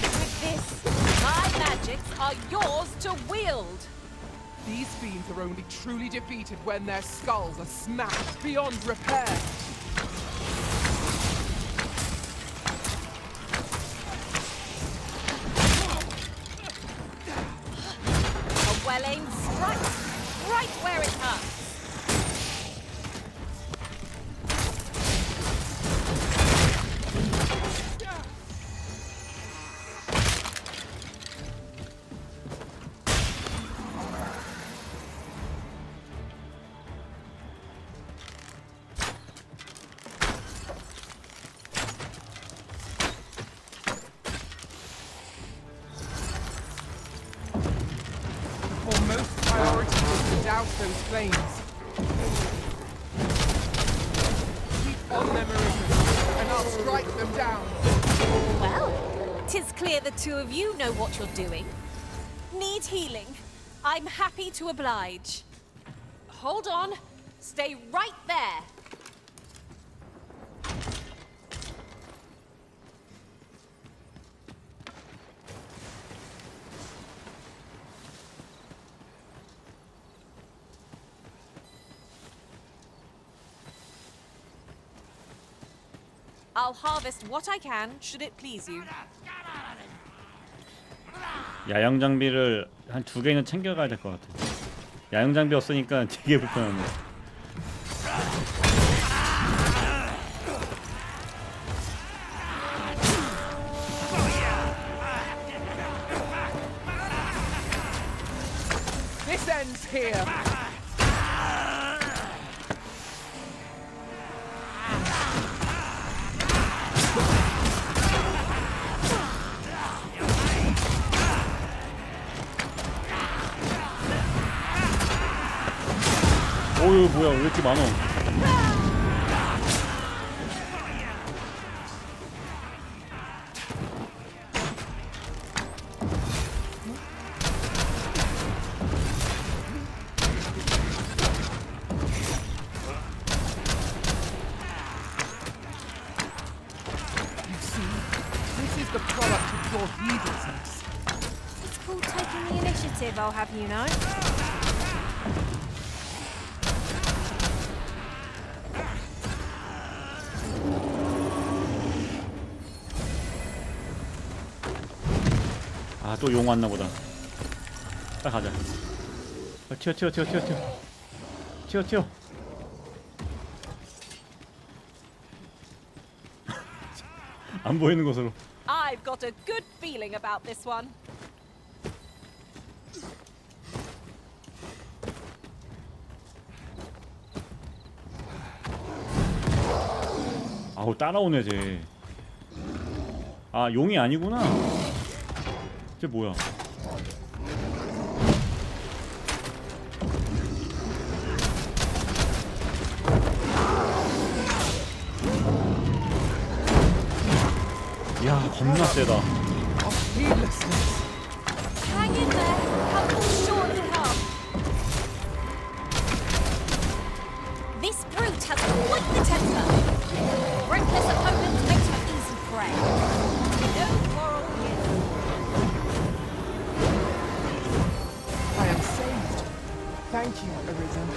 With this, my magics are yours to wield.
These fiends are only truly defeated when their skulls are smashed beyond repair.
A well-aimed strike, right where it hurts.
Most priority was to douse those flames. Keep on them, Arisen, and I'll strike them down.
Well, 'tis clear the two of you know what you're doing. Need healing? I'm happy to oblige. Hold on. Stay right there. I'll harvest what I can, should it please you.
야영 장비를 한 2개는 챙겨가야 될 것 같아. 야영 장비 없으니까 되게 불편하네.
This ends here.
어휴 뭐야 왜 이렇게 많어.
You see, this is the product of your heedlessness.
It's called taking the initiative, I'll have you know.
아 또 용 왔나 보다. 딱 가자. 튀어. 안 보이는 곳으로.
I've got a good feeling about this one.
아우 따라오네 쟤. 아 용이 아니구나. 쟤 뭐야? 야 겁나 세다.
Hang in there. Help will surely come.
This brute has quite the temper. Reckless opponent makes for easy prey.
No quarrel here.
I am saved. Thank you, Arisen.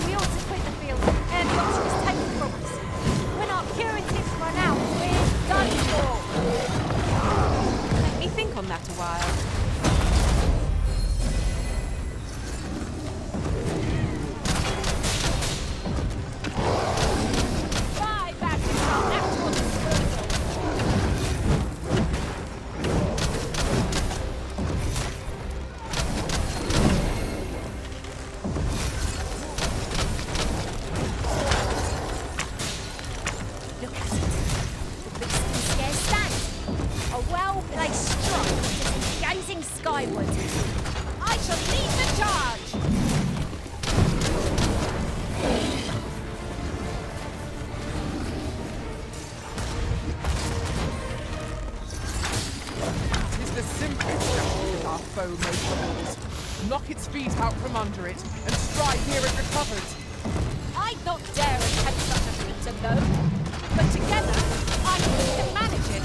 We ought to quit the field ere the option is taken from us. When our curatives run out, we're done for.
Let me think on that a while. Fly back to our natural disposal.
Look at it. The beast can scarce stand. A well-placed stroke, just gazing skyward.
I shall lead the charge.
It's the simplest strategy our foe may propose. Knock its feet out from under it and strike here it recovers.
I'd not dare attempt such a feat alone, but together I think we can manage it.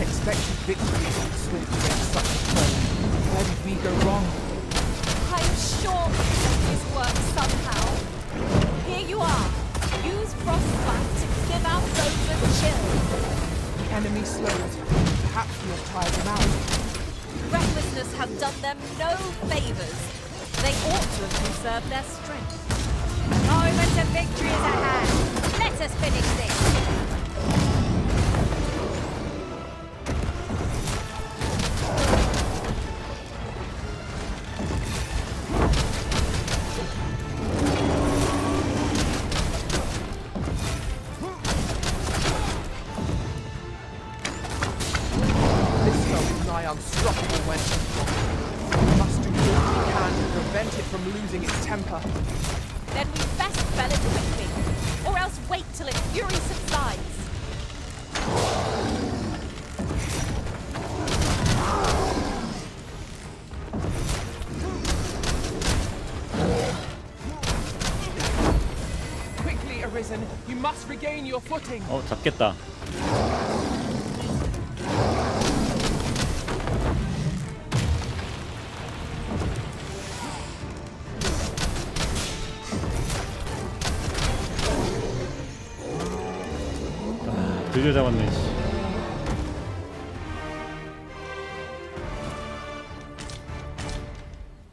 Expected victory would slip against such a foe. Where did we go wrong?
I'm sure this work somehow. Here you are. Use frostbite to give our foes a chill.
Enemy slowed. Perhaps we have tired them out.
Recklessness has done them no favors. They ought to have conserved their strength.
The moment of victory is at hand. Let us finish this.
This foe is nigh unstoppable when we must do all we can to prevent it from losing its temper.
Then we best fell it quickly, or else wait till its fury subsides.
Quickly, Arisen, you must regain your footing.
잡겠다. 드디어 잡았네. 씨.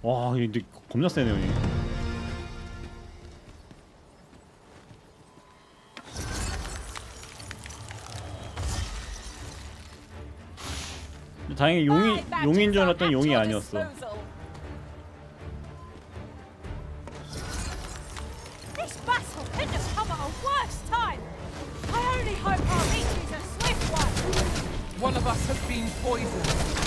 와, 이거 겁나 세네요. 이게. 다행히 용인 줄 알았더니 용이 아니었어.
This battle couldn't have come at a worse time. I only hope our victory's a swift one.
One of us has been poisoned.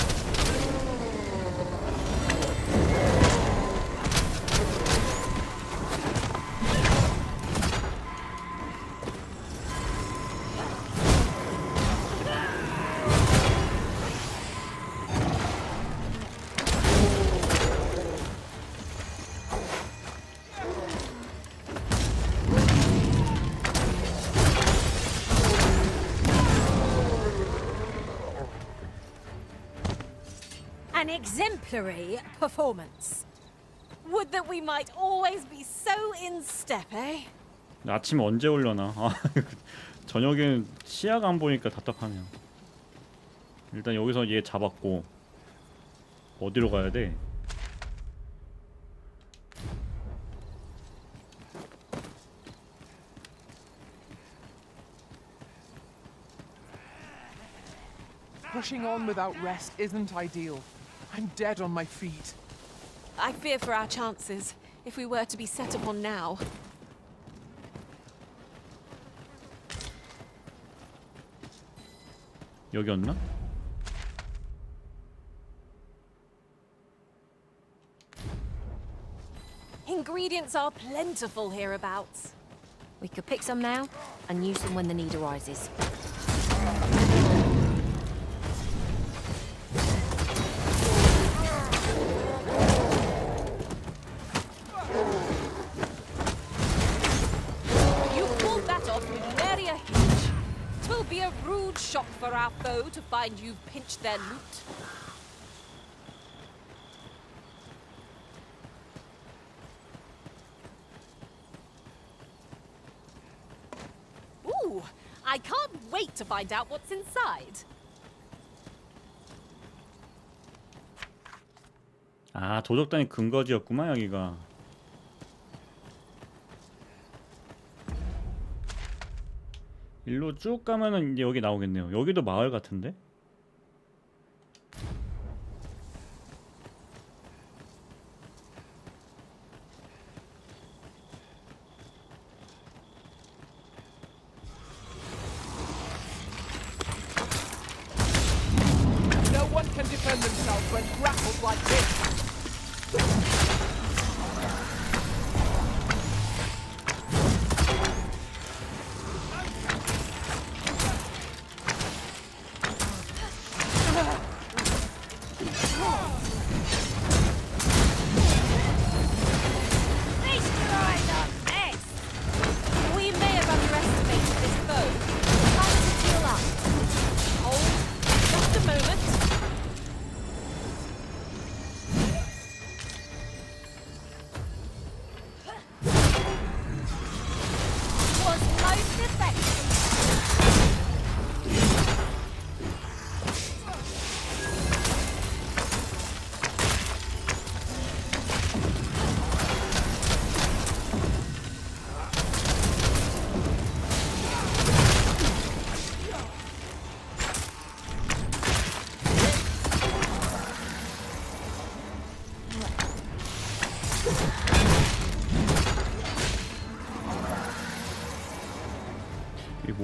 An exemplary performance. Would that we might always be so in step, eh?
아침 언제 올려나? 아, 저녁에는 시야가 안 보니까 답답하네요. 일단 여기서 얘 잡았고 어디로 가야 돼?
Pushing on without rest isn't ideal. I'm dead on my feet.
I fear for our chances if we were to be set upon now.
여기였나?
Ingredients are plentiful hereabouts.
We could pick some now and use them when the need arises.
You pulled that off with nary a hitch. 'Twill be a rude shock for our foe to find you've pinched their loot. Ooh, I can't wait to find out what's inside.
아, 도적단의 근거지였구만 여기가. 일로 쭉 가면은 이제 여기 나오겠네요. 여기도 마을 같은데?
No one can defend themselves when grappled like this.
We may have underestimated this foe. Time to heal up. Hold. Just a moment.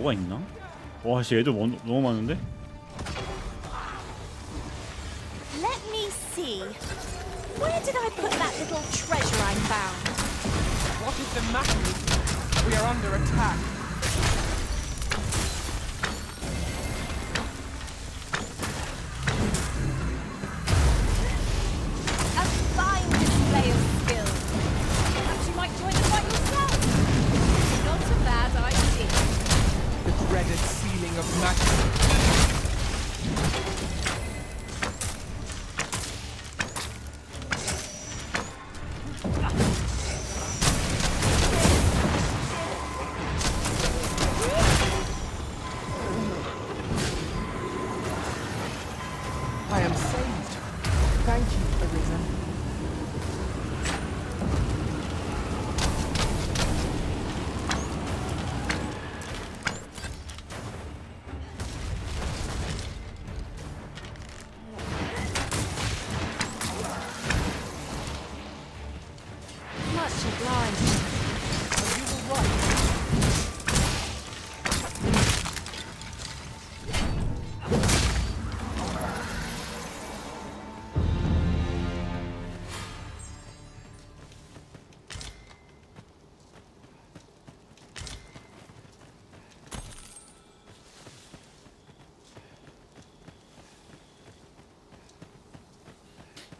뭐가 있나? 와, 씨, 애들 너무 많은데?
Let me see. Where did I put that little treasure I found?
What is the matter with you? We are under attack.
A fine display of skill. Perhaps you might join the fight yourself. Not a bad idea.
The dreaded ceiling of magic. I am saved. Thank you, Arisen.
Much obliged.
You were right.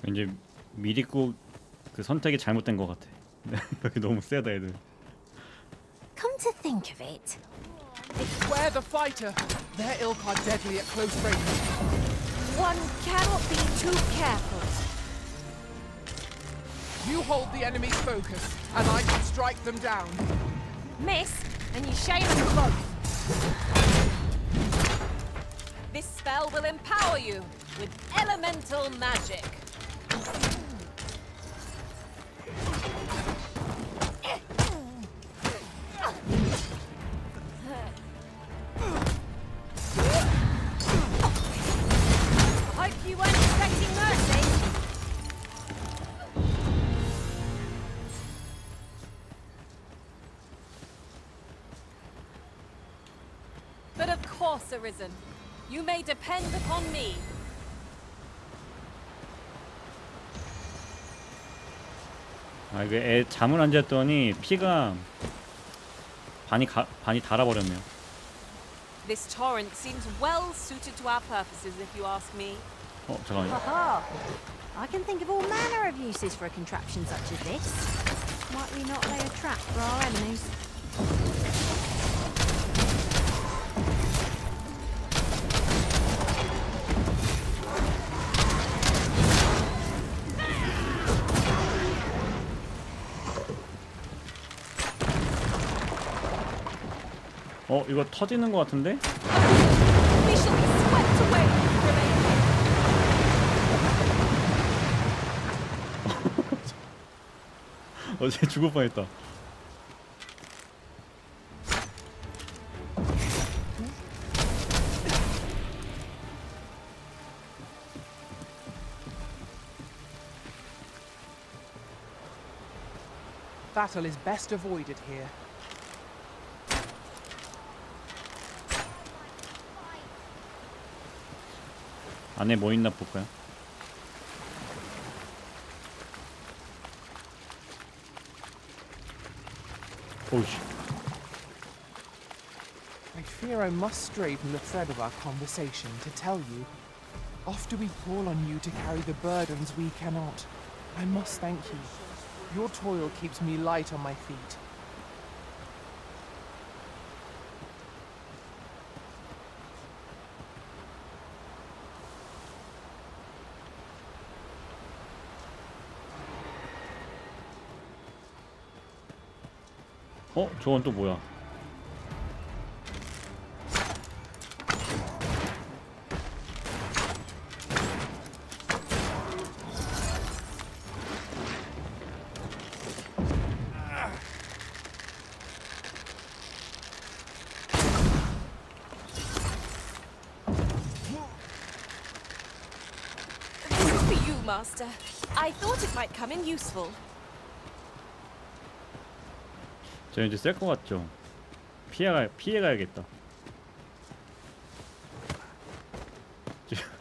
왠지 미리국 그 선택이 잘못된 것 같아. 여기 너무 세다 애들.
Come to think of it,
Beware the fighter. Their ilk are deadly at close range.
One cannot be too careful.
You hold the enemy's focus, and I can strike them down.
Miss, and you shame us both. This spell will empower you with elemental magic. Hope you weren't expecting mercy. But of course, Arisen. You may depend upon me.
아, 이게 애 잠을 안 잤더니 피가 반이 달아버렸네요.
This torrent seems well suited to our purposes, if you ask me.
잠깐만요.
haha. I can think of all manner of uses for a contraption such as this. Might we not lay a trap for our enemies?
이거 터지는 것 같은데?
We shall be swept away with the remaining.
쟤 죽을 뻔했다.
Battle is best avoided here.
안에 뭐 있나 볼까요? 오우씨.
I fear I must stray from the thread of our conversation to tell you. Oft do we call on you to carry the burdens we cannot. I must thank you. Your toil keeps me light on my feet.
저건 또 뭐야?
This is for you, Master. I thought it might come in useful.
저 이제 셀 것 같죠? 피해가야겠다.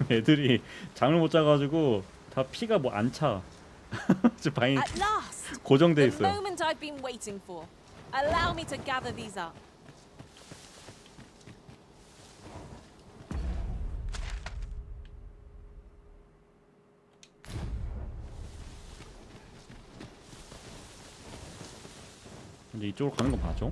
애들이 잠을 못 자가지고 다 피가 뭐 안 차. 저 방이
At last,
고정돼
the
있어요.
moment I've been waiting for. Allow me to gather these up.
이제 이쪽으로 가는 거 맞죠?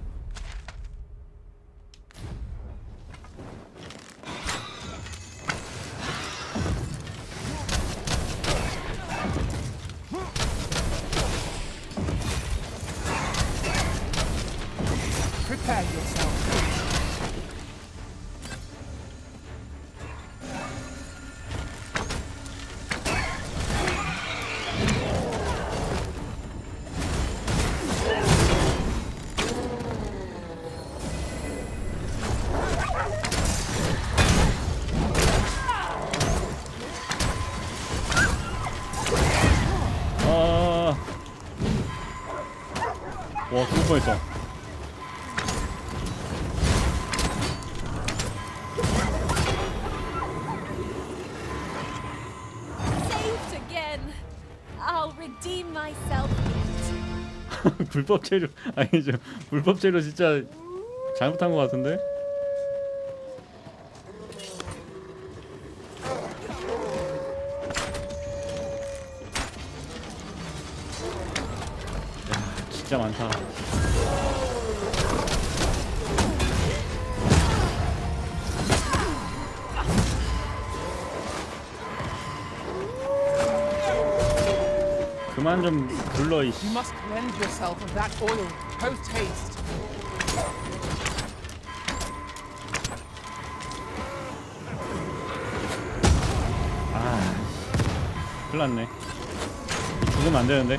Prepare yourself.
와, 죽을 뻔했어.
Saved again. I'll redeem myself.
불법 체류 아니죠. 불법 체류 진짜 잘못한 것 같은데. 야, 진짜 많다. 그만 좀 불러 이씨.
You must cleanse yourself of that oil post haste.
아, 큰일 났네. 죽으면 안 되는데.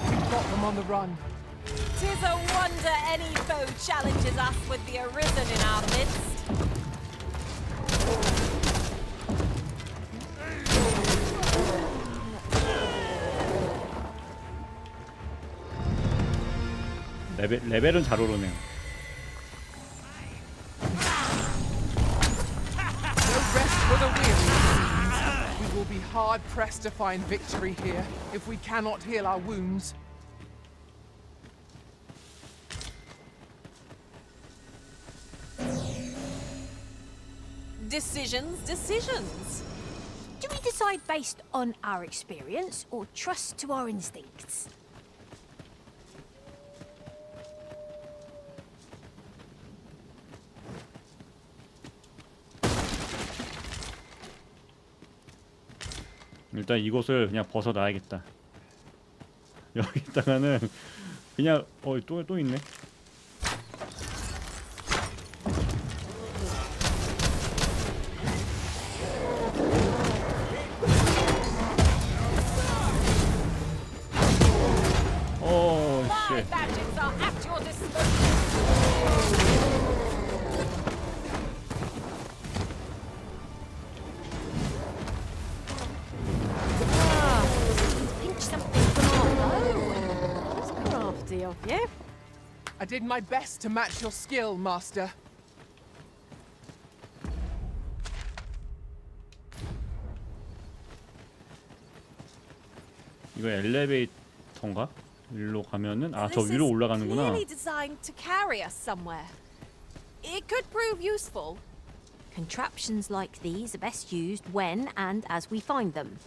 We've got them on the run.
'Tis a wonder any foe challenges us with the Arisen in our midst.
레벨은 잘 오르네요.
No rest for the weary. We will be hard pressed to find victory here if we cannot heal our wounds.
Decisions.
Do we decide based on our experience or trust to our instincts?
일단 이곳을 그냥 벗어나야겠다. 여기다가는 그냥 또 있네.
My badges are at your disposal.
Pinch something from our bow. That's crafty of you.
I did my best to match your skill, Master.
이거 엘리베이터인가? 일로 가면은 저
This
위로
is
올라가는구나.
clearly designed to carry us somewhere. It could prove useful.
Contraptions like these are best used when and as we find them.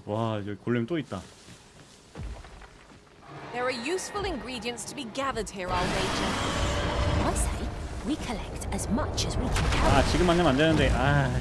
와, 여기 골렘 또 있다.
There are useful ingredients to be gathered here, I'll wager.
I say we collect as much as we can carry.
아, 지금 만나면 안 되는데. 아,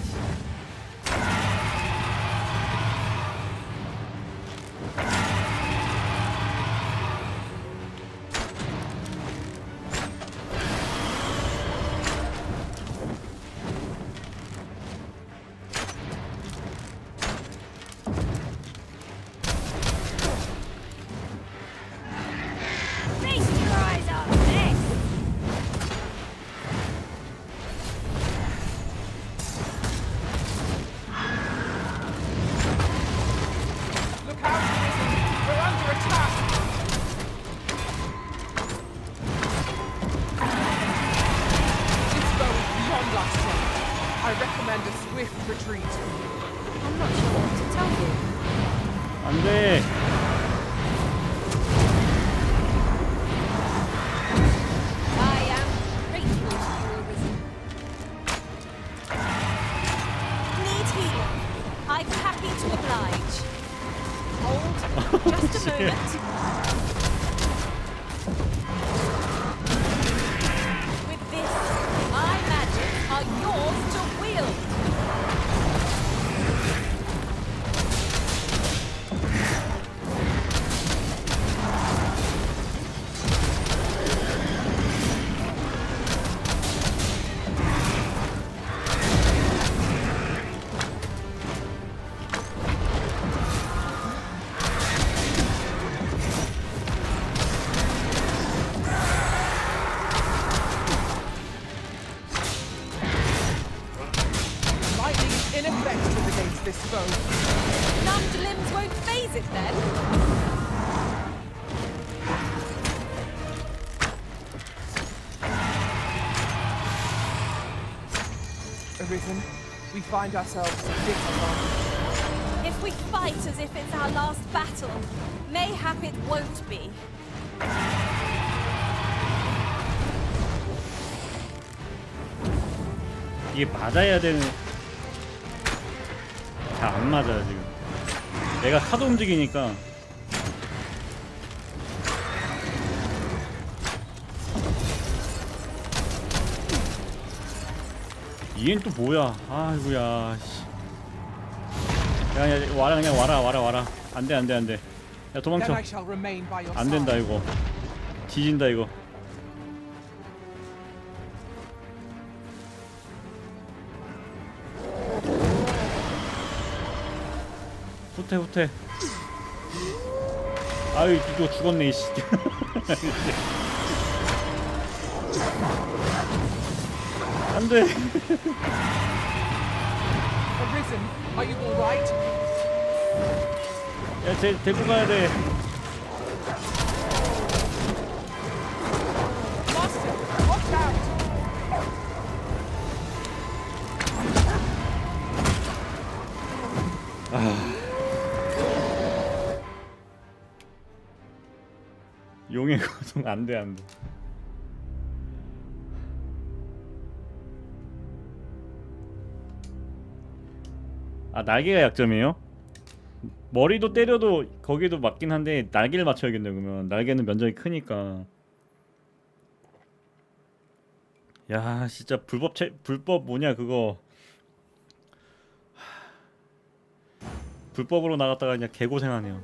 Feast your eyes on this.
Look out, Arisen! We're under attack! This bow is beyond our strength. I recommend a swift retreat.
I'm not sure what to tell you.
안 돼.
I am grateful to you, Arisen.
Need healing. I'm happy to oblige. Hold just a
shit.
moment. With this, my magic are yours to wield.
Lightning is ineffective against this foe.
Numbed limbs won't phase it then.
Arisen, we find ourselves disadvantaged.
If we fight as if it's our last battle, mayhap it won't be.
이게 맞아야 되는. 잘 안 맞아요 지금. 내가 카드 움직이니까. 얘는 또 뭐야? 아이고야. 씨. 야, 야, 와라 그냥 와라. 안돼. 야, 도망쳐.
Then I shall remain by your
안 된다
side.
이거. 뒤진다 이거. 후퇴. 아유, 이거 죽었네 이씨. 안돼.
Arisen, are you all right?
야, 쟤 데리고 가야 돼.
Master, watch out!
용의 고통 안돼. 아, 날개가 약점이에요? 머리도 때려도 거기도 맞긴 한데 날개를 맞춰야겠네. 그러면 날개는 면적이 크니까. 야, 진짜 불법 뭐냐 그거. 불법으로 나갔다가 그냥 개고생하네요.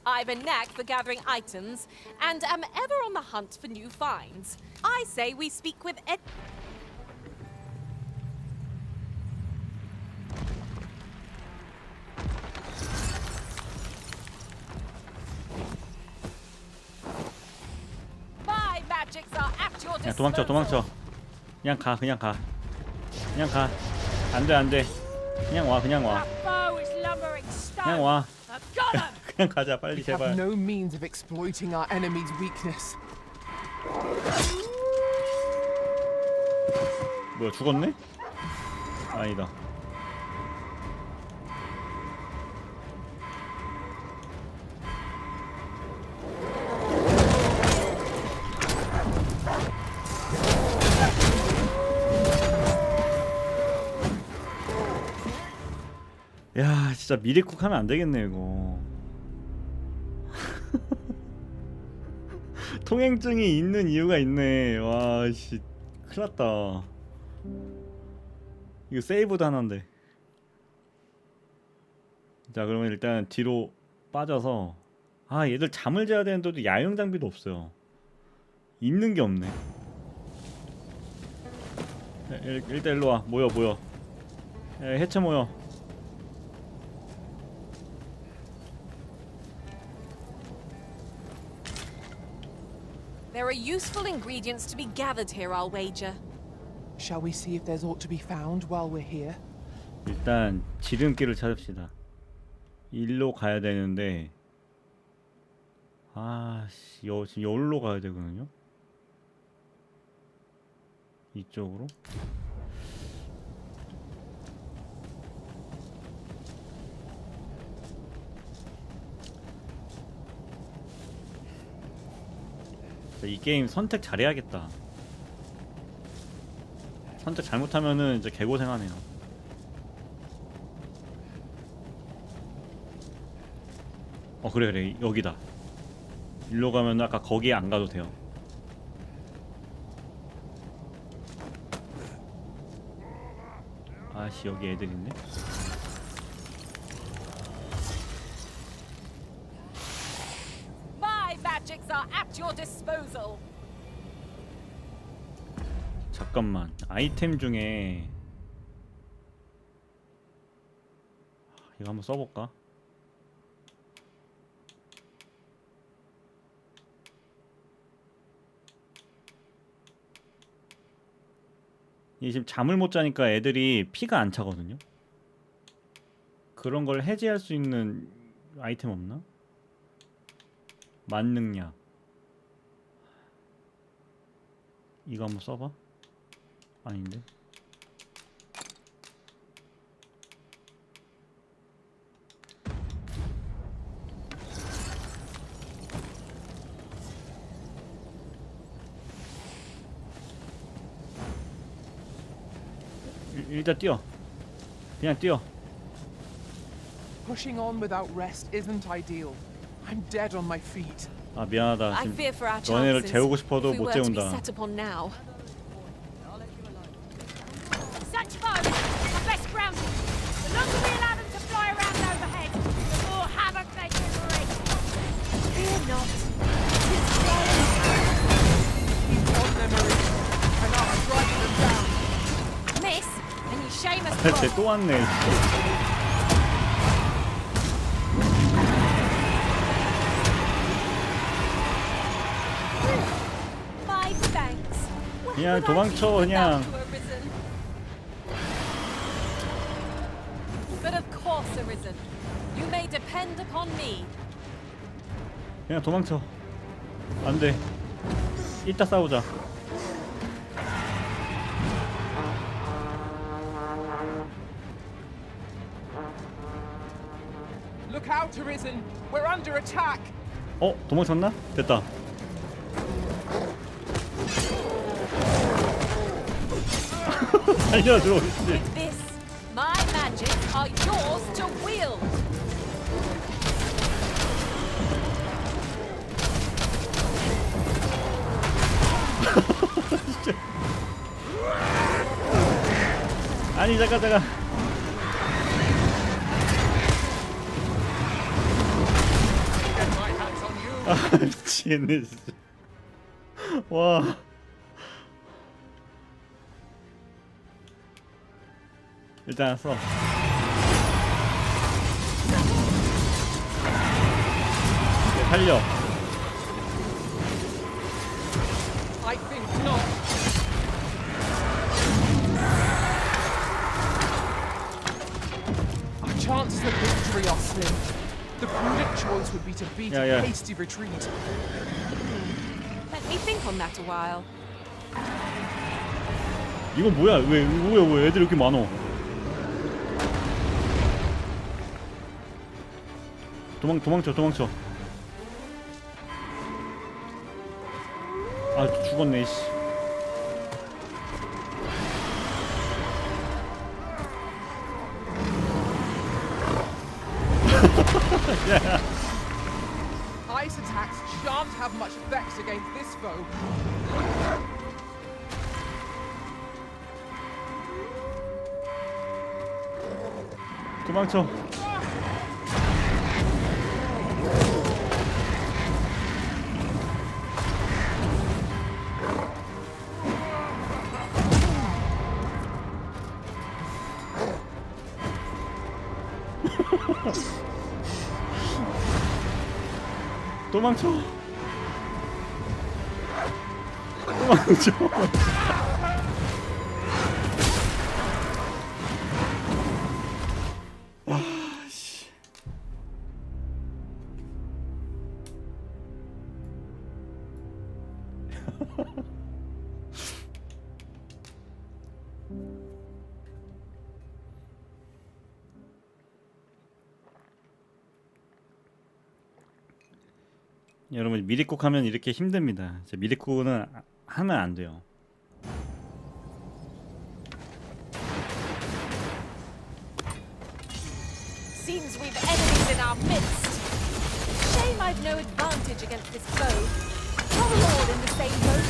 I've a knack for gathering items and am ever on the hunt for new finds. I say we speak with Ed. My magics are at your
야,
disposal.
도망쳐. 그냥 가. 안돼. 그냥 와.
That foe is lumbering stone.
그냥 와.
I've got him.
그냥 가자 빨리
We have
제발.
no means of exploiting our enemy's weakness.
뭐야, 죽었네? 아니다. 야 진짜 미리쿡 하면 안 되겠네 이거. 통행증이 있는 이유가 있네. 와씨 큰일났다. 이거 세이브도 하나인데. 자 그러면 일단 뒤로 빠져서, 아 얘들 잠을 자야 되는데도 야영 장비도 없어요. 입는 게 없네. 일단 일로 와. 모여. 해체 모여.
There are useful ingredients to be gathered here, I'll wager.
Shall we see if there's aught to be found while we're here?
일단 지름길을 찾읍시다. 일로 가야 되는데, 아씨 지금 여기로 가야 되거든요. 이쪽으로. 이 게임 선택 잘해야겠다. 선택 잘못하면은 이제 개고생하네요. 그래 여기다. 일로 가면 아까 거기에 안 가도 돼요. 아씨 여기 애들 있네.
My magics are at your disposal.
잠깐만, 아이템 중에 이거 한번 써볼까? 이게 지금 잠을 못 자니까 애들이 피가 안 차거든요. 그런 걸 해제할 수 있는 아이템 없나? 만능약 이거 한번 써봐. 아닌데. 일단 뛰어. 그냥 뛰어.
Pushing on without rest isn't ideal. I'm dead on my feet.
아 미안하다.
I fear for our
지금 너네를
chances
재우고 싶어도
if we
못
were to be
재운다.
set upon now.
Such foes are best grounded. The longer we allow them to fly around overhead, the more havoc they can wreak.
Fear not.
Keep on them, Marie, and I'll strike them down.
Miss, and you shame us
쟤 또 왔네.
My thanks.
그냥 도망쳐 그냥.
But of course, Arisen. You may depend upon me.
그냥 도망쳐. 안 돼. 이따 싸우자.
Look out, Arisen! We're under attack!
도망쳤나? 됐다. 살려줘.
With this, my magics are yours to wield.
아니 잠깐. 아 미치겠네 진짜. 와. 일단 써. 살려.
I think not. Our chances of victory are slim. The prudent choice would be to beat a hasty retreat.
Let me think on that a while.
이건 뭐야? 왜 애들 이렇게 많어? 도망쳐. 아 죽었네 씨.
Ice attacks shan't have much effect against this foe.
도망쳐. 도망쳐. 도망쳐. 여러분 미리국 하면 이렇게 힘듭니다. 미리국은 하면 안 돼요.
Seems we've enemies in our midst. Shame I've no advantage against this foe. Are we all in the same boat?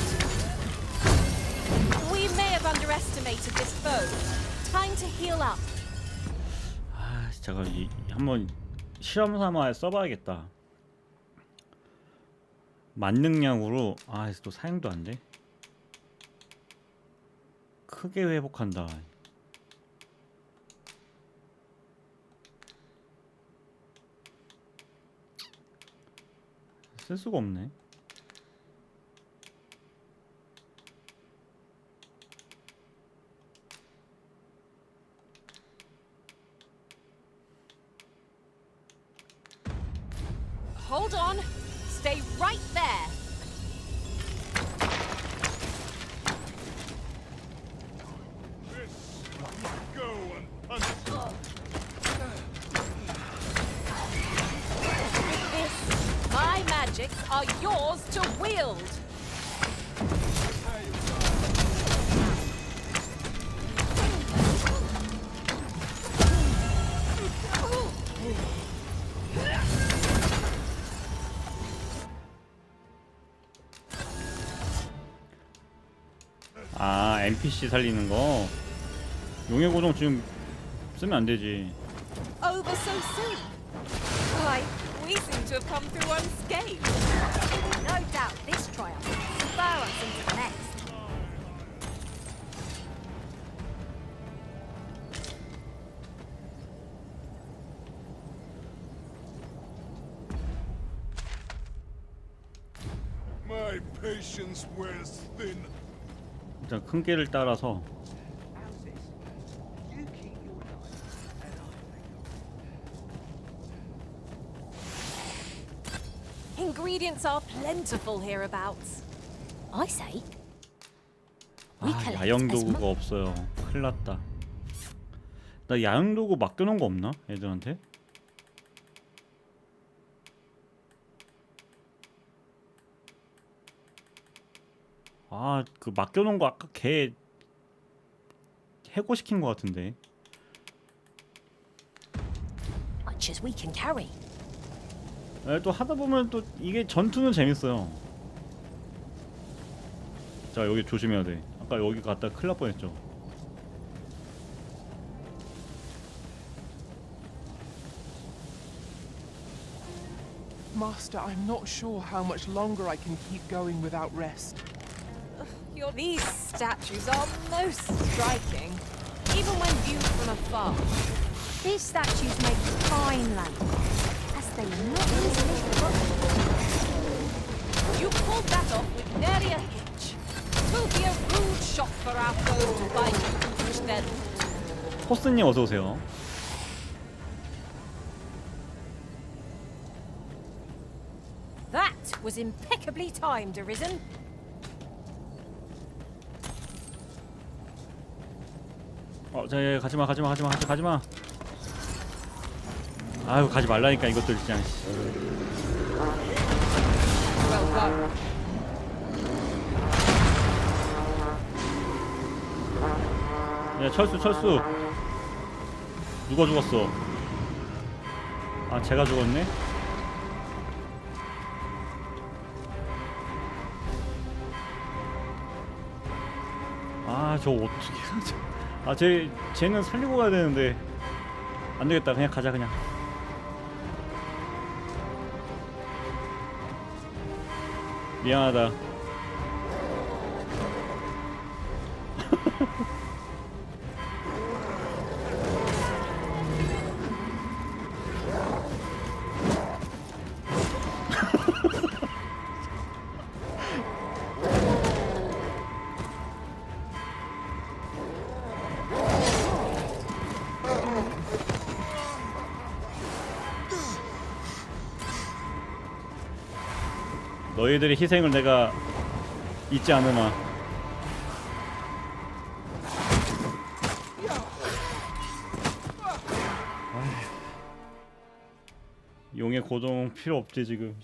We may have underestimated this foe. Time to heal up.
아, 제가 한번 실험 삼아 써봐야겠다. 만능약으로 또 사용도 안 돼. 크게 회복한다. 쓸 수가 없네.
Hold on. Stay right there. This, my magics are yours to wield.
NPC 살리는 거. 용의 고정 지금 쓰면 안 되지.
Over so soon. Why, we seem to have come through unscathed.
No doubt this triumph will spur us into the next.
My patience wears thin.
일단 큰 개를 따라서
Ingredients are plentiful hereabouts.
I say.
야영 도구가 없어요. 큰일 났다. 나 야영 도구 맡겨놓은 거 없나? 애들한테? 그 맡겨놓은 거 아까 걔 해고시킨 거 같은데.
Much as we can carry.
또 하다 보면 또 이게 전투는 재밌어요. 자, 여기 조심해야 돼. 아까 여기 갔다 큰일 날 뻔했죠.
Master, I'm not sure how much longer I can keep going without rest.
These statues are most striking, even when viewed from afar.
These statues make fine land, as they are not easily forgotten.
You pulled that off with nary a hitch. 'Twill be a rude shock for our foe to find you to push their loot.
포스님 어서 오세요.
That was impeccably timed, Arisen.
자, 가지마. 아유, 가지 말라니까 이것들 진짜.
Well done.
야, 철수. 누가 죽었어? 제가 죽었네? 아, 저 어떻게 하죠? 아, 쟤는 살리고 가야 되는데 안 되겠다. 그냥 가자 그냥. 미안하다. 너희들의 희생을 내가 잊지 않으마. 용의 고동 필요 없지 지금.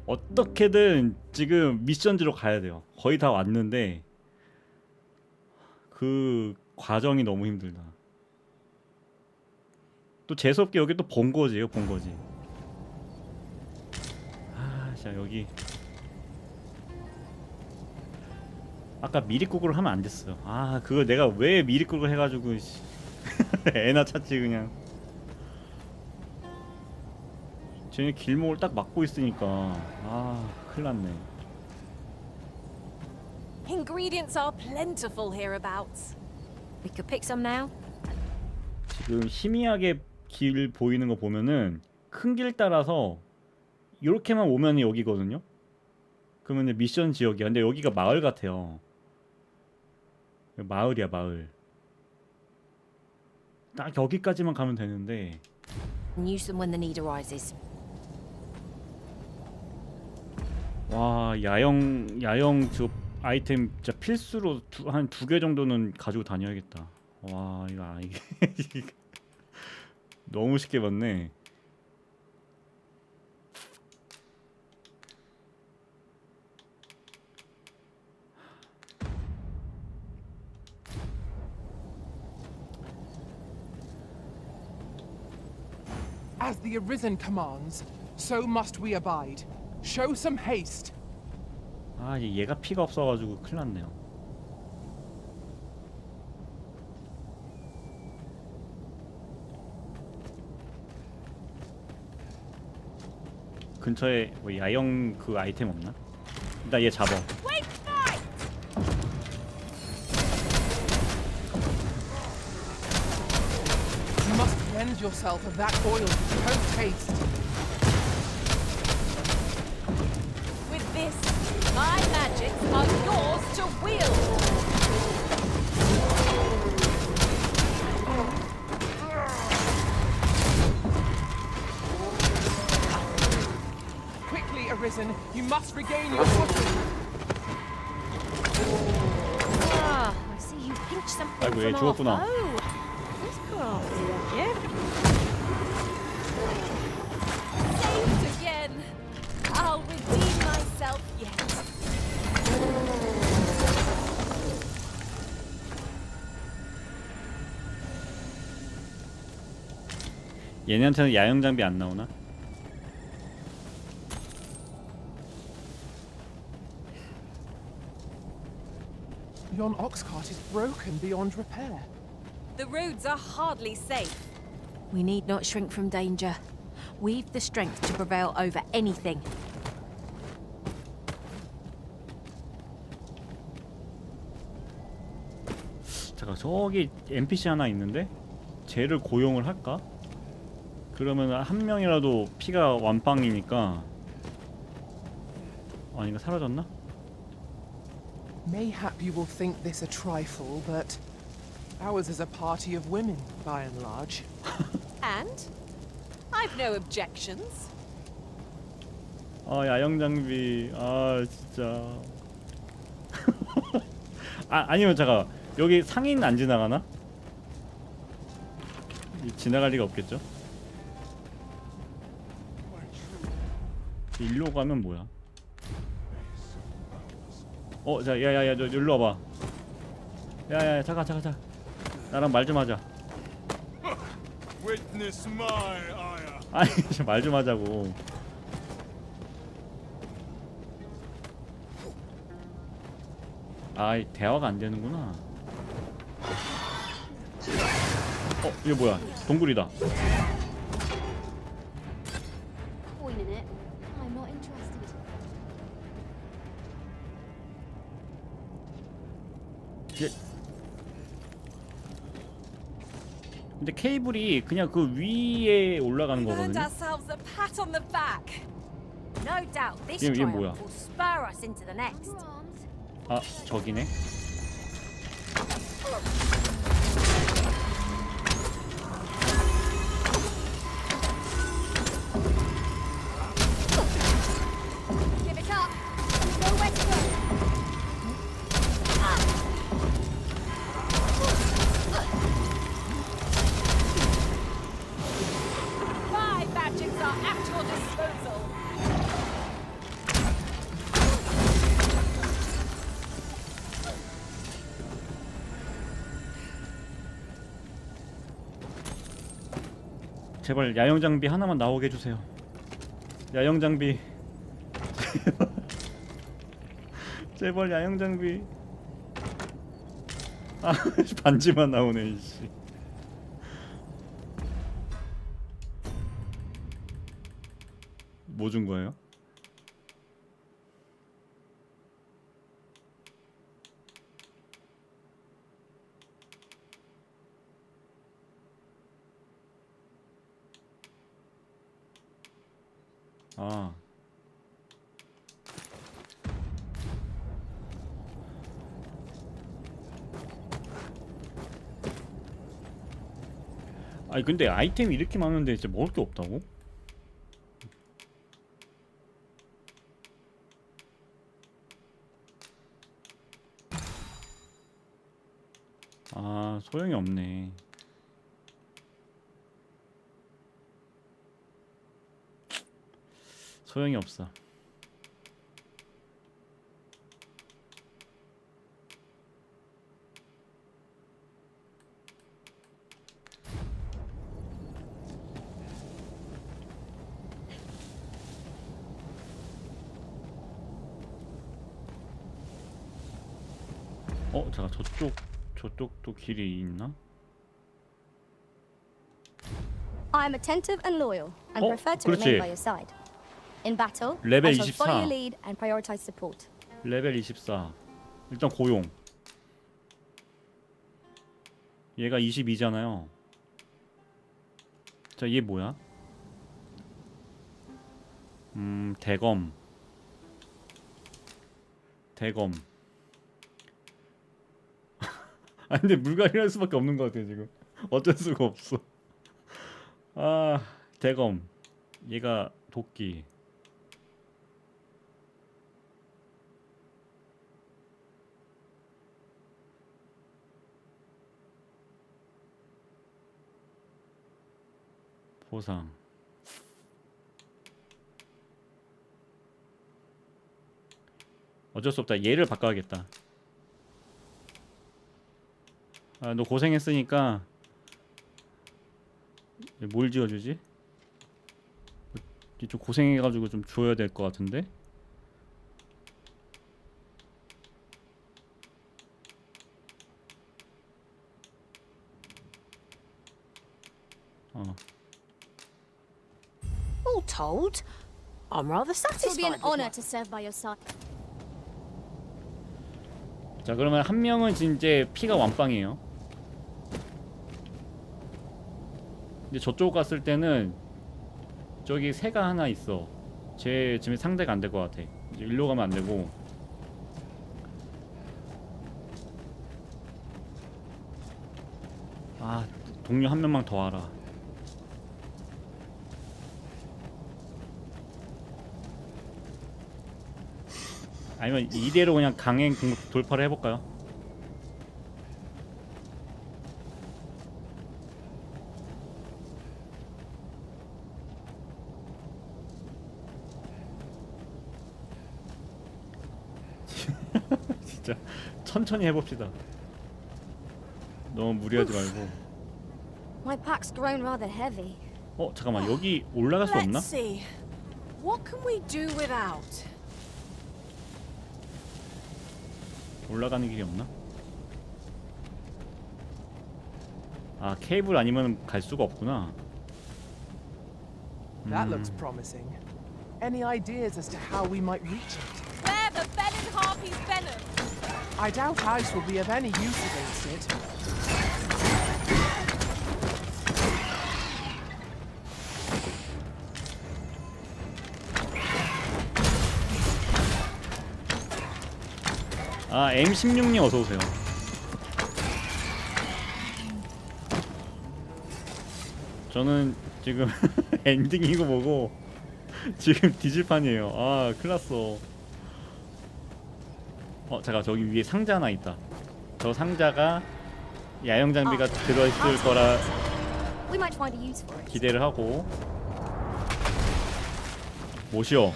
어떻게든 지금 미션지로 가야 돼요. 거의 다 왔는데 그 과정이 너무 힘들다. 또 재수없게 여기 또 본거지예요, 본거지. 아, 자 여기 아까 미리국을 하면 안 됐어요. 아, 그거 내가 왜 미리국을 해가지고 애나 찾지 그냥. 쟤네 길목을 딱 막고 있으니까 아, 큰일났네.
Ingredients are plentiful hereabouts.
We could pick some now.
지금 희미하게 길 보이는 거 보면은 큰 길 따라서 이렇게만 오면 여기거든요. 그러면 미션 지역이야. 근데 여기가 마을 같아요. 마을이야, 마을. 딱 여기까지만 가면 되는데.
Use them when the need arises.
와, 야영 저 아이템 진짜 필수로 한 2개 정도는 가지고 다녀야겠다. 와, 이게 너무 쉽게 봤네.
As the Arisen commands, so must we abide. Show some haste.
아, 얘가 피가 없어가지고 큰일 났네요. 근처에 뭐 야영 그 아이템 없나? 일단 얘 잡아.
You must cleanse yourself of that oil post haste.
With this, my magics are yours to wield.
Quickly, Arisen, you must regain your footing.
Ah, I see you pinched something
아이고, 얘
from our
죽었구나.
foe. That's crafty of you.
Saved again. I'll redeem myself yet.
얘네한테는 야영 장비 안 나오나?
Yon ox cart is broken beyond repair.
The roads are hardly safe.
We need not shrink from danger. We've the strength to prevail over anything.
잠깐, 저기 NPC 하나 있는데 쟤를 고용을 할까? 그러면 한 명이라도 피가 완빵이니까. 아닌가, 사라졌나?
Mayhap you will think this a trifle, but ours is a party of women, by and large.
And I've no objections.
아, 야영 장비. 아, 진짜. 아니면 잠깐, 여기 상인 안 지나가나? 지나갈 리가 없겠죠? 일로 가면 뭐야? 자, 야야야, 저 일로 와봐. 야야, 잠깐. 나랑 말 좀 하자.
Witness my ire.
아니 말 좀 하자고. 아 대화가 안 되는구나. 이게 뭐야? 동굴이다.
Point in it. I'm not interested.
근데 케이블이 그냥 그 위에 올라가는
We've earned
거거든요.
ourselves a pat on the back.
No doubt this
얘
trial
뭐야?
will spur us into the next.
아 저기네.
Give it up. Nowhere to go.
My magics are at your disposal.
제발 야영 장비 하나만 나오게 해주세요. 야영 장비. 제발 야영 장비. 아 반지만 나오네 이씨. 뭐 준 거예요? 아. 아니 근데 아이템이 이렇게 많은데 진짜 먹을 게 없다고? 아 소용이 없네. 소용이 없어. 잠깐 저쪽도 길이 있나?
I'm attentive and loyal and prefer to
그렇지.
remain by your side. In battle,
레벨
I shall follow
24.
your lead and prioritize support.
레벨 24. 일단 고용. 얘가 22잖아요. 자, 얘 뭐야? 대검. 아 근데 물갈이 할 수밖에 없는 것 같아 지금. 어쩔 수가 없어. 아 대검. 얘가 도끼. 보상. 어쩔 수 없다. 얘를 바꿔야겠다. 아, 너 고생했으니까 뭘 지어주지? 좀 고생해가지고 좀 줘야 될 것 같은데?
All told, I'm rather
It will be
satisfied
an
with
honor
my...
to serve by your side.
자 그러면 한 명은 이제 피가 완빵이에요. 근데 저쪽 갔을 때는 저기 새가 하나 있어. 쟤 지금 상대가 안 될 것 같아. 이제 일로 가면 안 되고. 아 동료 한 명만 더 와라. 아니면 이대로 그냥 강행 돌파를 해볼까요? 진짜 천천히 해봅시다. 너무 무리하지 말고.
My pack's grown rather heavy.
잠깐만, 여기 올라갈 수 없나?
Let's see. What can we do without?
올라가는 길이 없나? 아, 케이블 아니면 갈 수가 없구나.
That looks promising. Any ideas as to how we might reach it?
Where the venom harpy's venom?
I doubt ice will be of any use against it.
아, M16님 어서 오세요. 저는 지금 엔딩 이거 보고 지금 뒤질판이에요. 아, 큰일났어. 잠깐, 저기 위에 상자 하나 있다. 저 상자가 야영 장비가 들어있을 거라
We might find a use for it.
기대를 하고. 뭐시여?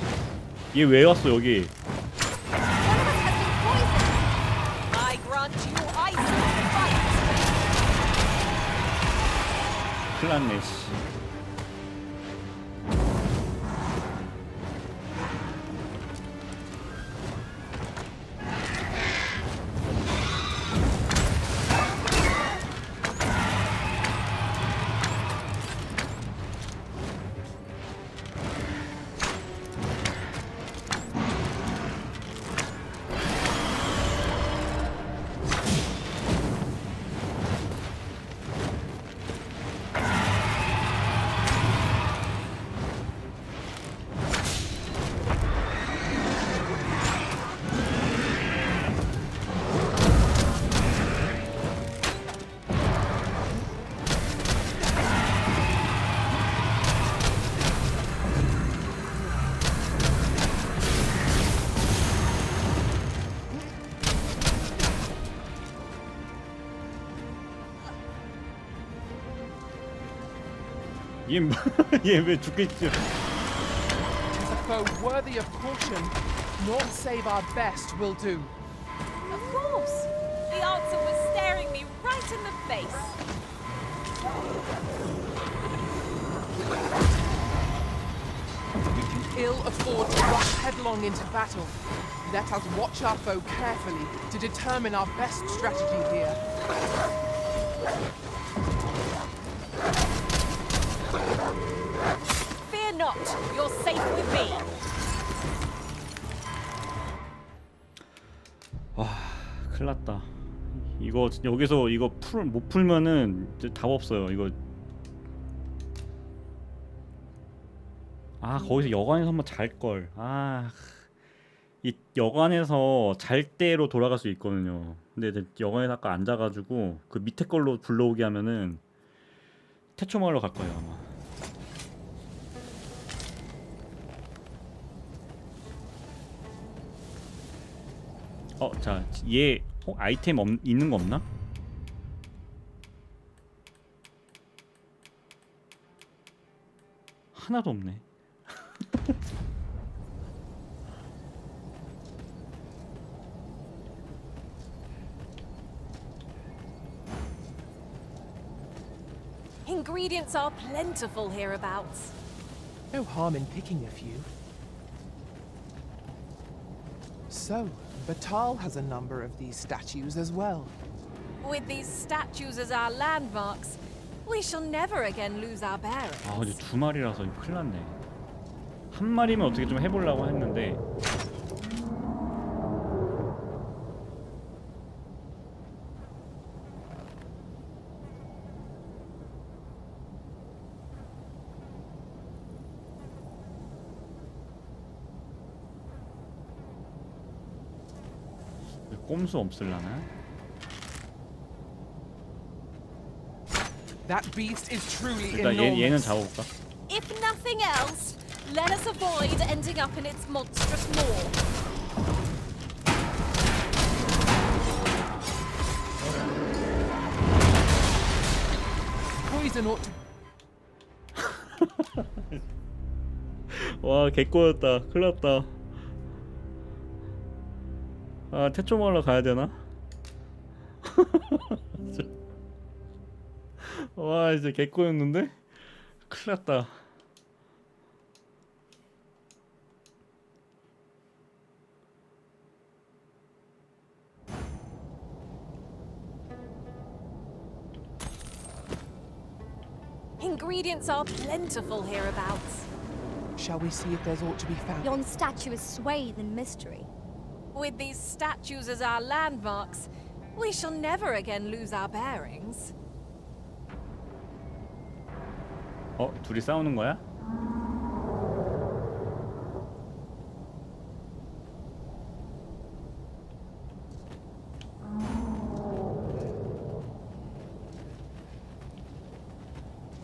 얘 왜 왔어 여기?
I grant you ice fight.
큰일났네 씨. 얘 왜 죽겠지?
Tis a foe worthy of caution. Naught save our best will do.
Of course. The answer was staring me right in the face.
We can ill afford to rush headlong into battle. Let us watch our foe carefully to determine our best strategy here.
Fear not. You're safe with me.
와, 큰일났다. 이거 여기서 이거 못 풀면은 이제 답 없어요. 이거. 아, 거기서 여관에서 한번 잘 걸. 아, 이 여관에서 잘 때로 돌아갈 수 있거든요. 근데 이제 여관에서 아까 앉아가지고 그 밑에 걸로 불러오게 하면은 태초마을로 갈 거예요 아마. 자, 얘 아이템 있는 거 없나? 하나도 없네.
Ingredients are plentiful hereabouts.
No harm in picking a few. So, Batal has a number of these statues as well.
With these statues as our landmarks, we shall never again lose our bearings.
아, 근데 두 마리라서 이거 큰일 났네. 한 마리면 어떻게 좀 해보려고 했는데. 꼼수 없을라나?
That beast is truly
일단
enormous.
얘는 잡아볼까?
If nothing else, let us avoid ending up in its monstrous maw.
Poison ought to.
와, 개꼬였다. 큰일 났다. 아, 태초마을로 가야 되나? 와 이제 개꼬였는데? 큰일 났다.
Ingredients are plentiful hereabouts.
Shall we see if there's aught to be found?
Yon statue is swathed in mystery.
With these statues as our landmarks, we shall never again lose our bearings.
둘이 싸우는 거야?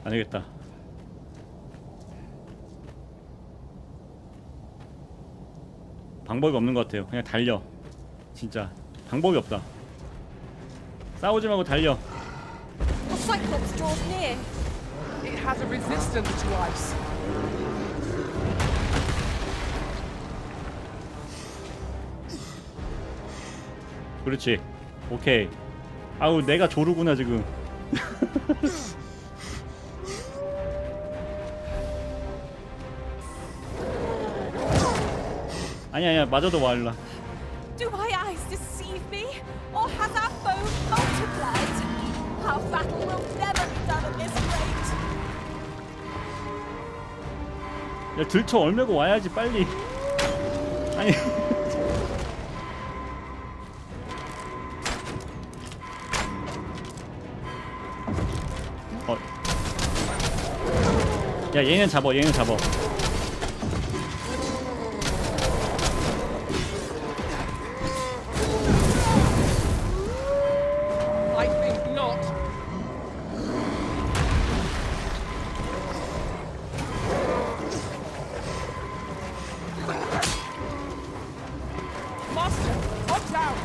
안 되겠다. 방법이 없는 것 같아요. 그냥 달려. 진짜 방법이 없다. 싸우지 말고 달려.
The Cyclops draws near.
It has a resistance to ice.
그렇지. 오케이. 아우 내가 조르구나 지금. 아니야 맞아도 와 일로.
Do my eyes deceive me? Or has our foe multiplied? Our battle will never be done at this rate.
야 들쳐 얼매고 와야지 빨리. 아니. 야 얘는 잡어.
I think not. Master, watch out!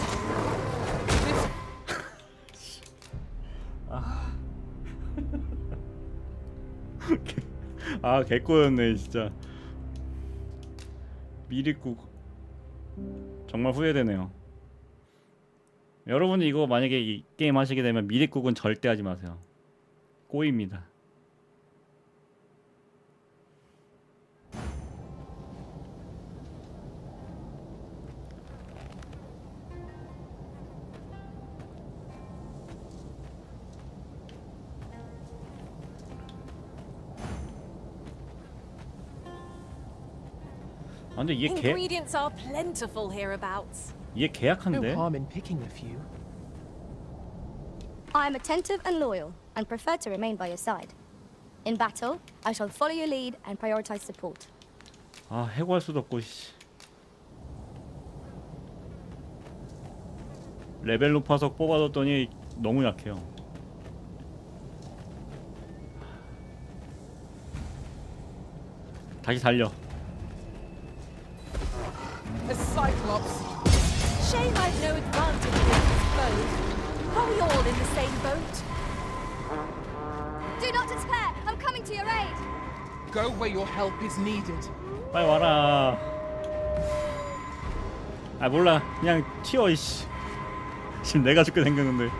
아 개꼬였네 진짜. 미리국 정말 후회되네요. 여러분이 이거 만약에 이 게임 하시게 되면 미리국은 절대 하지 마세요. 꼬입니다. 아 근데 얘
Ingredients are plentiful hereabouts.
얘 계약한데?
No harm in picking a few.
I am attentive and loyal, and prefer to remain by your side. In battle, I shall follow your lead and prioritize support.
아 해고할 수도 없고 씨. 레벨 높아서 뽑아뒀더니 너무 약해요. 다시 달려.
A Cyclops.
Shame I've no advantage against this foe. Are we all in the same boat?
Do not despair! I'm coming to your aid!
Go where your help is needed.
빨리 와라. 아 몰라. 그냥 튀어 이씨. 지금 내가 죽게 생겼는데.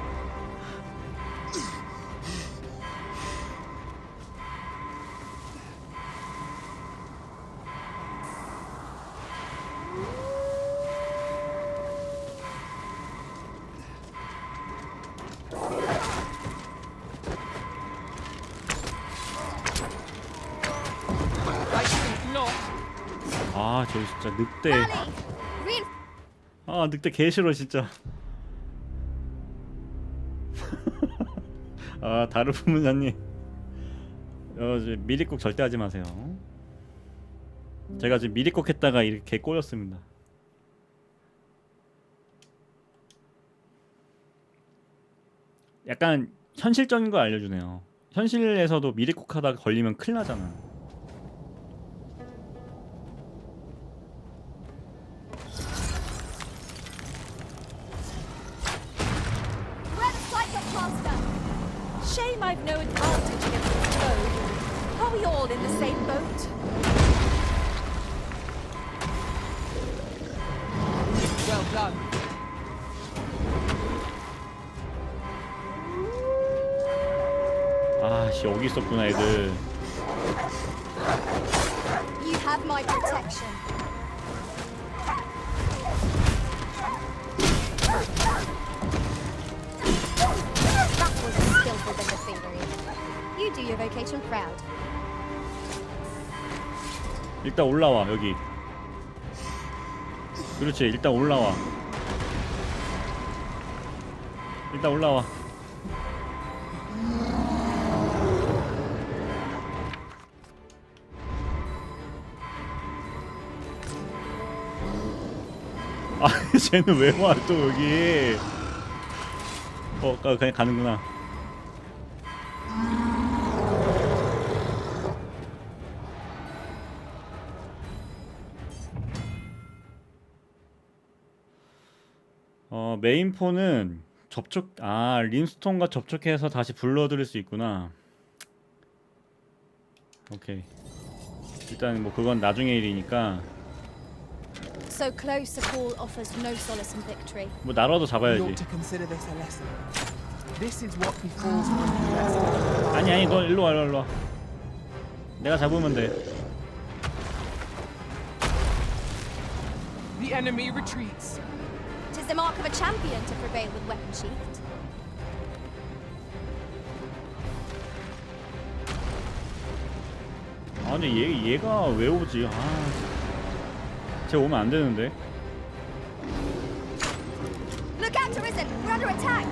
아 저기 진짜 늑대. 아 늑대 개 싫어 진짜. 아 다르부문자님 미리국 절대 하지 마세요. 제가 지금 미리국 했다가 이렇게 꼬였습니다. 약간 현실적인 걸 알려주네요. 현실에서도 미리국 하다가 걸리면 큰일 나잖아.
Shame I've no advantage against this foe. Are we all in the same boat?
Well done.
아씨 여기 있었구나 애들.
You have my protection. That was skillful bit of fingering. You do your vocation proud.
일단 올라와 여기. 그렇지 일단 올라와. 일단 올라와. 아 쟤는 왜 와 또 여기. 그냥 가는구나. 메인폰은 림스톤과 접촉해서 다시 불러들일 수 있구나. 오케이. 일단 뭐 그건 나중에 일이니까.
So close a call offers no solace in victory.
뭐 나라도
We
잡아야지.
ought to consider this a lesson. This is what befalls one who lets
아니 너 일로 와 일로 와. 내가 잡으면 돼.
The enemy retreats.
It is the mark of a champion to prevail with weapon sheathed.
아니 얘가 왜 오지? 쟤 오면 안 되는데.
Look out, Arisen! We're under attack!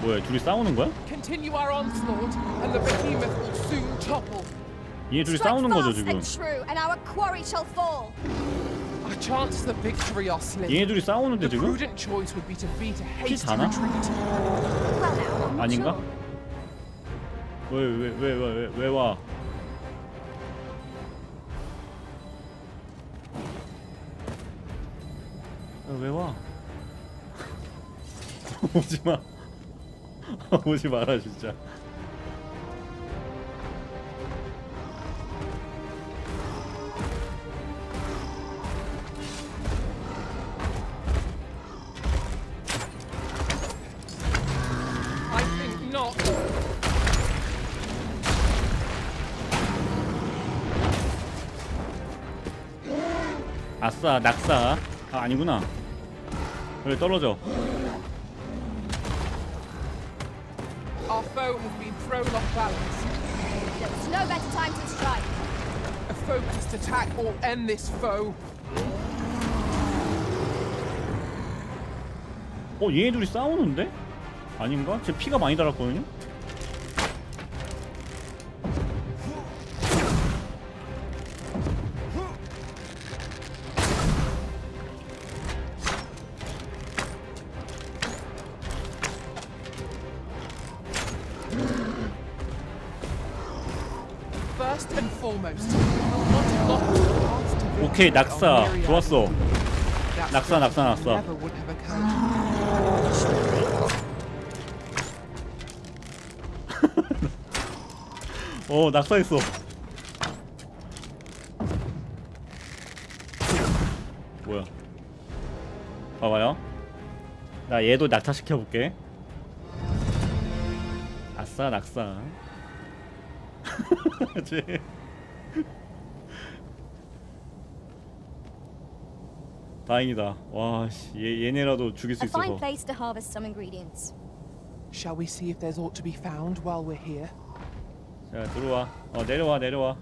뭐야 둘이 싸우는 거야?
Continue our onslaught, and the behemoth will soon topple.
얘 둘이
Strike
싸우는 거죠
fast
지금.
and true, and our quarry shall fall.
Our chances of victory are slim.
얘 둘이 싸우는데
The
지금?
prudent choice would be to beat a hasty
다나?
retreat.
Well now, I'm
아닌가?
sure.
왜 와? 왜 와? 오지 마. 오지 마라 진짜.
I think not.
아싸 낙사. 아니구나. 그래 떨어져.
Our foe has been thrown off balance.
There's no better time to strike.
A focused attack will end this foe.
얘네 둘이 싸우는데? 아닌가? 쟤 피가 많이 달았거든요?
First and foremost, we'll not lock the path to victory
오케이
of
낙사
myriad
좋았어.
That
낙사
strategy never would have occurred.
낙사했어. 뭐야? 봐봐요. 나 얘도 낙타시켜볼게. 아싸 낙사. 쟤. 다행이다. 와, 씨, 얘네라도 죽일 수
A fine
있어서.
place to harvest some ingredients.
Shall we see if there's aught to be found while we're here?
자, 들어와. 내려와. 내려와.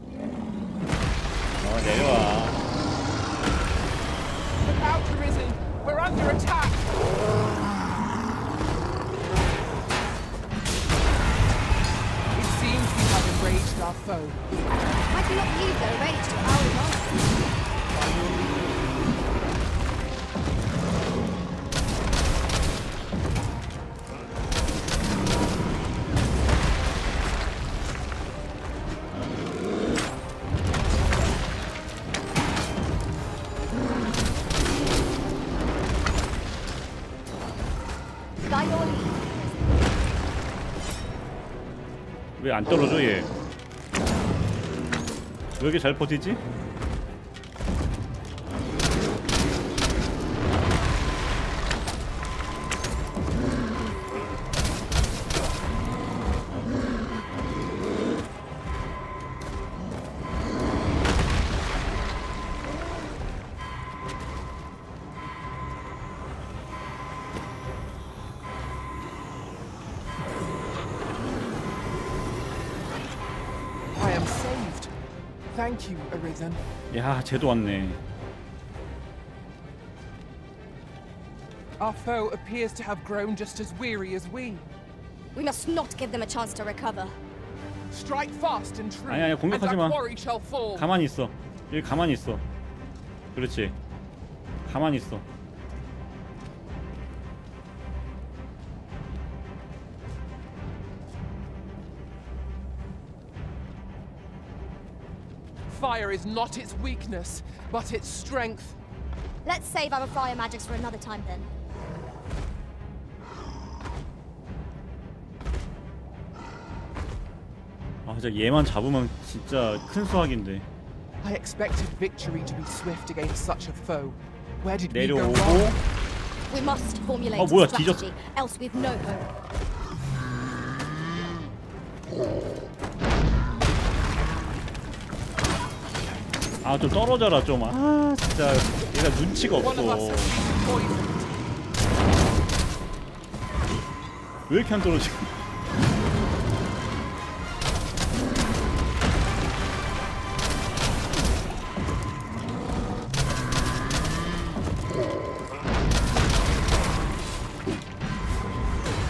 Look out, Arisen! We're under attack! It seems we have enraged our foe.
Might we not use their rage to our advantage? By your lead.
왜 안 떨어져 얘? 왜 이렇게 잘 버티지?
Thank you, Arisen.
야, 쟤도 왔네.
Our foe appears to have grown just as weary as we.
We must not give them a chance to recover.
Strike fast and true.
아니야, 공격하지 마.
And our quarry shall fall.
가만히 있어. 여기 가만히 있어. 그렇지. 가만히 있어.
Fire is not its weakness, but its strength.
Let's save our fire magics for another time then.
아, 진짜 얘만 잡으면 진짜 큰 수확인데.
I expected victory to be swift against such a foe. Where did we go
내려오고.
wrong?
We must formulate
뭐야,
a strategy,
뒤졌어.
else we've no hope.
아, 좀 떨어져라 좀. 아, 진짜 얘가 눈치가
One of us
없어.
has been poisoned.
왜 이렇게 안 떨어지?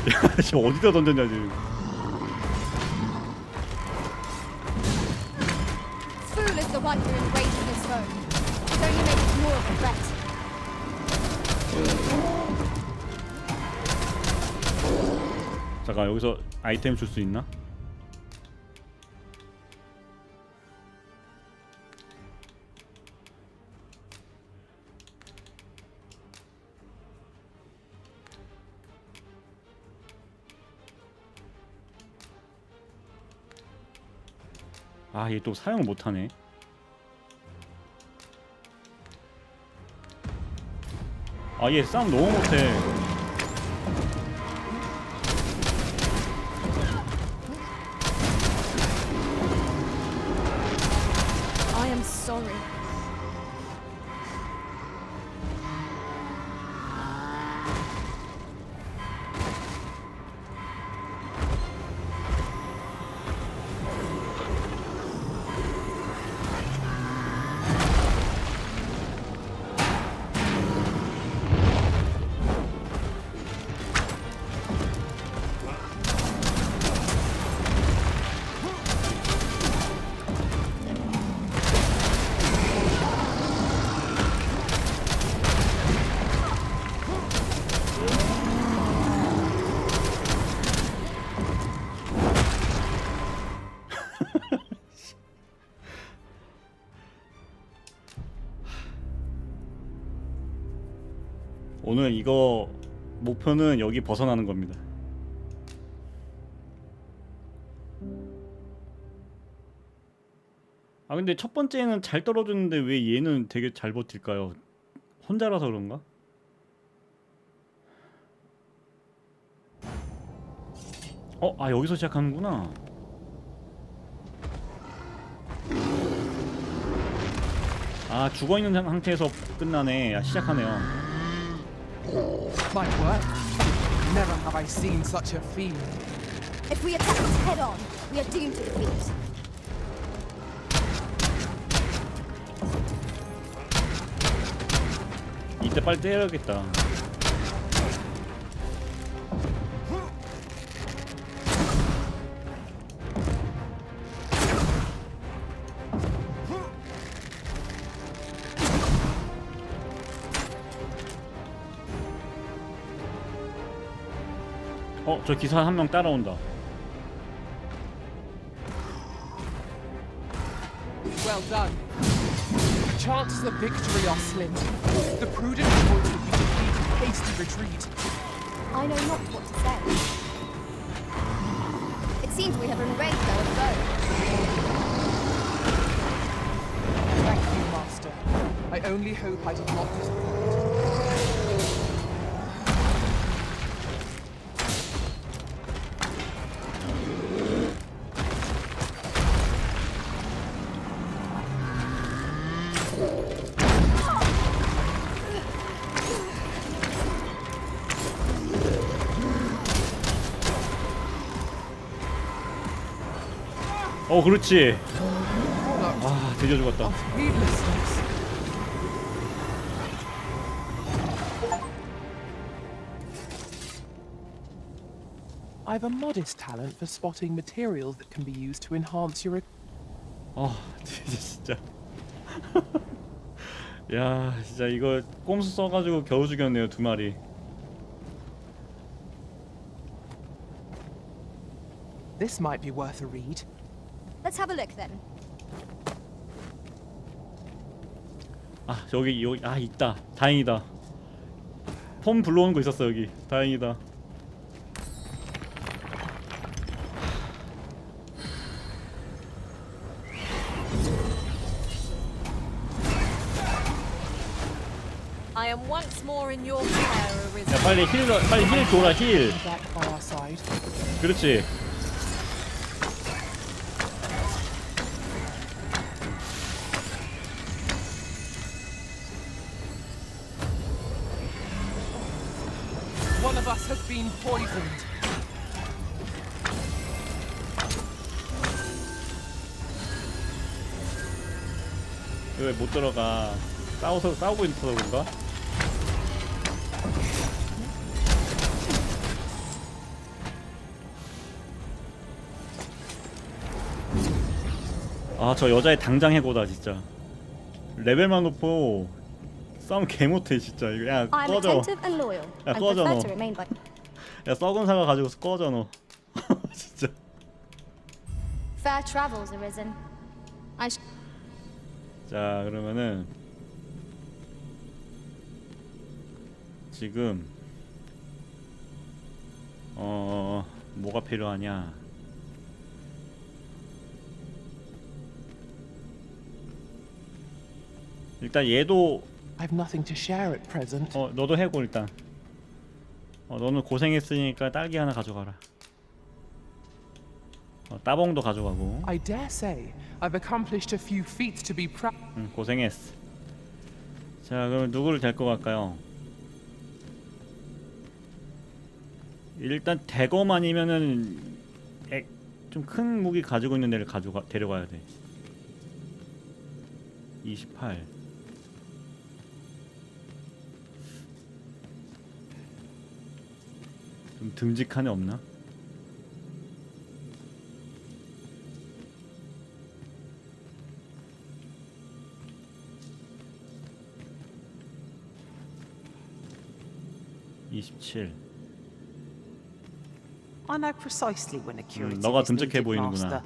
야, 지금 어디다 던졌냐 지금.
Fool is the one who enrages his foe. It only makes more of a threat.
잠깐, 여기서 아이템 줄 수 있나? 아, 얘 또 사용 못하네. 아, 얘 싸움 너무 못해.
I am sorry. 오늘 이거 목표는 여기 벗어나는 겁니다. 아, 근데 첫 번째는 잘 떨어졌는데 왜 얘는 되게 잘 버틸까요? 혼자라서 그런가? 아, 여기서 시작하는구나. 아, 죽어있는 상태에서 끝나네. 아, 시작하네요.
My word. Never have I seen such a fiend.
If we attack it head on, we are doomed to defeat.
이때 빨리 때려야겠다. 저 기사 한 명 따라온다.
Well done. Chances of victory are slim. The prudent choice would be to lead a hasty retreat.
I know not what to say. It seems we have enraged our foe.
Thank you, Master. I only hope I did not disappoint.
그렇지. 아, 드디어 죽었다.
I've a modest talent for spotting materials that can be used to enhance your.
진짜. 야, 진짜 이거 꼼수 써가지고 겨우 죽였네요, 2마리.
This might be worth a read.
Let's have a look then.
여기 있다. 다행이다. 폼 불러오는 거 있었어 여기. 다행이다.
I am once more in your care, Arisen.
야 빨리 힐 줘라 힐. 그렇지.
One of us has been poisoned.
왜 못 들어가? 싸우고 있어서 그런가? 저 여자애 당장 해고다 진짜. 레벨만 높고 싸움 개 못해 진짜. 이거 야 꺼져. 야 꺼져 너. 야 썩은 사과 가지고 꺼져 너. 진짜.
Fair travels, Arisen.
자 그러면은 지금 뭐가 필요하냐? 일단 얘도
I've nothing to share at present.
너도 해고 일단. 너는 고생했으니까 딸기 하나 가져가라. 따봉도 가져가고.
I dare say I've accomplished a few feats to be proud.
고생했어. 자 그럼 누구를 데리고 갈까요? 일단 대검아니면은 좀 큰 무기 가지고 있는 애를 데려가야 돼. 28. 좀 듬직한 애 없나?
I know precisely when a curative
너가
is needed,
듬직해 보이는구나.
Master.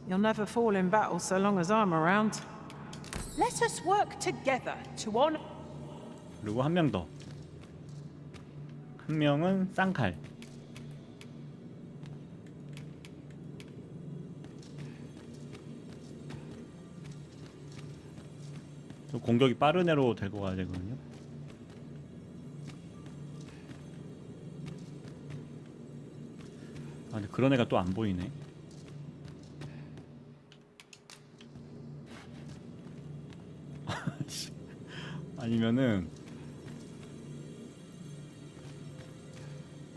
You'll never fall in battle so long as I'm around. Let us work together to honor.
그리고 한 명 더. 한 명은 쌍칼. 좀 공격이 빠른 애로 데리고 가야 되거든요. 근데 그런 애가 또 안 보이네. 아니면은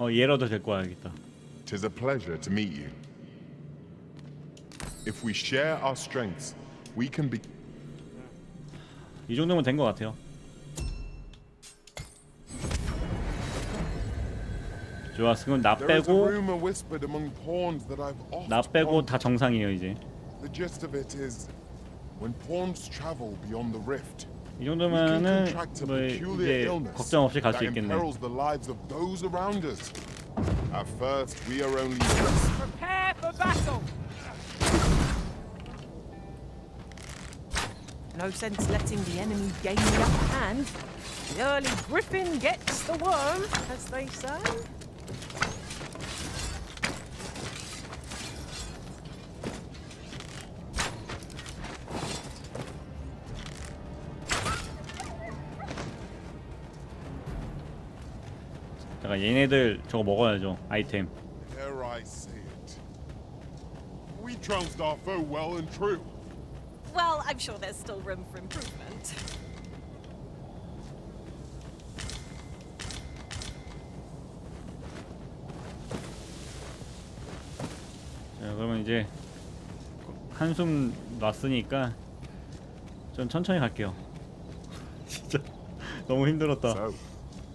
얘라도 데리고 와야겠다.
Tis a pleasure to meet you. If we share our strengths, we can be.
이 정도면 된 것 같아요. 좋았어. 그럼 나 빼고 다 정상이에요 이제.
The gist of it is, when pawns travel beyond the rift,
이 정도면은 뭐 이제 걱정 없이 갈 수 있겠네.
the lives of those around us. At first, we are only.
Prepare for battle. No sense letting the enemy gain the upper hand. The early griffin gets the worm, as they say.
잠깐 얘네들 저거 먹어야죠. 아이템.
Dare I say it? We trounced our foe well and true.
Well, I'm sure there's still room for improvement.
자, 그러면 이제 한숨 놨으니까 좀 천천히 갈게요. 진짜 너무 힘들었다.
So,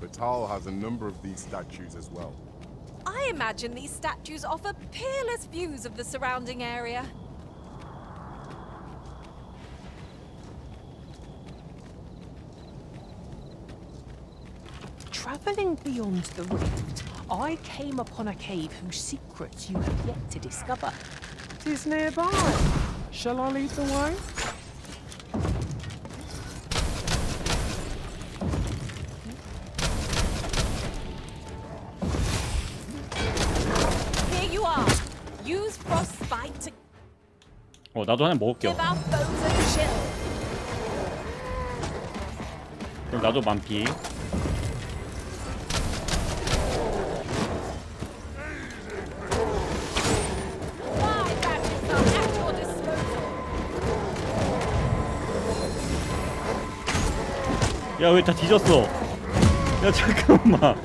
Batal has a number of these statues as well.
I imagine these statues offer peerless views of the surrounding area.
Travelling beyond the rift, I came upon a cave whose secrets you have yet to discover.
It is nearby. Shall I lead the way?
Here you are. Use frostbite to
나도 하나 먹을게요.
give our foes a chill.
그럼 나도 만피.
My badges are at your disposal.
야, 왜 다 뒤졌어? 야, 잠깐만.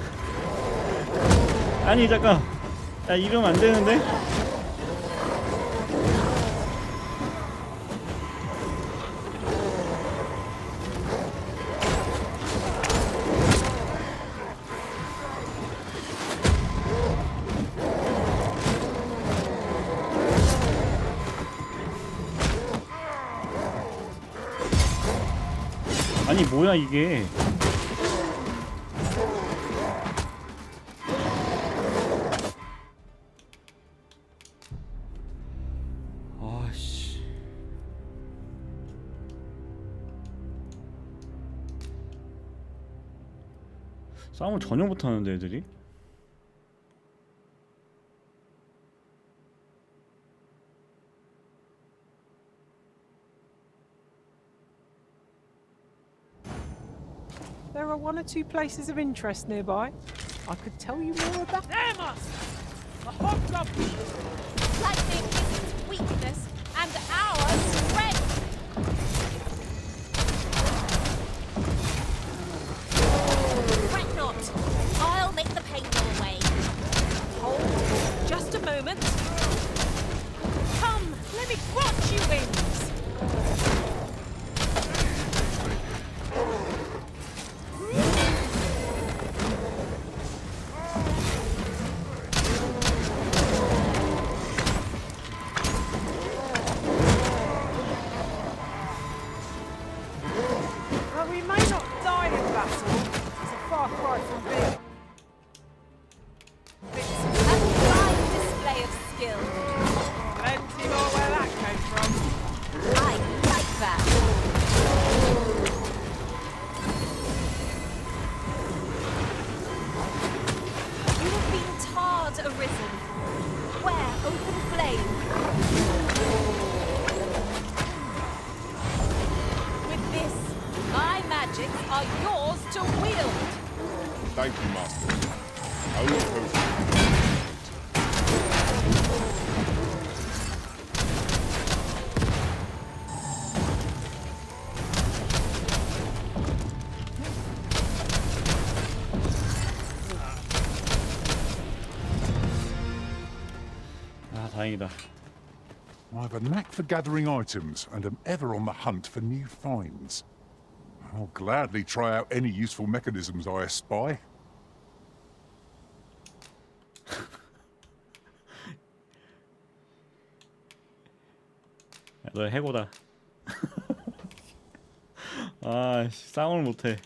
아니, 잠깐. 야, 이러면 안 되는데? 아니, 뭐야, 이게. 아씨. 싸움을 전혀 못하는데 애들이?
There are one or two places of interest nearby. I could tell you more about. Damn us! A hobgoblin!
Lightning is its weakness and our strength. Fret not. I'll make the pain go away. Hold just a moment. Come, let me grant you wings.
Well, we may not die in battle. It's a far cry from being.
A fine display of skill.
Plenty more where that came from.
I like that. You have been tarred arisen. Where open flame. With this, my magics are yours to wield.
Thank you, Master. I will post.
아, 다행이다.
I have a knack for gathering items and am ever on the hunt for new finds. I'll gladly try out any useful mechanisms I espy.
야, 너 해고다. 아, 싸움을 못해.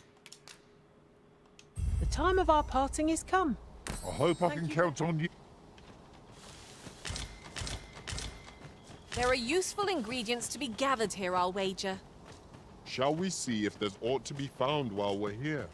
The time of our parting is come.
I hope I can count on you.
There are useful ingredients to be gathered here, I'll wager.
Shall we see if there's aught to be found while we're here?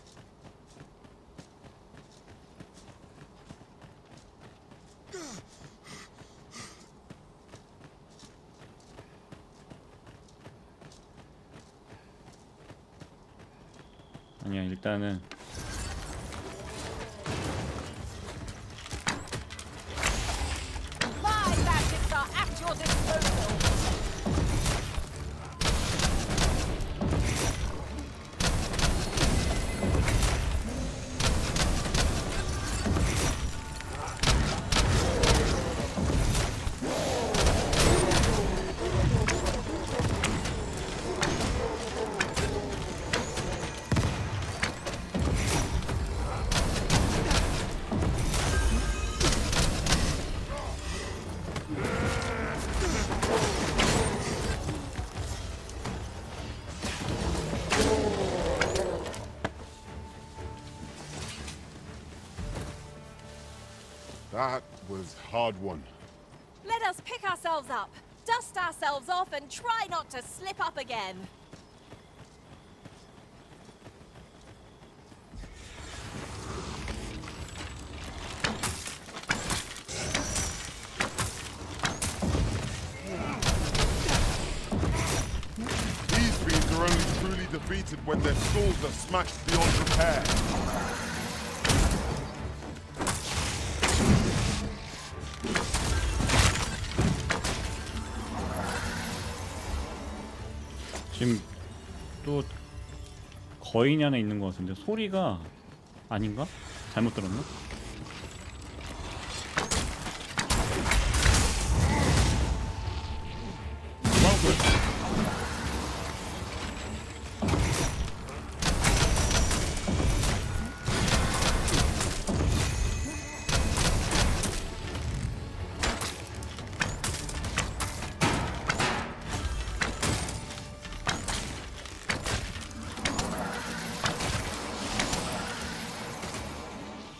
아니야, 일단은
My magics are at your disposal.
That was hard one.
Let us pick ourselves up, dust ourselves off, and try not to slip up again.
These beings are only truly defeated when their skulls are smashed beyond repair.
지금 또 거인이 하나 있는 것 같은데 소리가 아닌가? 잘못 들었나?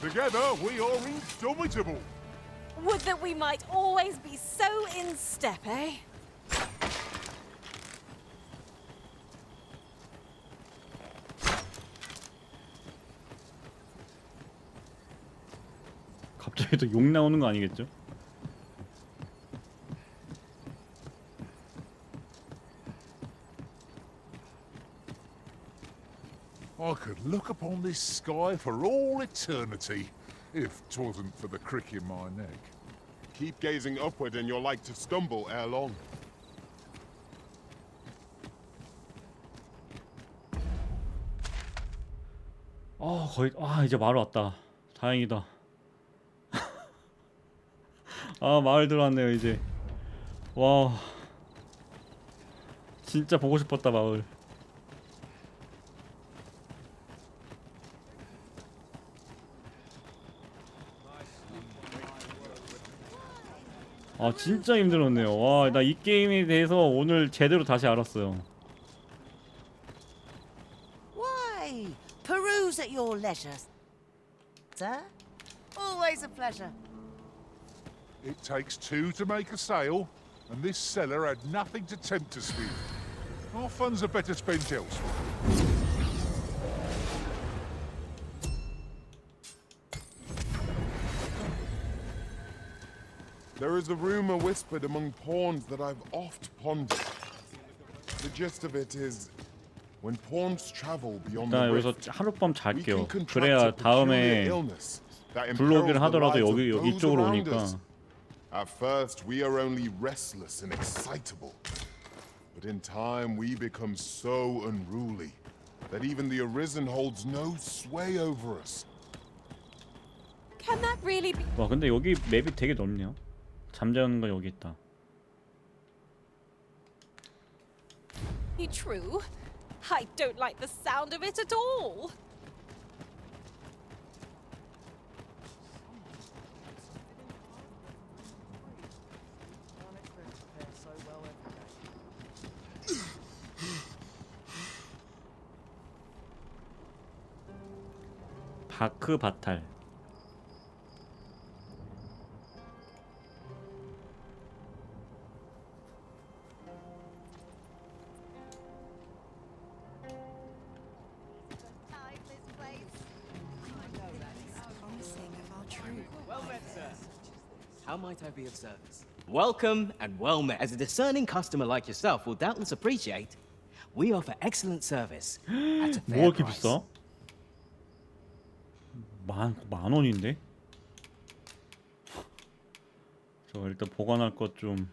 Together, we are indomitable.
Would that we might always be so in step, eh?
갑자기 또 욕 나오는 거 아니겠죠?
I could look upon this sky for all eternity, if 'twasn't for the crick in my neck.
Keep gazing upward and you're like to stumble ere long.
거의 이제 마을 왔다. 다행이다. 마을 들어왔네요 이제. 와 진짜 보고 싶었다 마을. 진짜 힘들었네요. 와, 나 이 게임에 대해서 오늘 제대로 다시 알았어요.
Why, peruse at your leisure, sir. Always a pleasure.
It takes two to make a sale, and this cellar had nothing to tempt us with. Our funds are better spent elsewhere.
There is a rumor whispered among pawns that I've oft pondered. The gist of it is, when pawns travel beyond the
일단 여기서
rift,
하룻밤
we can
잘게요.
contract
그래야
a peculiar
다음에
illness that
블로그를
imperils the
하더라도
lives
여기
of those
이쪽으로
around
오니까.
us. At first, we are only restless and excitable, but in time we become so unruly that even the Arisen holds no sway over us.
Can that really be?
와, 근데 여기 맵이 되게 넓네요. 잠자는 거 여기 있다.
True. I don't like the sound of it at all.
바탈.
How might I be of service? Welcome and well met. As a discerning customer like yourself will doubtless appreciate, we offer excellent service at a fair
뭐가 이렇게
price.
비싸? 만 원인데? 저 일단 보관할 것 좀.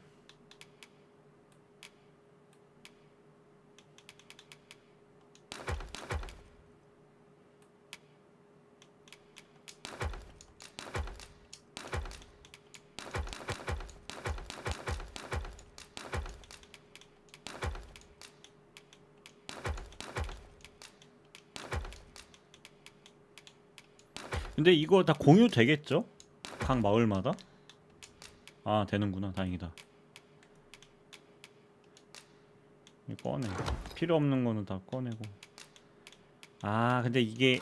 근데 이거 다 공유 되겠죠? 각 마을마다? 되는구나. 다행이다. 이거 꺼내. 필요 없는 거는 다 꺼내고. 근데 이게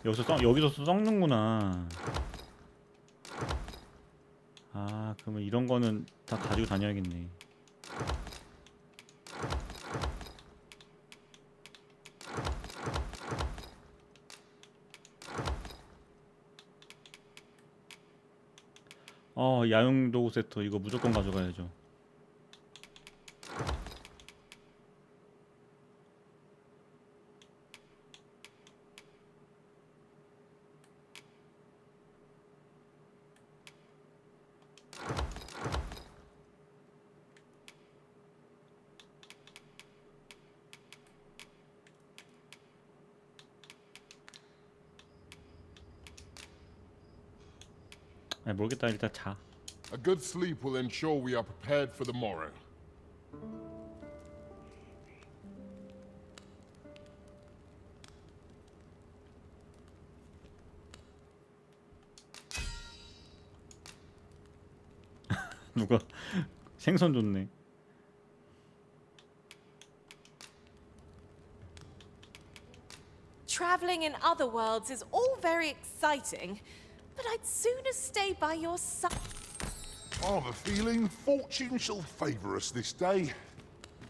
여기서 썩는구나. 아, 그러면 이런 거는 다 가지고 다녀야겠네. 야용 도구 세트 이거 무조건 가져가야죠. 모르겠다. 일단 자.
A good sleep will ensure we are prepared for the morrow.
누가 생선 줬네.
Traveling in other worlds is all very exciting, but I'd sooner stay by your side.
I have a feeling fortune shall favour us this day.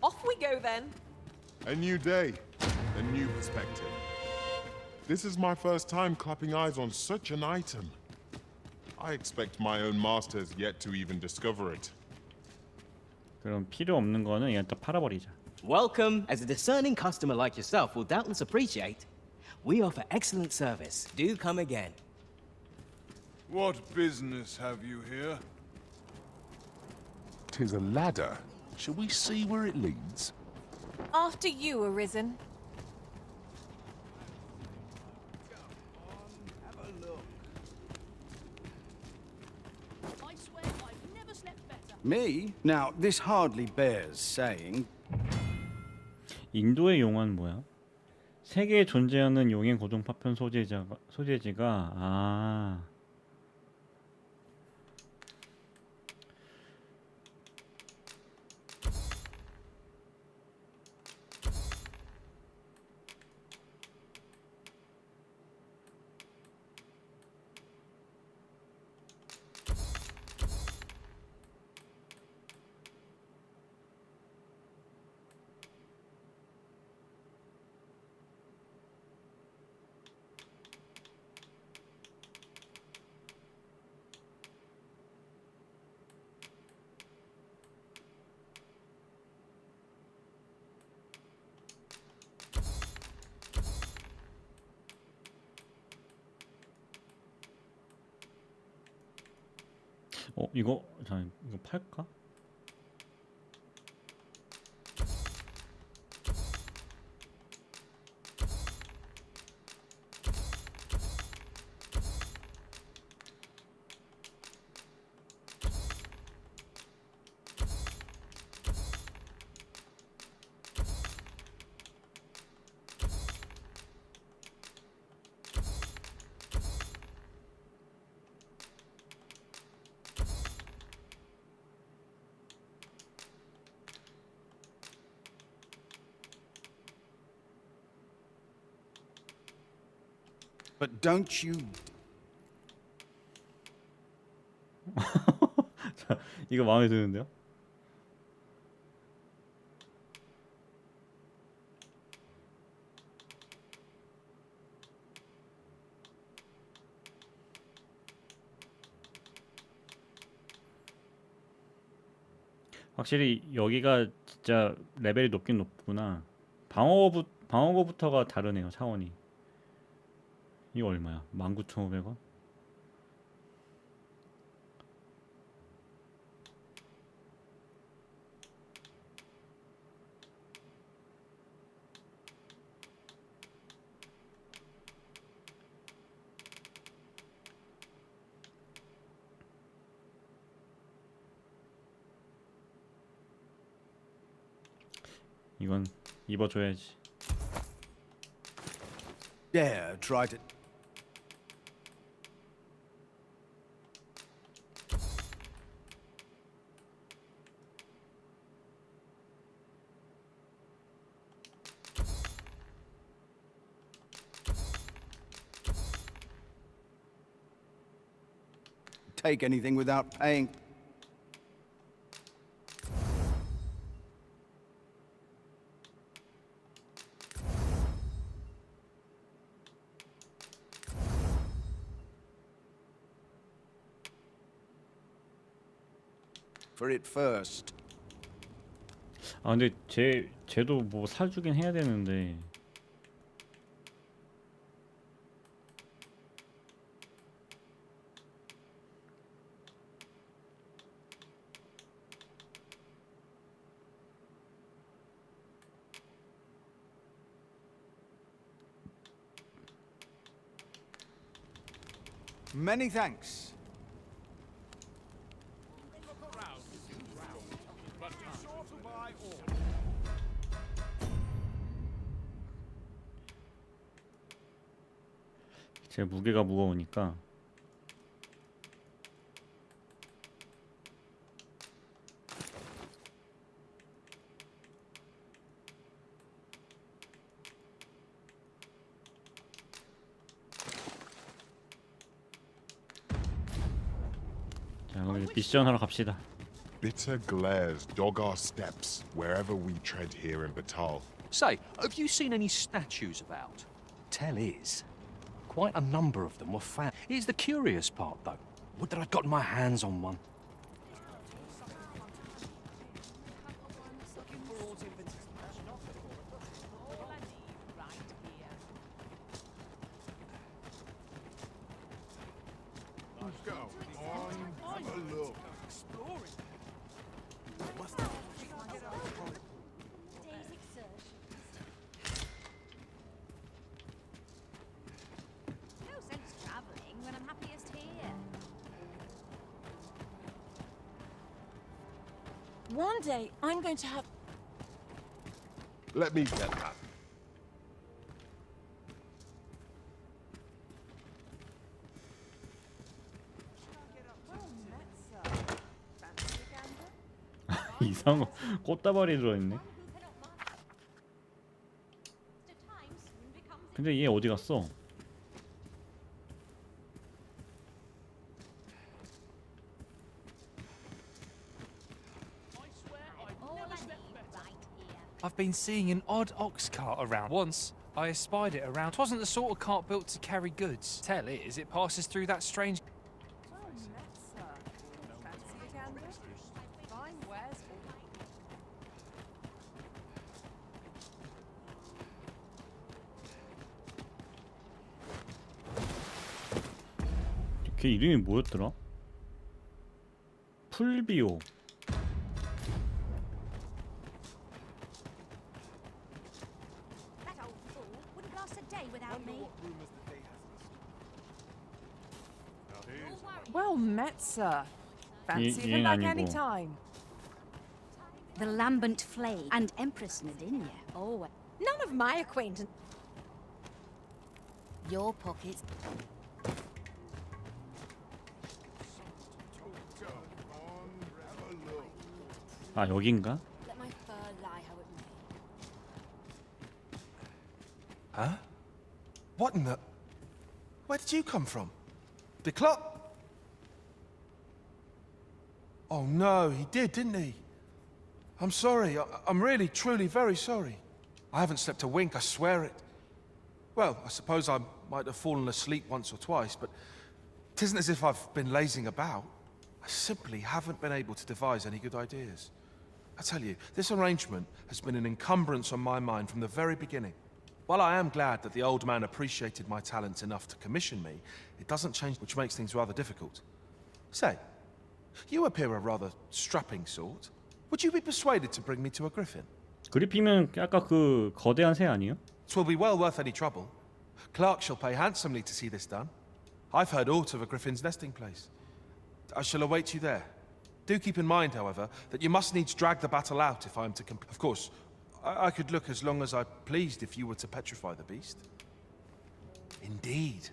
Off we go then.
A new day, a new perspective. This is my first time clapping eyes on such an item. I expect my own master has yet to even discover it.
그럼 필요 없는 거는 그냥 또 팔아버리자.
Welcome. As a discerning customer like yourself will doubtless appreciate, we offer excellent service. Do come again.
What business have you here?
'Tis a ladder. Shall we see where it leads?
After you, Arisen.
Me? Now, this hardly bears saying.
인도의 용어는 뭐야? 세계에 존재하는 용의 고정 파편 소재지가 이거 팔까?
But don't you...
자, 이거 마음에 드는데요? 확실히 여기가 진짜 레벨이 높긴 높구나. 방어구부터가 다르네요, 차원이. 이거 얼마야? 19,500원? 이건 입어줘야지.
dare try to...
take anything without paying. For it first.
아 근데 쟤도 뭐 사주긴 해야 되는데.
Many thanks.
제 무게가 무거우니까 자 그럼 미션 하러 갑시다.
Bitter glares dog our steps wherever we tread here in Batal.
Say, have you seen any statues about? Tell is. Quite a number of them were found. Here's the curious part, though. Would that I'd gotten my hands on one.
One day, I'm going to have...
Let me get that.
이상한 거 꽃다발이 들어있네. 근데 얘 어디 갔어?
I've been seeing an odd ox cart around. Once, I espied it around. 'Twasn't the sort of cart built to carry goods. Tell is it passes through that strange...
걔 이름이 뭐였더라? 풀비오.
Well met, sir. Fancy
얘는
him like
아니고.
any time.
The lambent flame and Empress Nadinia. Oh,
None of my acquaintance.
your pockets.
아 여긴가?
Let my fur lie how it may.
Huh? What in the... Where did you come from? The clock? Oh no, he did, didn't he? I'm sorry. I'm really, truly very sorry. I haven't slept a wink, I swear it. Well, I suppose I might have fallen asleep once or twice, but it isn't as if I've been lazing about. I simply haven't been able to devise any good ideas. I tell you, this arrangement has been an encumbrance on my mind from the very beginning. While I am glad that the old man appreciated my talents enough to commission me, it doesn't change, which makes things rather difficult. Say, you appear a rather strapping sort. Would you be persuaded to bring me to a griffin?
그리피면 아까 그 거대한 새 아니에요?
'Twill be well worth any trouble. Clark shall pay handsomely to see this done. I've heard aught of a griffin's nesting place. I shall await you there. Do keep in mind, however, that you must needs drag the battle out if I am to complete. Of course, I could look as long as I pleased if you were to petrify the beast. Indeed.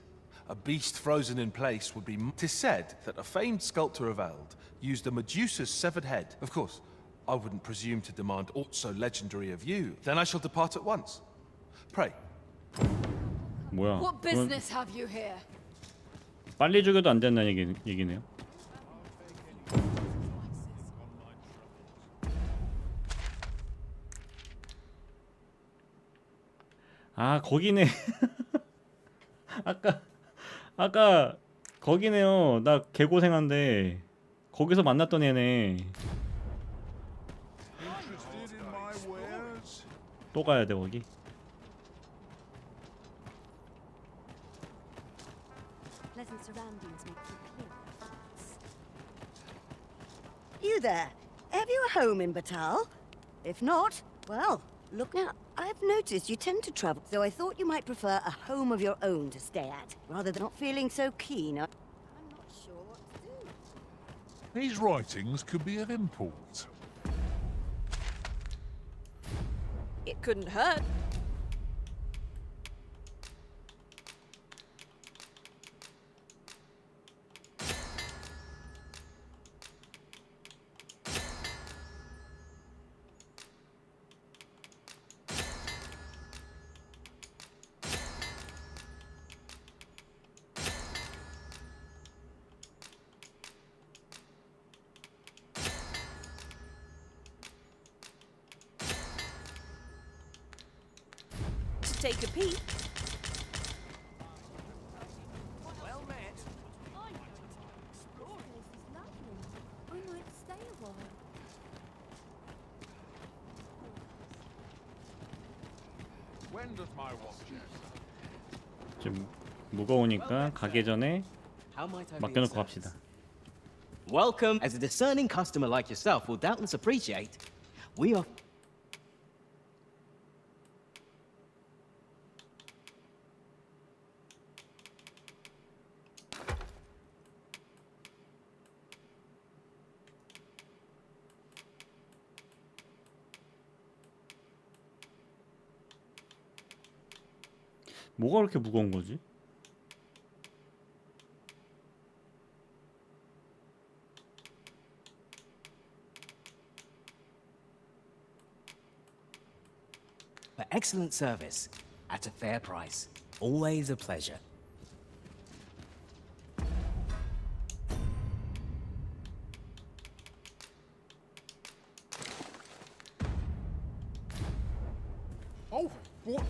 A beast frozen in place would be... 'Tis said that a famed sculptor of Eld used a Medusa's severed head. Of course, I wouldn't presume to demand aught so legendary of you. Then I shall depart at once. Pray.
뭐야?
What business have you here?
빨리 죽여도 안 된다는 얘기네요. 아 거기네. 아까 거기네요. 나 개고생한데 거기서 만났던 애네. 또 가야 돼 거기.
Pleasant surroundings make you clear. You there? Have you a home in Batal? If not, well, look now. I've noticed you tend to travel, so I thought you might prefer a home of your own to stay at, rather than not feeling so keen. I'm not sure what to do.
These writings could be of import.
It couldn't hurt. Take a peek.
Well met.
I might stay a while.
When does my watch end?
좀 무거우니까 가기 전에
How might I be of
맡겨놓고
service?
갑시다.
Welcome. As a discerning customer like yourself will doubtless appreciate, we are.
뭐가 그렇게 무거운 거지?
For excellent service at a fair price. Always a pleasure.
Oh, what?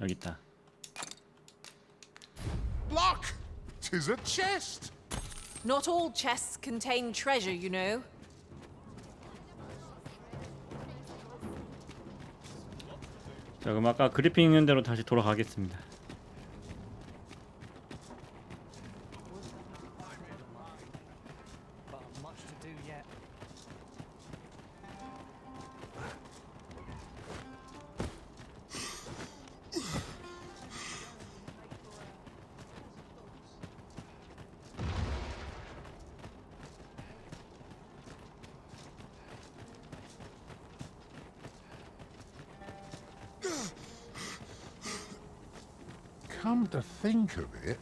여기 있다.
Look! 'Tis a chest!
Not all chests contain treasure, you know.
자 그럼 아까 그리핀 있는 대로 다시 돌아가겠습니다.
But much to do yet.
Come to think of it,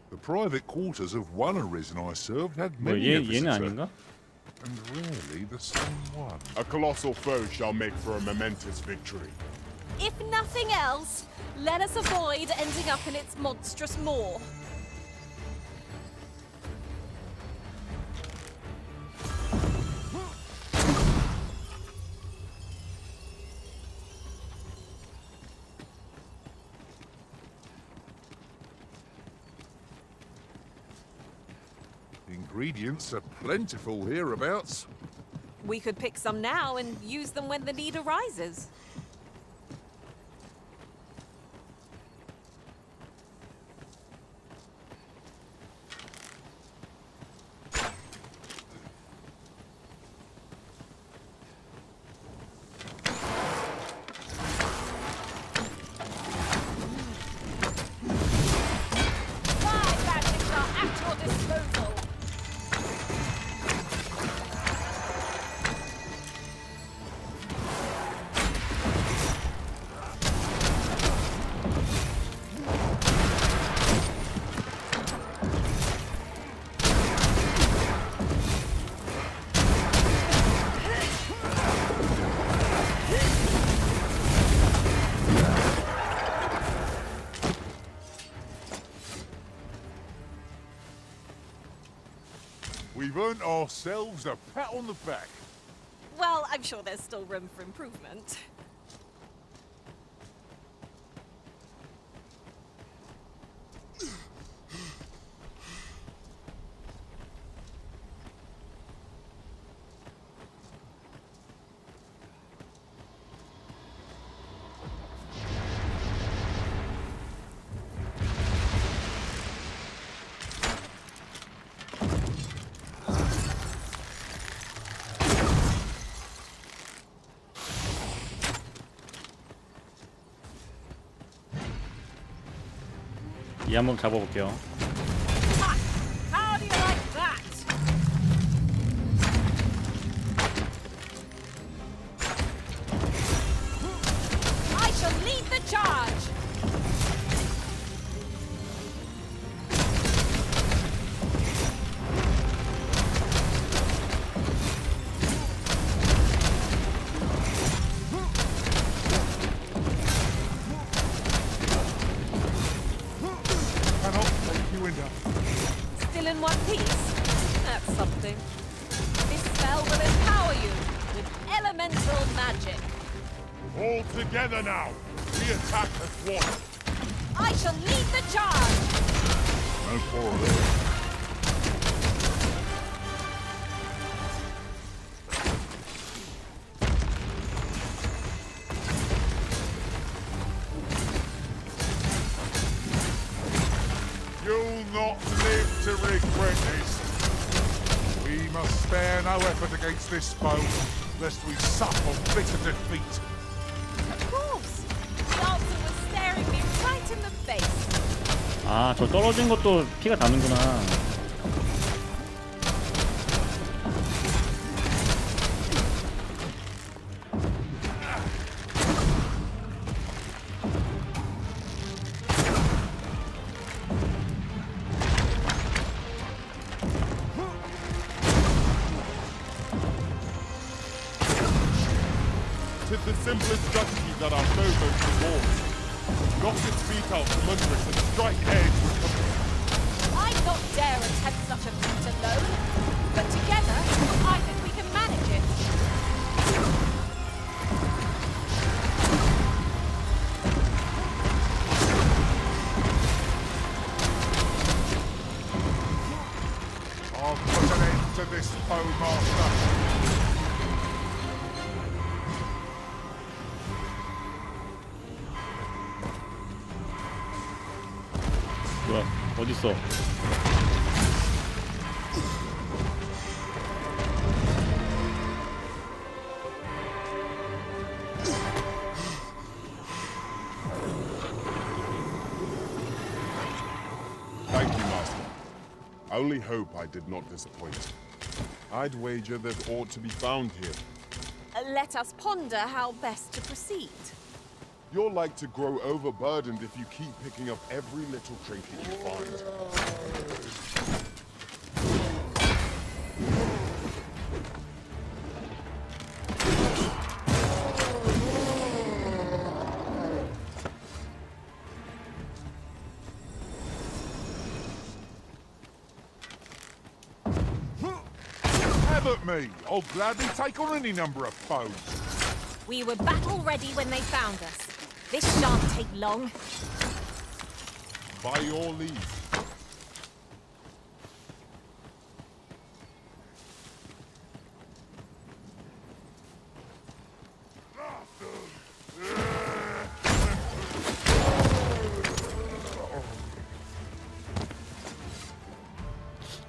the private quarters of one arisen I served had
뭐
many a
얘는
visitor,
아닌가?
and rarely the same one.
A colossal foe shall make for a momentous victory.
If nothing else, let us avoid ending up in its monstrous maw.
Ingredients are plentiful hereabouts.
We could pick some now and use them when the need arises. My badges are at your disposal.
We've earned ourselves a pat on the back.
Well, I'm sure there's still room for improvement.
이 한번 잡아볼게요.
How do you like that? I shall lead the charge. Still in one piece? That's something. This spell will empower you with elemental magic.
All together now. We attack as one.
I shall lead the charge.
No quarrel there. You'll not live to regret this.
We must spare no effort against this foe, lest we suffer bitter defeat.
Of course. The answer was staring me right in the face.
아, 저 떨어진 것도 피가 나는구나.
Tis the simplest strategy that our foe goes to war. Knock its feet out from under it and strike edge with the...
I'd not dare attempt such a feat alone. But together, I think we can manage it.
I'll put an end to this foe, Master.
뭐야? 어딨어?
Thank you, Master. I only hope I did not disappoint. I'd wager there's aught to be found here.
Let us ponder how best to proceed.
You're like to grow overburdened if you keep picking up every little trinket you find.
Have at me. I'll gladly take on any number of foes.
We were battle ready when they found us. This shan't take long.
By your leave.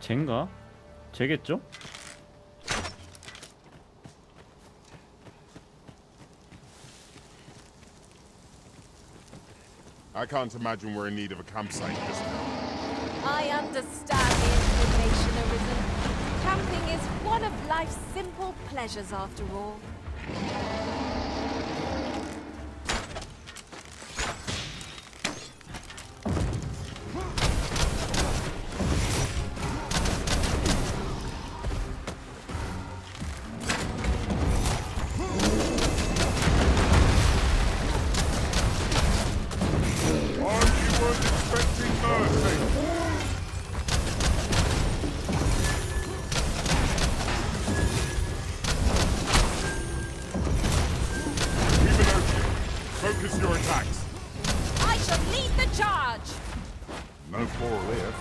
쟤인가? 쟤겠죠?
I can't imagine we're in need of a campsite just now.
I understand the inclination arisen. Camping is one of life's simple pleasures after all.
Focus your attacks.
I shall lead the charge.
No quarrel here.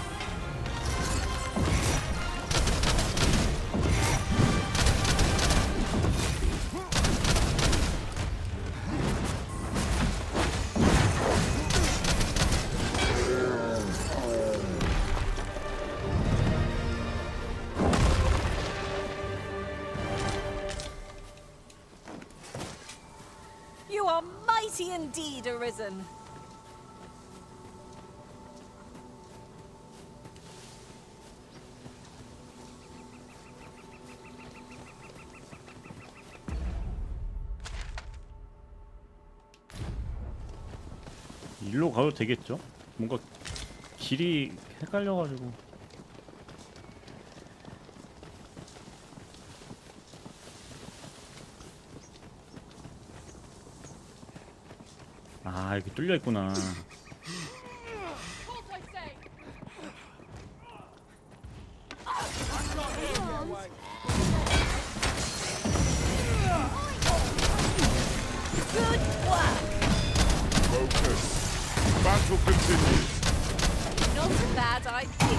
You are mighty indeed, Arisen.
일로 가도 되겠죠? 뭔가 길이 헷갈려가지고. 아, 이렇게 뚫려 있구나.
Good work.
Focus. Battle continues.
Not a bad idea.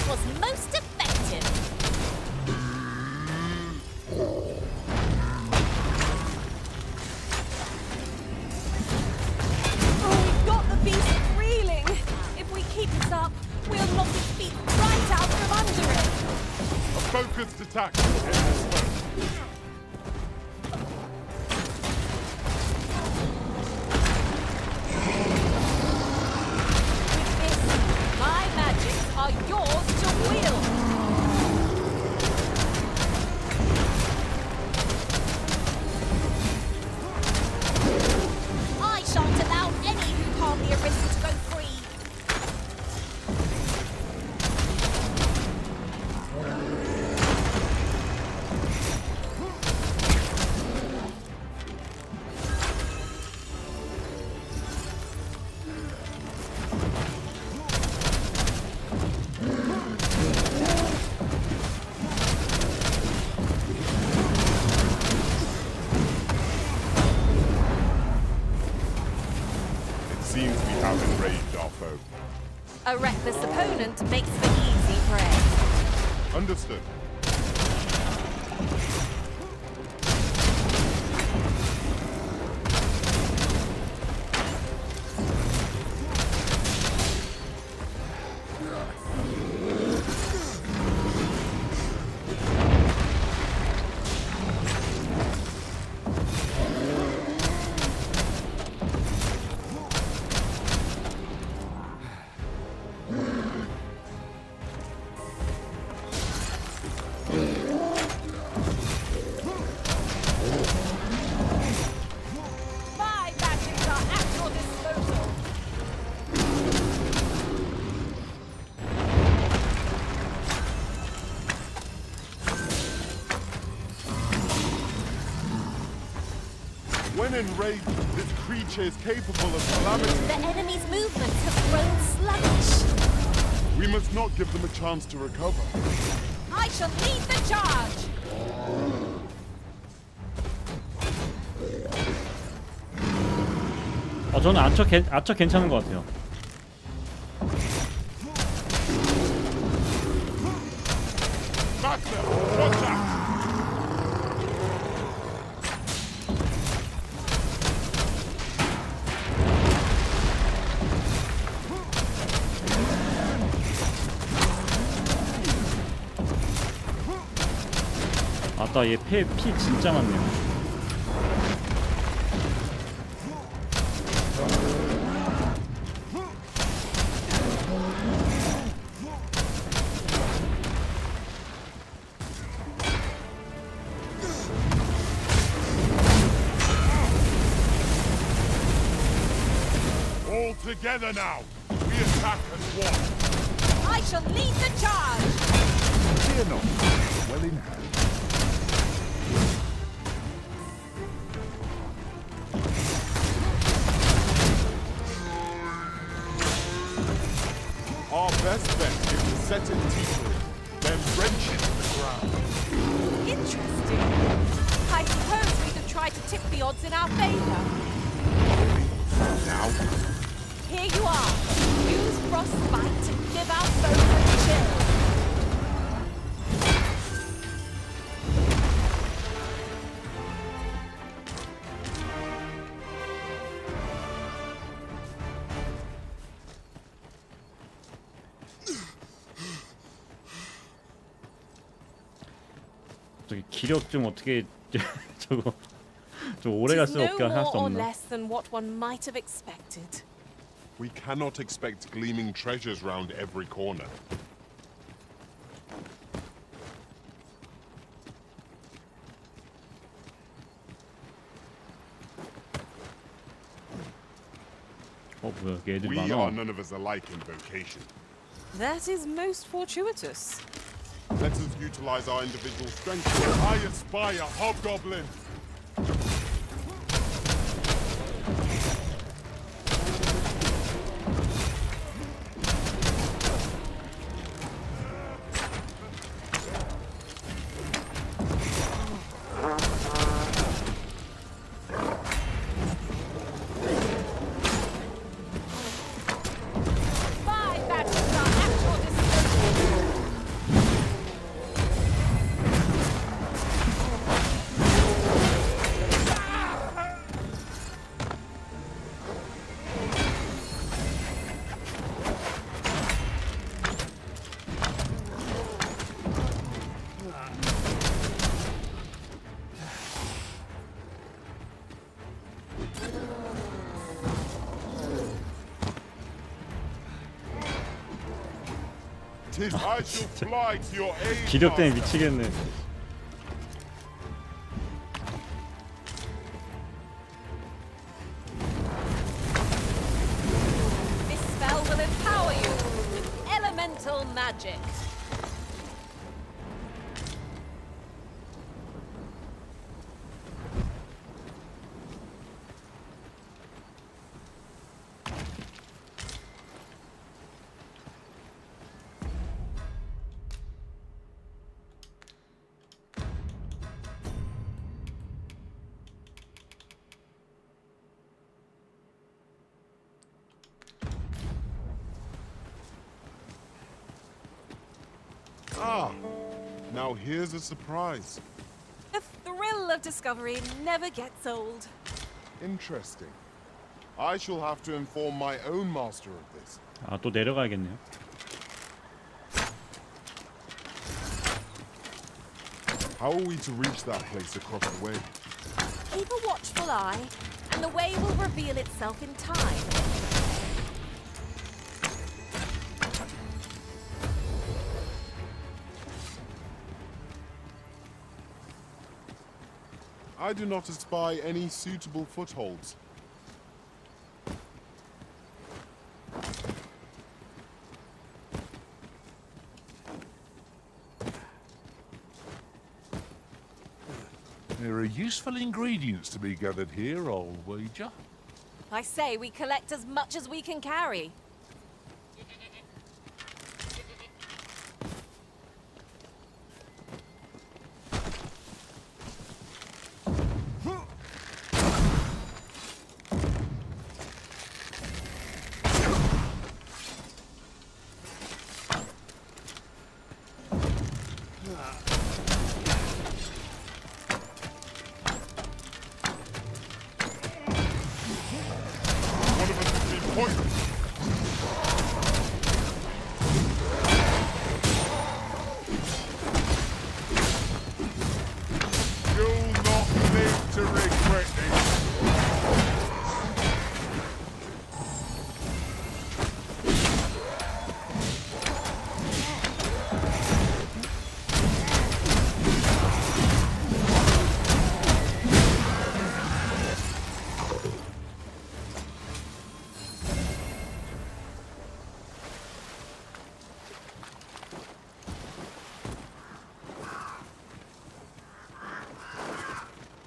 Was most effective.
We've got the beast reeling. If we keep this up, we'll knock its feet right out from under it.
A focused attack will end this fight.
My magics are yours to wield.
I shan't allow any who can't be arisen to go free.
It seems we have enraged our foe.
A reckless opponent makes for easy prey.
Understood.
My magics are at your disposal.
When enraged, this creature is capable of calamity.
The enemy's movements have grown sluggish.
We must not give them a chance to recover.
I shall lead the charge.
저는 아처 괜찮은 것 같아요.
Back there! Watch out!
아따, 얘 피 진짜 많네요.
All together now! We attack as one!
I shall lead the charge.
Fear not. Well in hand.
Our best bet is to set it deeply, then wrench it to the ground.
Interesting. I suppose we could try to tip the odds in our favor.
Now,
Here you are. Use frostbite to give our foes a chill.
어떻게 기력 좀 어떻게 저거 좀 오래 갈 수
no
없게 할
more
수
or
없나?
less than what one might have expected.
We cannot expect gleaming treasures round every corner.
뭐야, 여기 애들
We
많아.
are none of us alike in vocation.
That is most fortuitous.
Let us utilize our individual strengths. I aspire, hobgoblin.
Five badges are at your disposal.
Tis I shall fly to your aid.
기력 때문에 미치겠네.
This spell will empower you with elemental magic.
Ah, now here's a surprise.
The thrill of discovery never gets old.
Interesting. I shall have to inform my own master of this.
아, 또 내려가야겠네요.
How are we to reach that place across the way?
Keep a watchful eye, and the way will reveal itself in time.
I do not espy any suitable footholds.
There are useful ingredients to be gathered here, I'll wager.
I say we collect as much as we can carry.
One of us has been poisoned. You'll not live to regret it.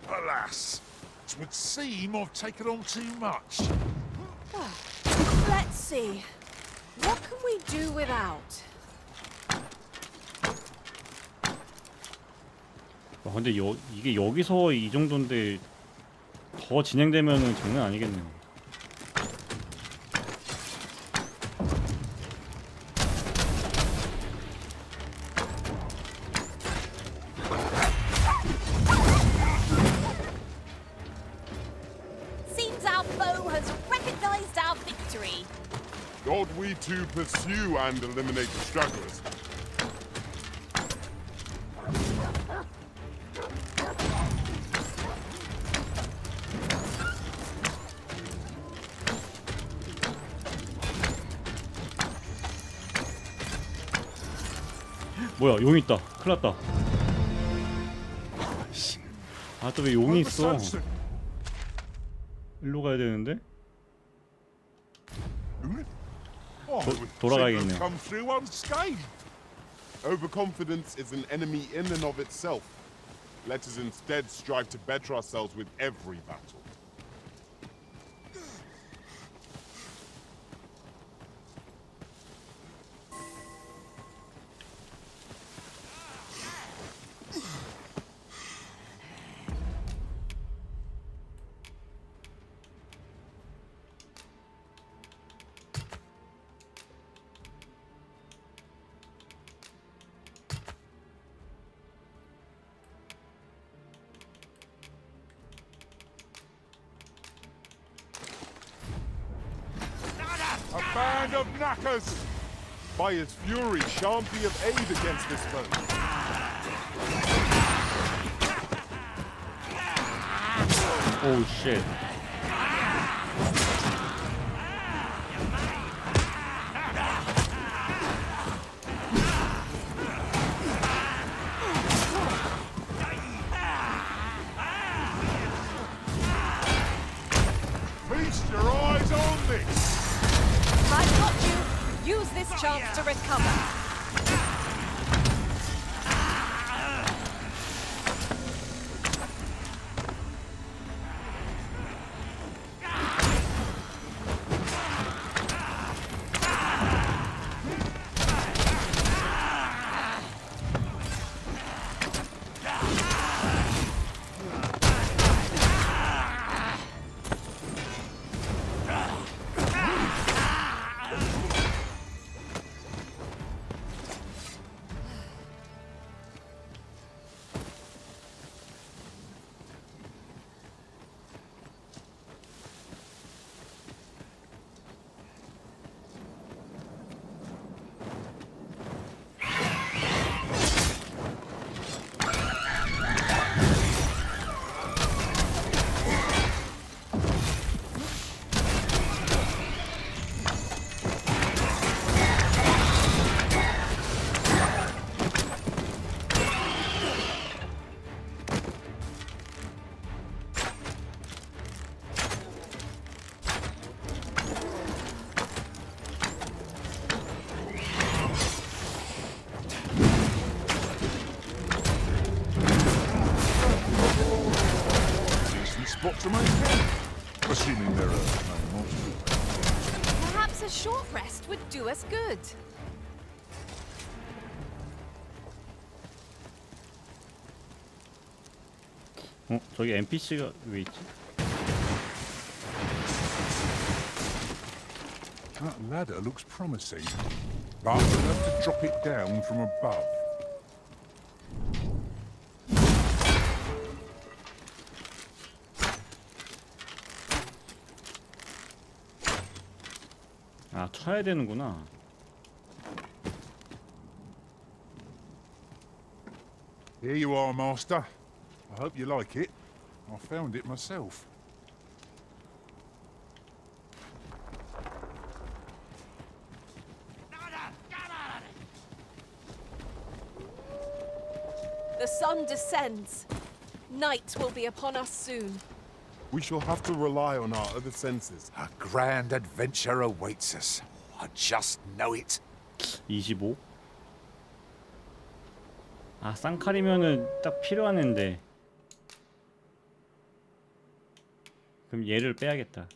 Alas, it would seem I've taken on too much.
Let's see. What can we do without?
와, 근데 이게 여기서 이 정도인데 더 진행되면은 장난 아니겠네요.
Seems our foe has recognized our victory.
Ought we to pursue and eliminate the stragglers?
뭐야, 용 있다. 큰일 났다. 아, 또 왜 용이 있어? 일로 가야 되는데? 돌아가야겠네요.
Come through unscathed. Overconfidence is an enemy in and of itself. Let us instead strive to better ourselves with every battle. A band of knackers! By his fury, shan't be of aid against this foe.
Oh shit.
Feast your eyes on this!
I've got you. Use this chance to recover.
Spot to maintain, assuming there are no monsters.
Perhaps a short rest would do us good.
저기 NPC가 왜 있지?
That ladder looks promising, but we'll have to drop it down from above.
아, 쳐야 되는구나.
Here you are, Master. I hope you like it. I found it myself.
The sun descends. Night will be upon us soon.
We shall have to rely on our other senses.
A grand adventure awaits us. I just know it.
25? 아, 쌍칼이면은 딱 필요한 앤데. 그럼 얘를 빼야겠다.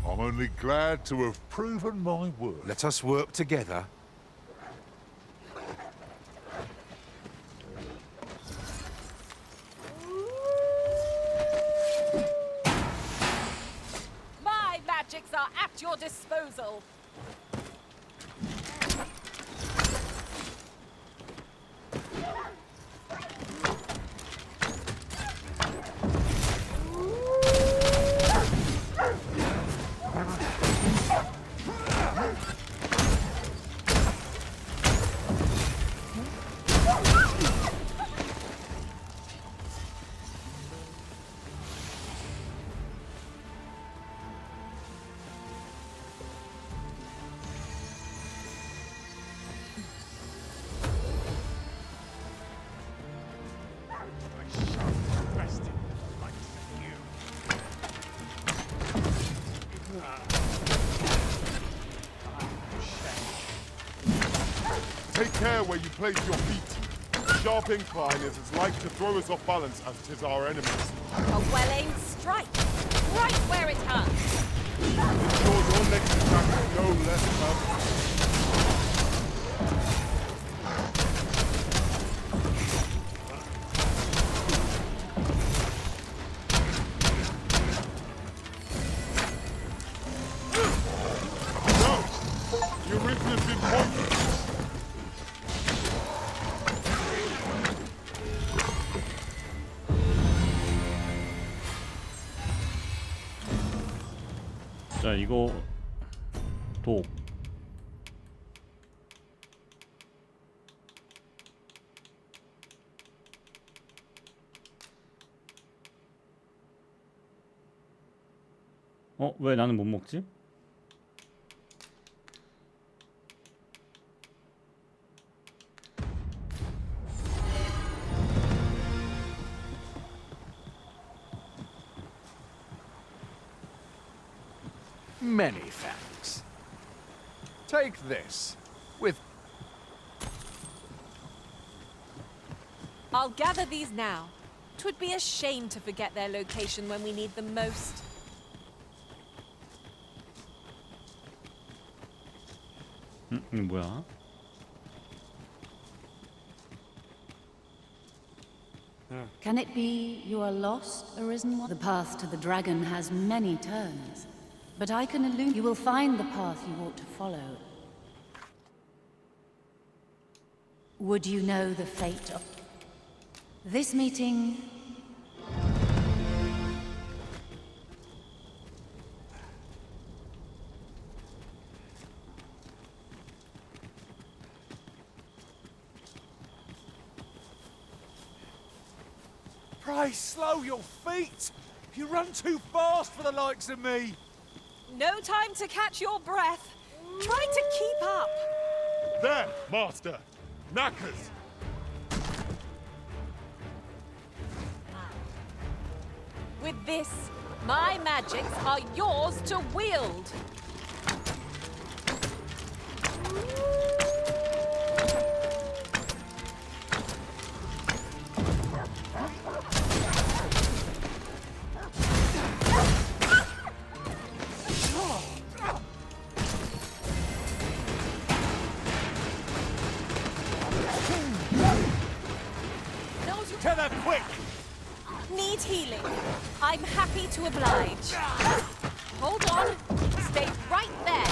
I'm only glad to have proven my worth.
Let us work together.
My magics are at your disposal.
care where you place your feet. The sharp incline is as like to throw us off balance as 'tis our enemies.
A well-aimed strike, right where it hurts.
Ensure your next attack is no less perfect. Your rifle has been poisoned.
자, 이거 독. 왜 나는 못 먹지?
Many thanks. Take this. With
I'll gather these now. 'Twould be a shame to forget their location when we need them most.
이게 뭐야?
Can it be you are lost, Arisen One? The path to the dragon has many turns, but I can illuminate. You will find the path you ought to follow. Would you know the fate of this meeting?
pray, slow your feet. You run too fast for the likes of me.
No time to catch your breath. Try to keep up.
There, master. Knackers.
With this, my magics are yours to wield.
Tell them quick!
Need healing. I'm happy to oblige. Hold on. Stay right there.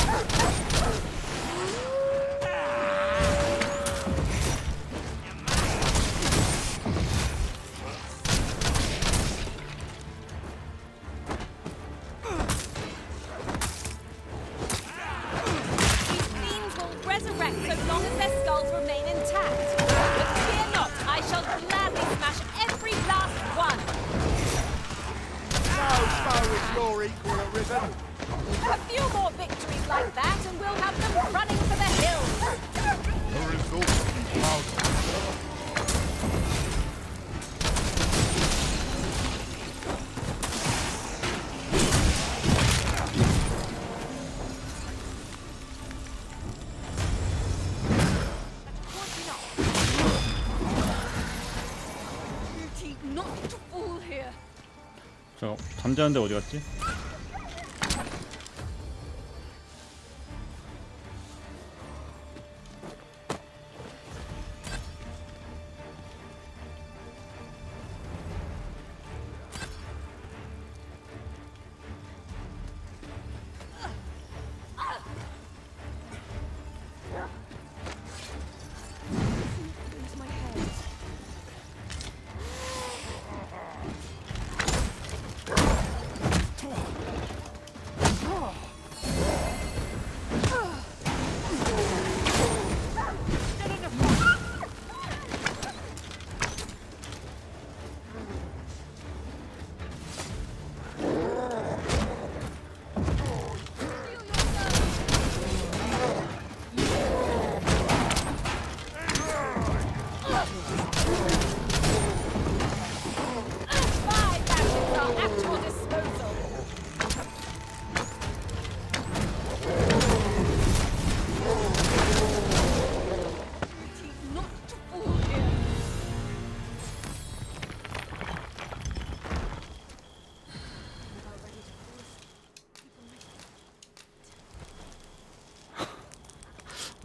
These fiends will resurrect so long as their skulls remain intact. But fear not, I shall gladly smash every last one.
No foe is your equal, Arisen.
A few more victories like that, and we'll have them running for the hills.
The results to be proud of.
Duty not to fall here.
저 잠자는데 어디 갔지?
Lose my head.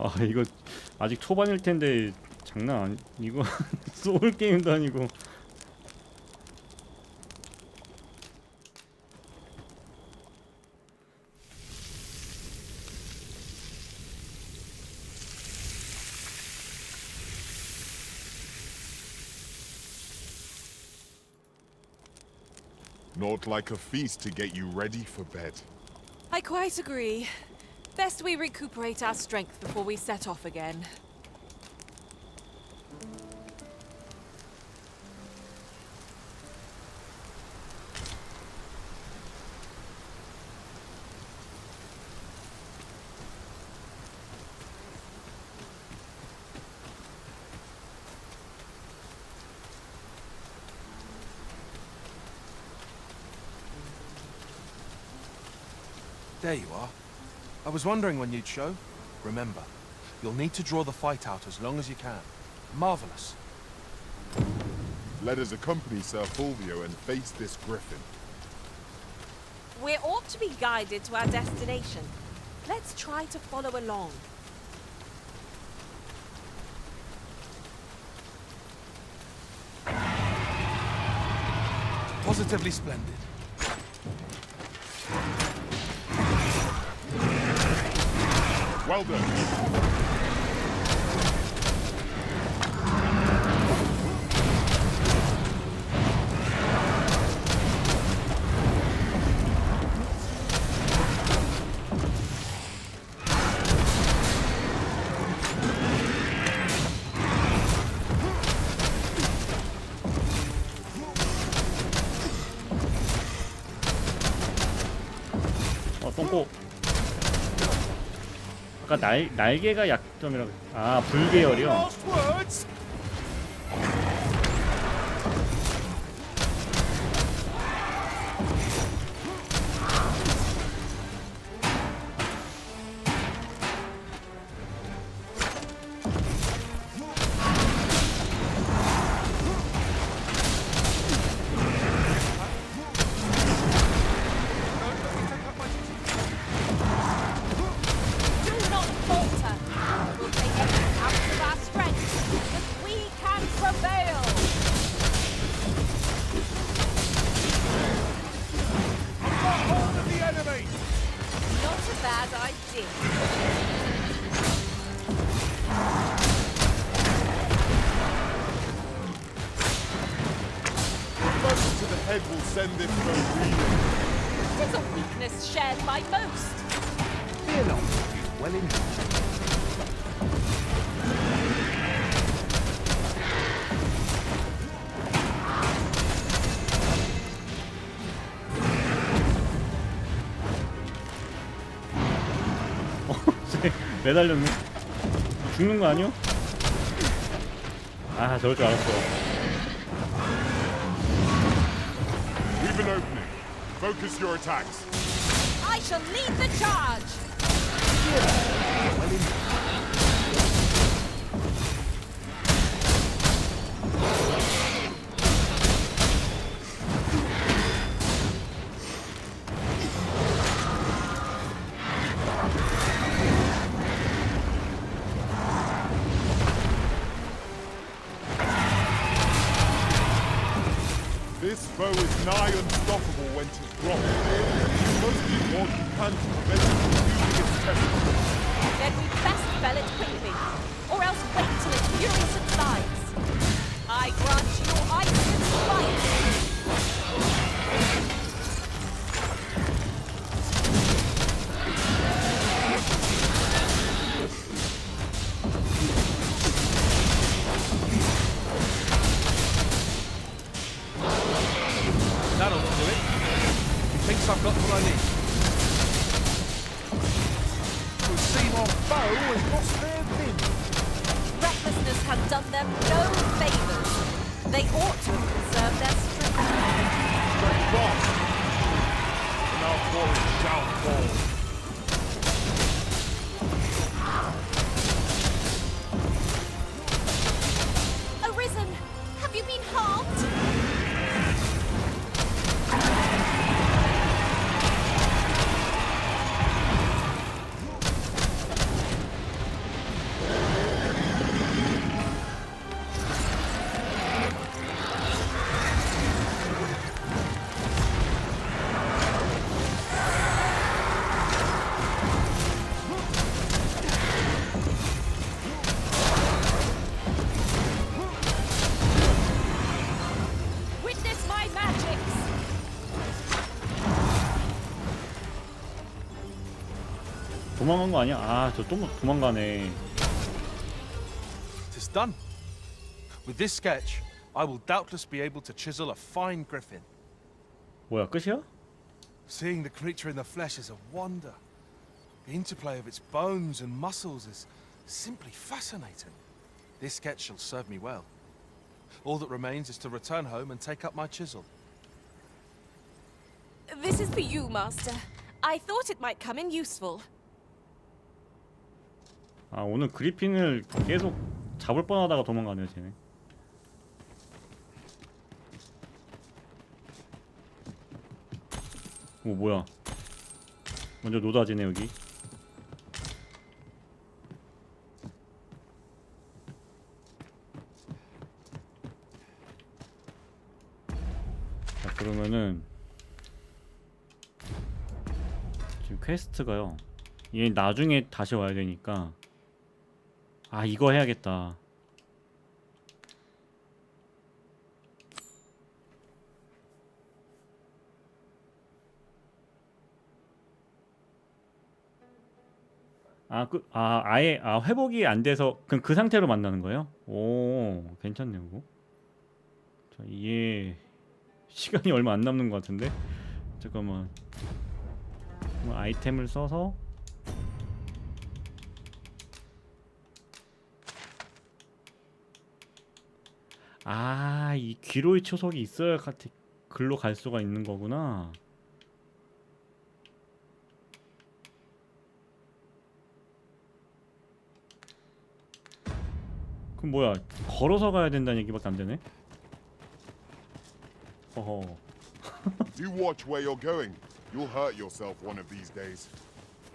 아 이거 아직 초반일 텐데 장난 아니 이거 소울 게임도 아니고.
Not like a feast to get you ready for bed.
I quite agree. Best we recuperate our strength before we set off again.
There you are. I was wondering when you'd show. Remember, you'll need to draw the fight out as long as you can. Marvelous.
Let us accompany Sir Fulvio and face this griffin.
We ought to be guided to our destination. Let's try to follow along.
Positively splendid.
Well done.
똥꼬. 아까 날개가 약점이라고. 아 불계열이요.
Will send this boat reeling.
It is a weakness shared by most.
Fear not. Well indeed.
매달렸네. 죽는 거 아니요? 아 저럴 줄 알았어.
Leave an opening. Focus your attacks.
I shall lead the charge.
This foe is nigh unstoppable when 'tis dropped. You must do what you can to prevent it from using its temper.
Then we best fell it quickly, or else wait till its fury subsides. I grant you ice and spite.
That'll do it. He thinks I've got what I need. We'll see my foe has lost their wind.
Recklessness has done them no favors. They ought to have preserved their strength.
Straight boss. And our glory shall fall.
Arisen, have you been harmed?
도망간 거 아니야? 아, 저 또 도망가네.
It is done. With this sketch, I will doubtless be able to chisel a fine griffin.
뭐야, 끝이야?
Seeing the creature in the flesh is a wonder. The interplay of its bones and muscles is simply fascinating. This sketch shall serve me well. All that remains is to return home and take up my chisel.
This is for you, Master. I thought it might come in useful.
아, 오늘 그리핀을 계속 잡을 뻔하다가 도망가네요, 쟤네. 오, 뭐야. 먼저 노다지네, 여기. 자, 그러면은 지금 퀘스트가요. 얘 나중에 다시 와야 되니까 아, 이거 해야겠다. 아예 회복이 안 돼서 그냥 그 상태로 만나는 거예요? 오, 괜찮네요, 그거. 자, 이게 시간이 얼마 안 남는 것 같은데. 잠깐만. 아이템을 써서 이 귀로의 초석이 있어야 글로 갈 수가 있는 거구나. 그럼 뭐야, 걸어서 가야 된다는 얘기밖에 안 되네. 어허.
You watch where you're going. You'll hurt yourself one of these days.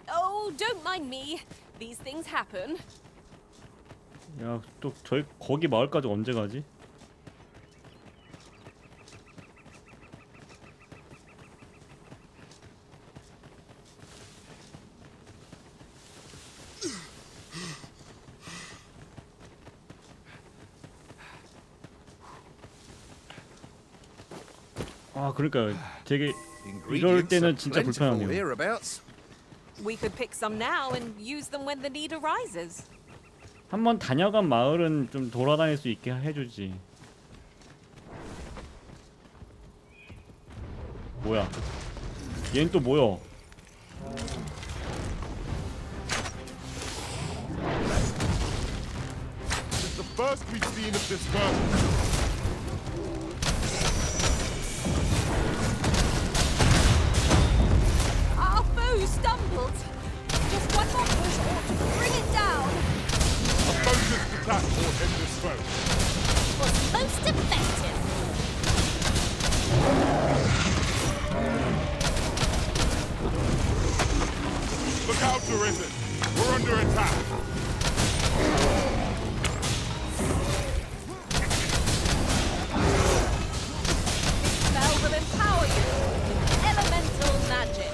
Oh, don't mind me. These things happen.
야, 또 저희 거기 마을까지 언제 가지? 아, 그러니까요. 되게 이럴 때는 진짜 불편하네요.
We could pick some now and use them when the need arises.
한번 다녀간 마을은 좀 돌아다닐 수 있게 해주지. 뭐야? 얘는 또 뭐야?
It's the first we've seen of this version.
Our foe stumbled. Just one more push ought to bring it down.
A focused attack will hit this foe.
Was most effective.
Look out, Arisen! We're under attack!
This spell will empower you with elemental magic.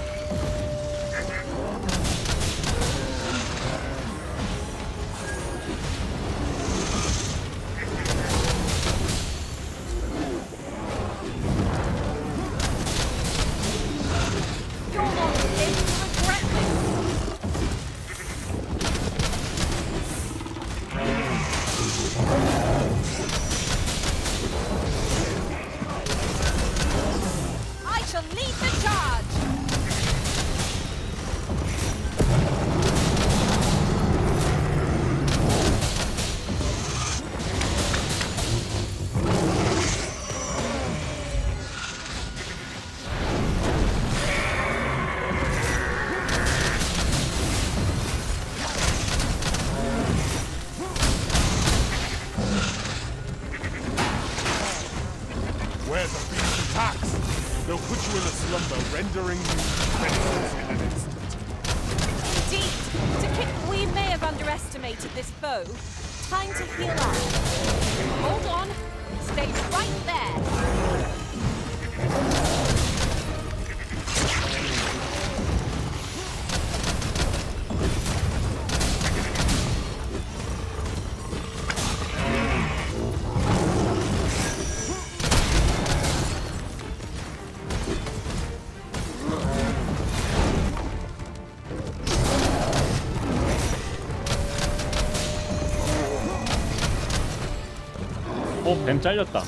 You're not going to regret this. I shall lead the charge.
Where the beast attacks, they'll put you in a slumber, rendering you defenseless in an instant.
Indeed, to kick, we may have underestimated this foe. Time to heal up. Hold on. Stay right there.
뱀 잘렸다.
Our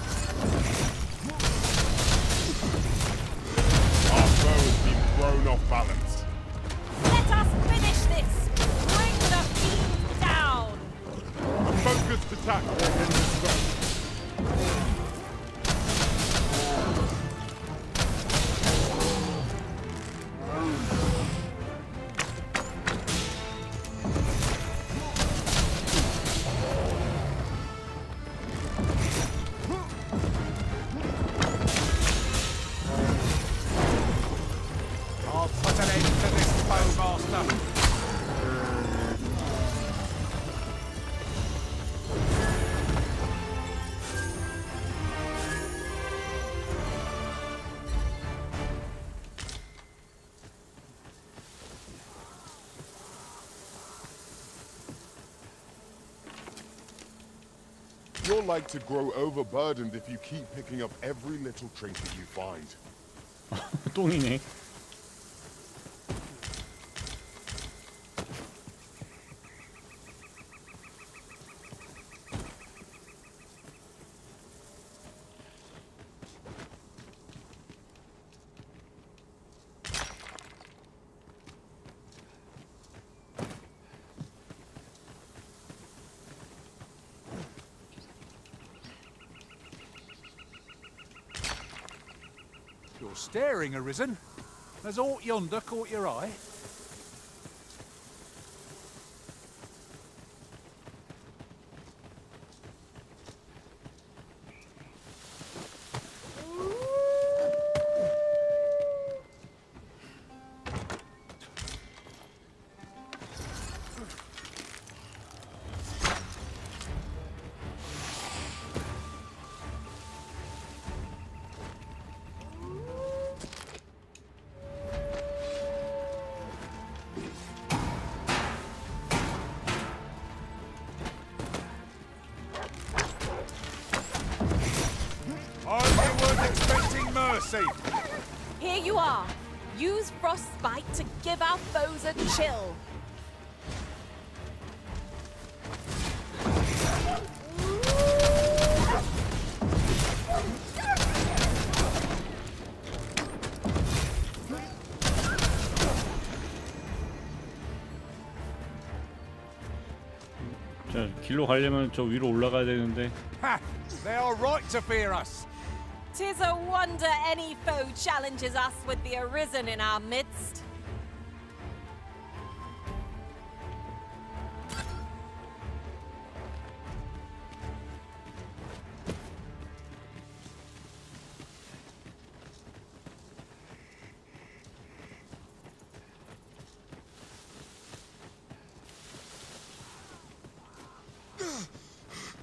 foe has been thrown off balance.
Let us finish this! Bring the fiend down!
A focused attack on this foe.
I'll put an end to this bowmaster.
You're like to grow overburdened if you keep picking up every little trinket you find.
똥이네.
You're staring, Arisen. Has aught yonder caught your eye? Mercy!
Here you are. Use Frostbite to give our foes a chill.
자, 길로 가려면 저 위로 올라가야 되는데.
Ha! They are right to fear us.
'Tis a wonder any foe challenges us with the Arisen in our midst.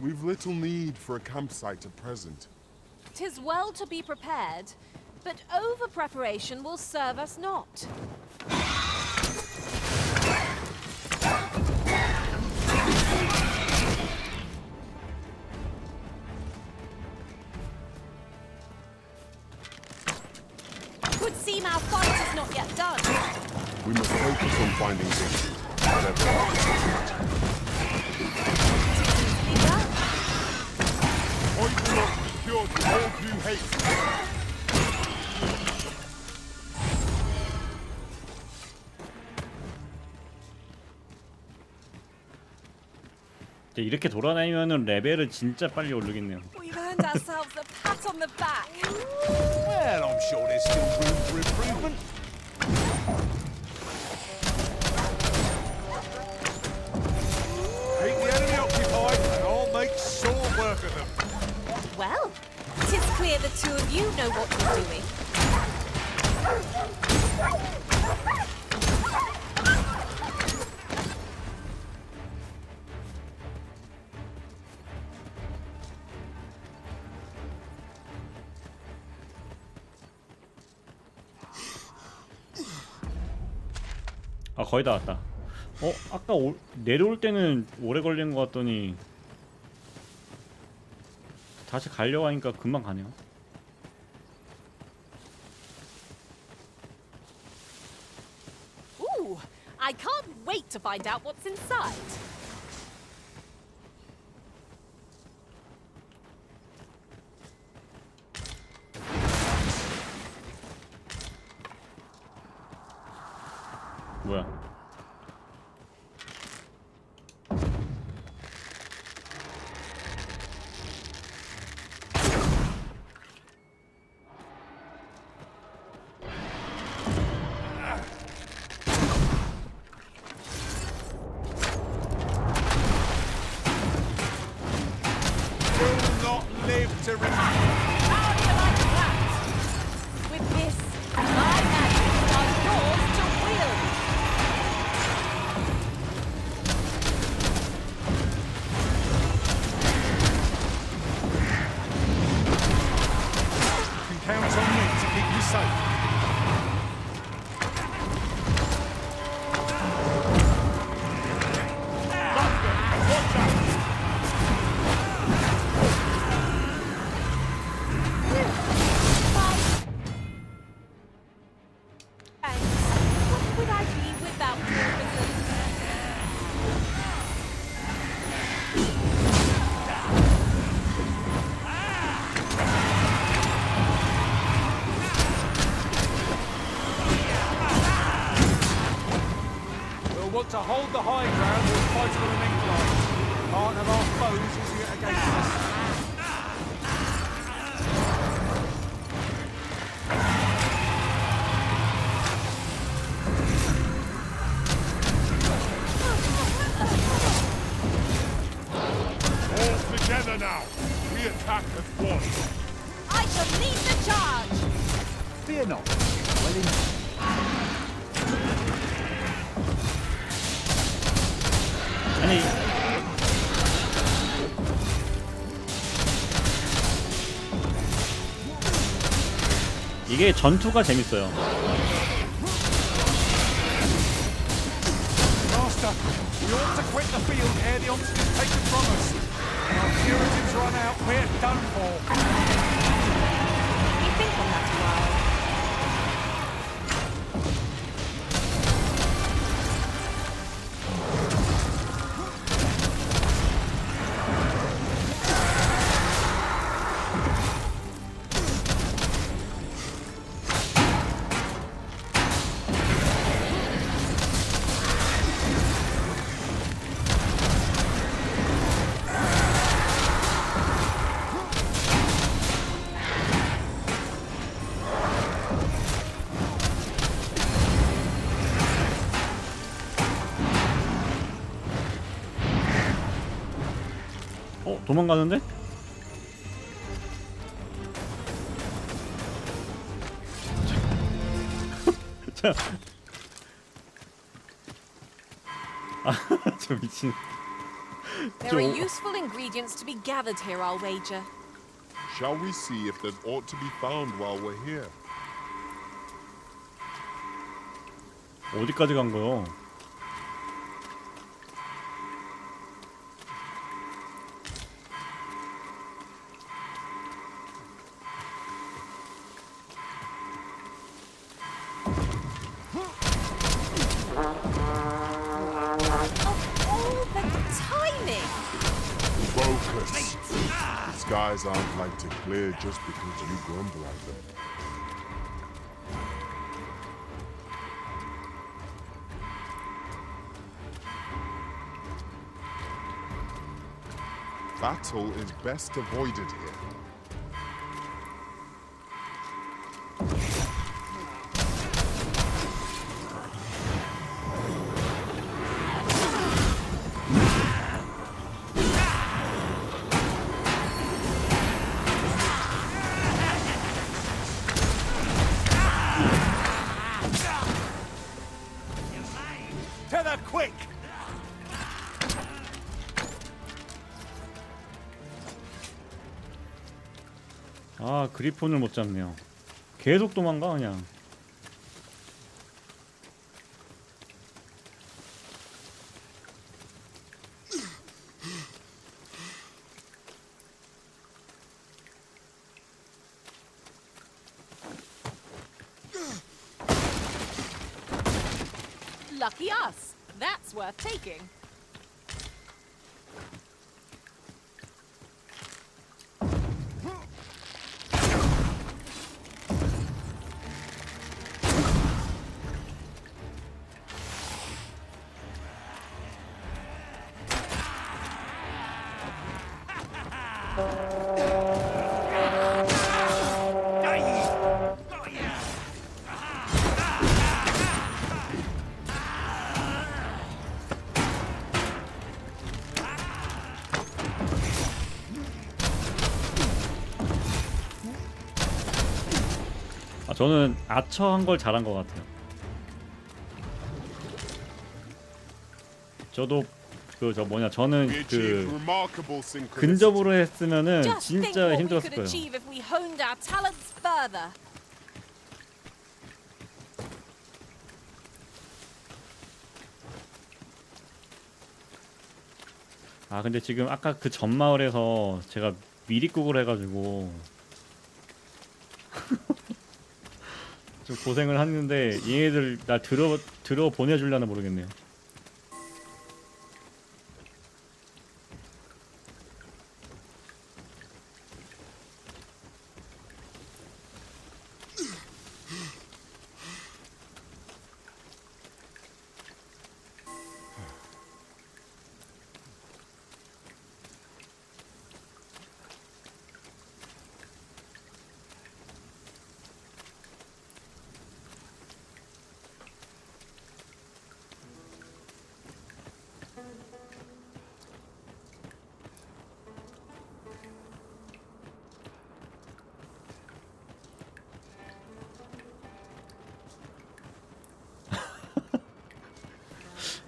We've little need for a campsite at present.
'Tis well to be prepared, but over-preparation will serve us not. Would seem our fight is not yet done.
We must focus on finding victory, whatever. Point will not be cured with all due haste.
이렇게 돌아다니면은 레벨을 진짜 빨리 오르겠네요.
We've earned ourselves a pat on the back.
Well, I'm sure there's still room for improvement. Keep the enemy occupied, and I'll make short work of them.
Well, 'tis clear the two of you know what you're doing.
아, 거의 다 왔다. 아까 내려올 때는 오래 걸린 것 같더니 다시 가려고 하니까 금방 가네요.
Ooh, I can't wait to find out what's inside.
뭐야?
Will not live to
How do you like that? With this, my magic are yours to wield.
You can count on me to keep you safe.
Thanks. What would I be without your presence?
We'll want to hold the high ground or fight on an incline. Part of our foes is yet against us.
All together now. We attack at once.
I shall lead the charge.
Fear not. Well enough.
아니 이게 전투가 재밌어요.
Master, we ought to quit the field ere the onset is taken from us. When our curatives run out, we're done for.
You think on that a while?
도망가는데? 자, 저 미친.
There are useful ingredients to be gathered here, I'll wager.
Shall we see if there's aught to be found while we're here?
어디까지 간 거요?
Focus. The skies aren't like to clear just because you grumble at them. Battle is best avoided here.
Tether quick!
아, 그리폰을 못 잡네요. 계속 도망가 그냥.
Lucky us. That's worth taking.
저는 아처 한 걸 잘한 것 같아요. 저도 저 뭐냐 저는 그 근접으로 했으면은
Just think
진짜
what we
힘들었을
could
거예요.
achieve if we honed our talents further.
아 근데 지금 아까 그 전 마을에서 제가 미리국을 해가지고 좀 고생을 했는데 얘네들 나 들어 보내주려나 모르겠네요.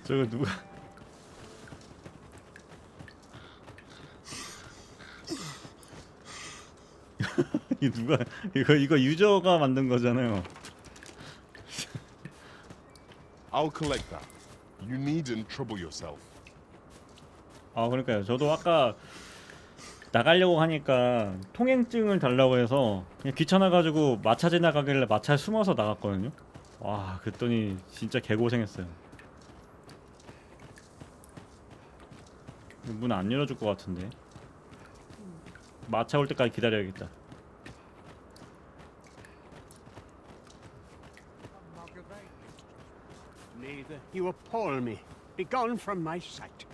저거 누가 이거 유저가 만든 거잖아요.
I'll collect that. You needn't trouble yourself.
아 그러니까요. 저도 아까 나가려고 하니까 통행증을 달라고 해서 그냥 귀찮아가지고 마차 지나가길래 마차에 숨어서 나갔거든요. 와 그랬더니 진짜 개고생했어요. 문 안 열어줄 것 같은데. 마차 올 때까지 기다려야겠다.
Neither. You appall me. Begone from my sight.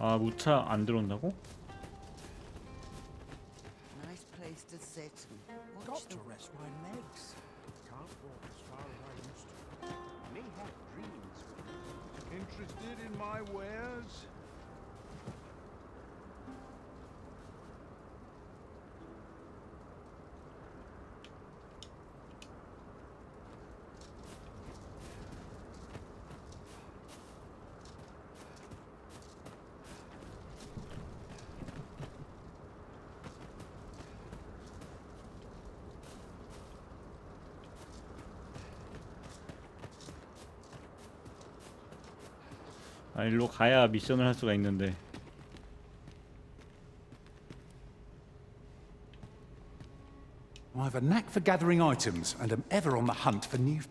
아 무차 안 들어온다고?
Nice place to sit and watch the rest my legs.
Can't walk as far as I used to. May have dreams. Interested in my wares?
아 일로 가야 미션을 할 수가 있는데.
I have a knack for gathering items and am ever on the hunt for new...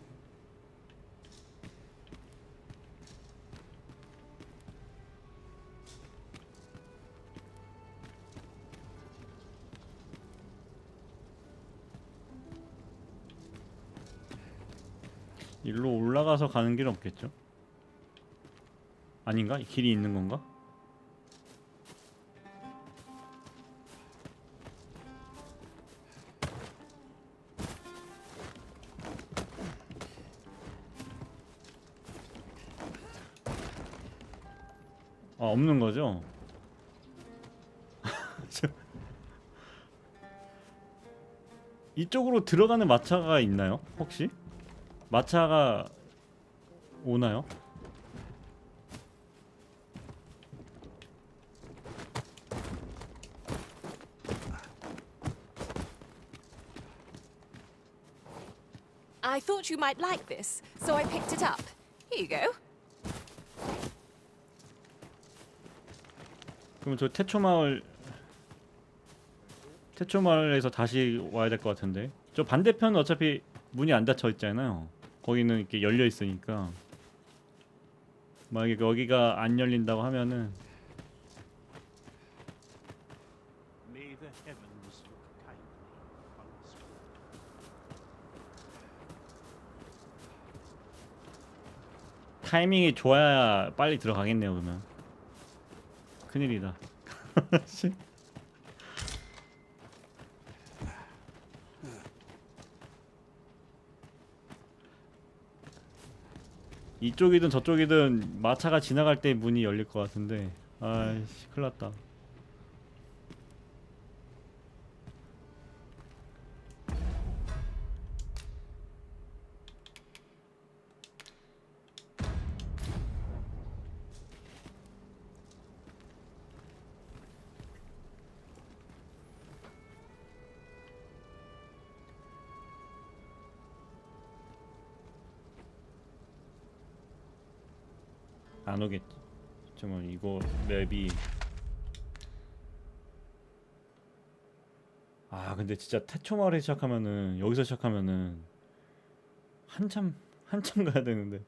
일로 올라가서 가는 길 없겠죠? 아닌가? 길이 있는 건가? 아 없는 거죠? 이쪽으로 들어가는 마차가 있나요? 혹시? 마차가 오나요?
I thought you might like this, so I picked it up. Here you go.
그럼 저 태초마을에서 다시 와야 될 것 같은데. 저 반대편은 어차피 문이 안 닫혀 있잖아요. 거기는 이렇게 열려 있으니까 만약에 여기가 안 열린다고 하면은
May the heavens look kindly on us.
타이밍이 좋아야 빨리 들어가겠네요. 그러면 큰일이다. 이쪽이든 저쪽이든 마차가 지나갈 때 문이 열릴 것 같은데 아이씨 큰일났다. 안 오겠지. 잠깐만 이거 맵이 근데 진짜 태초마을에 시작하면은 여기서 시작하면은 한참 가야 되는데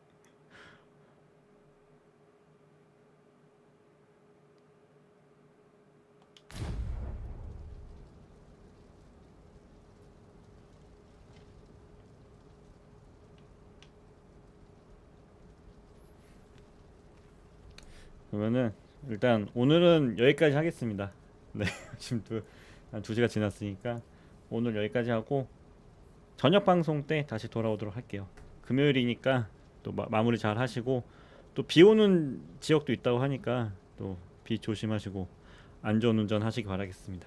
그러면은 일단 오늘은 여기까지 하겠습니다. 네 지금 한 2시가 지났으니까 오늘 여기까지 하고 저녁 방송 때 다시 돌아오도록 할게요. 금요일이니까 또 마무리 잘 하시고 또 비 오는 지역도 있다고 하니까 또 비 조심하시고 안전운전 하시기 바라겠습니다.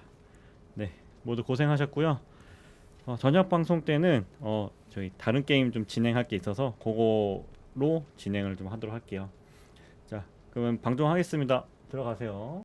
네 모두 고생하셨고요. 저녁 방송 때는 저희 다른 게임 좀 진행할 게 있어서 그거로 진행을 좀 하도록 할게요. 자 그러면 방송하겠습니다. 들어가세요.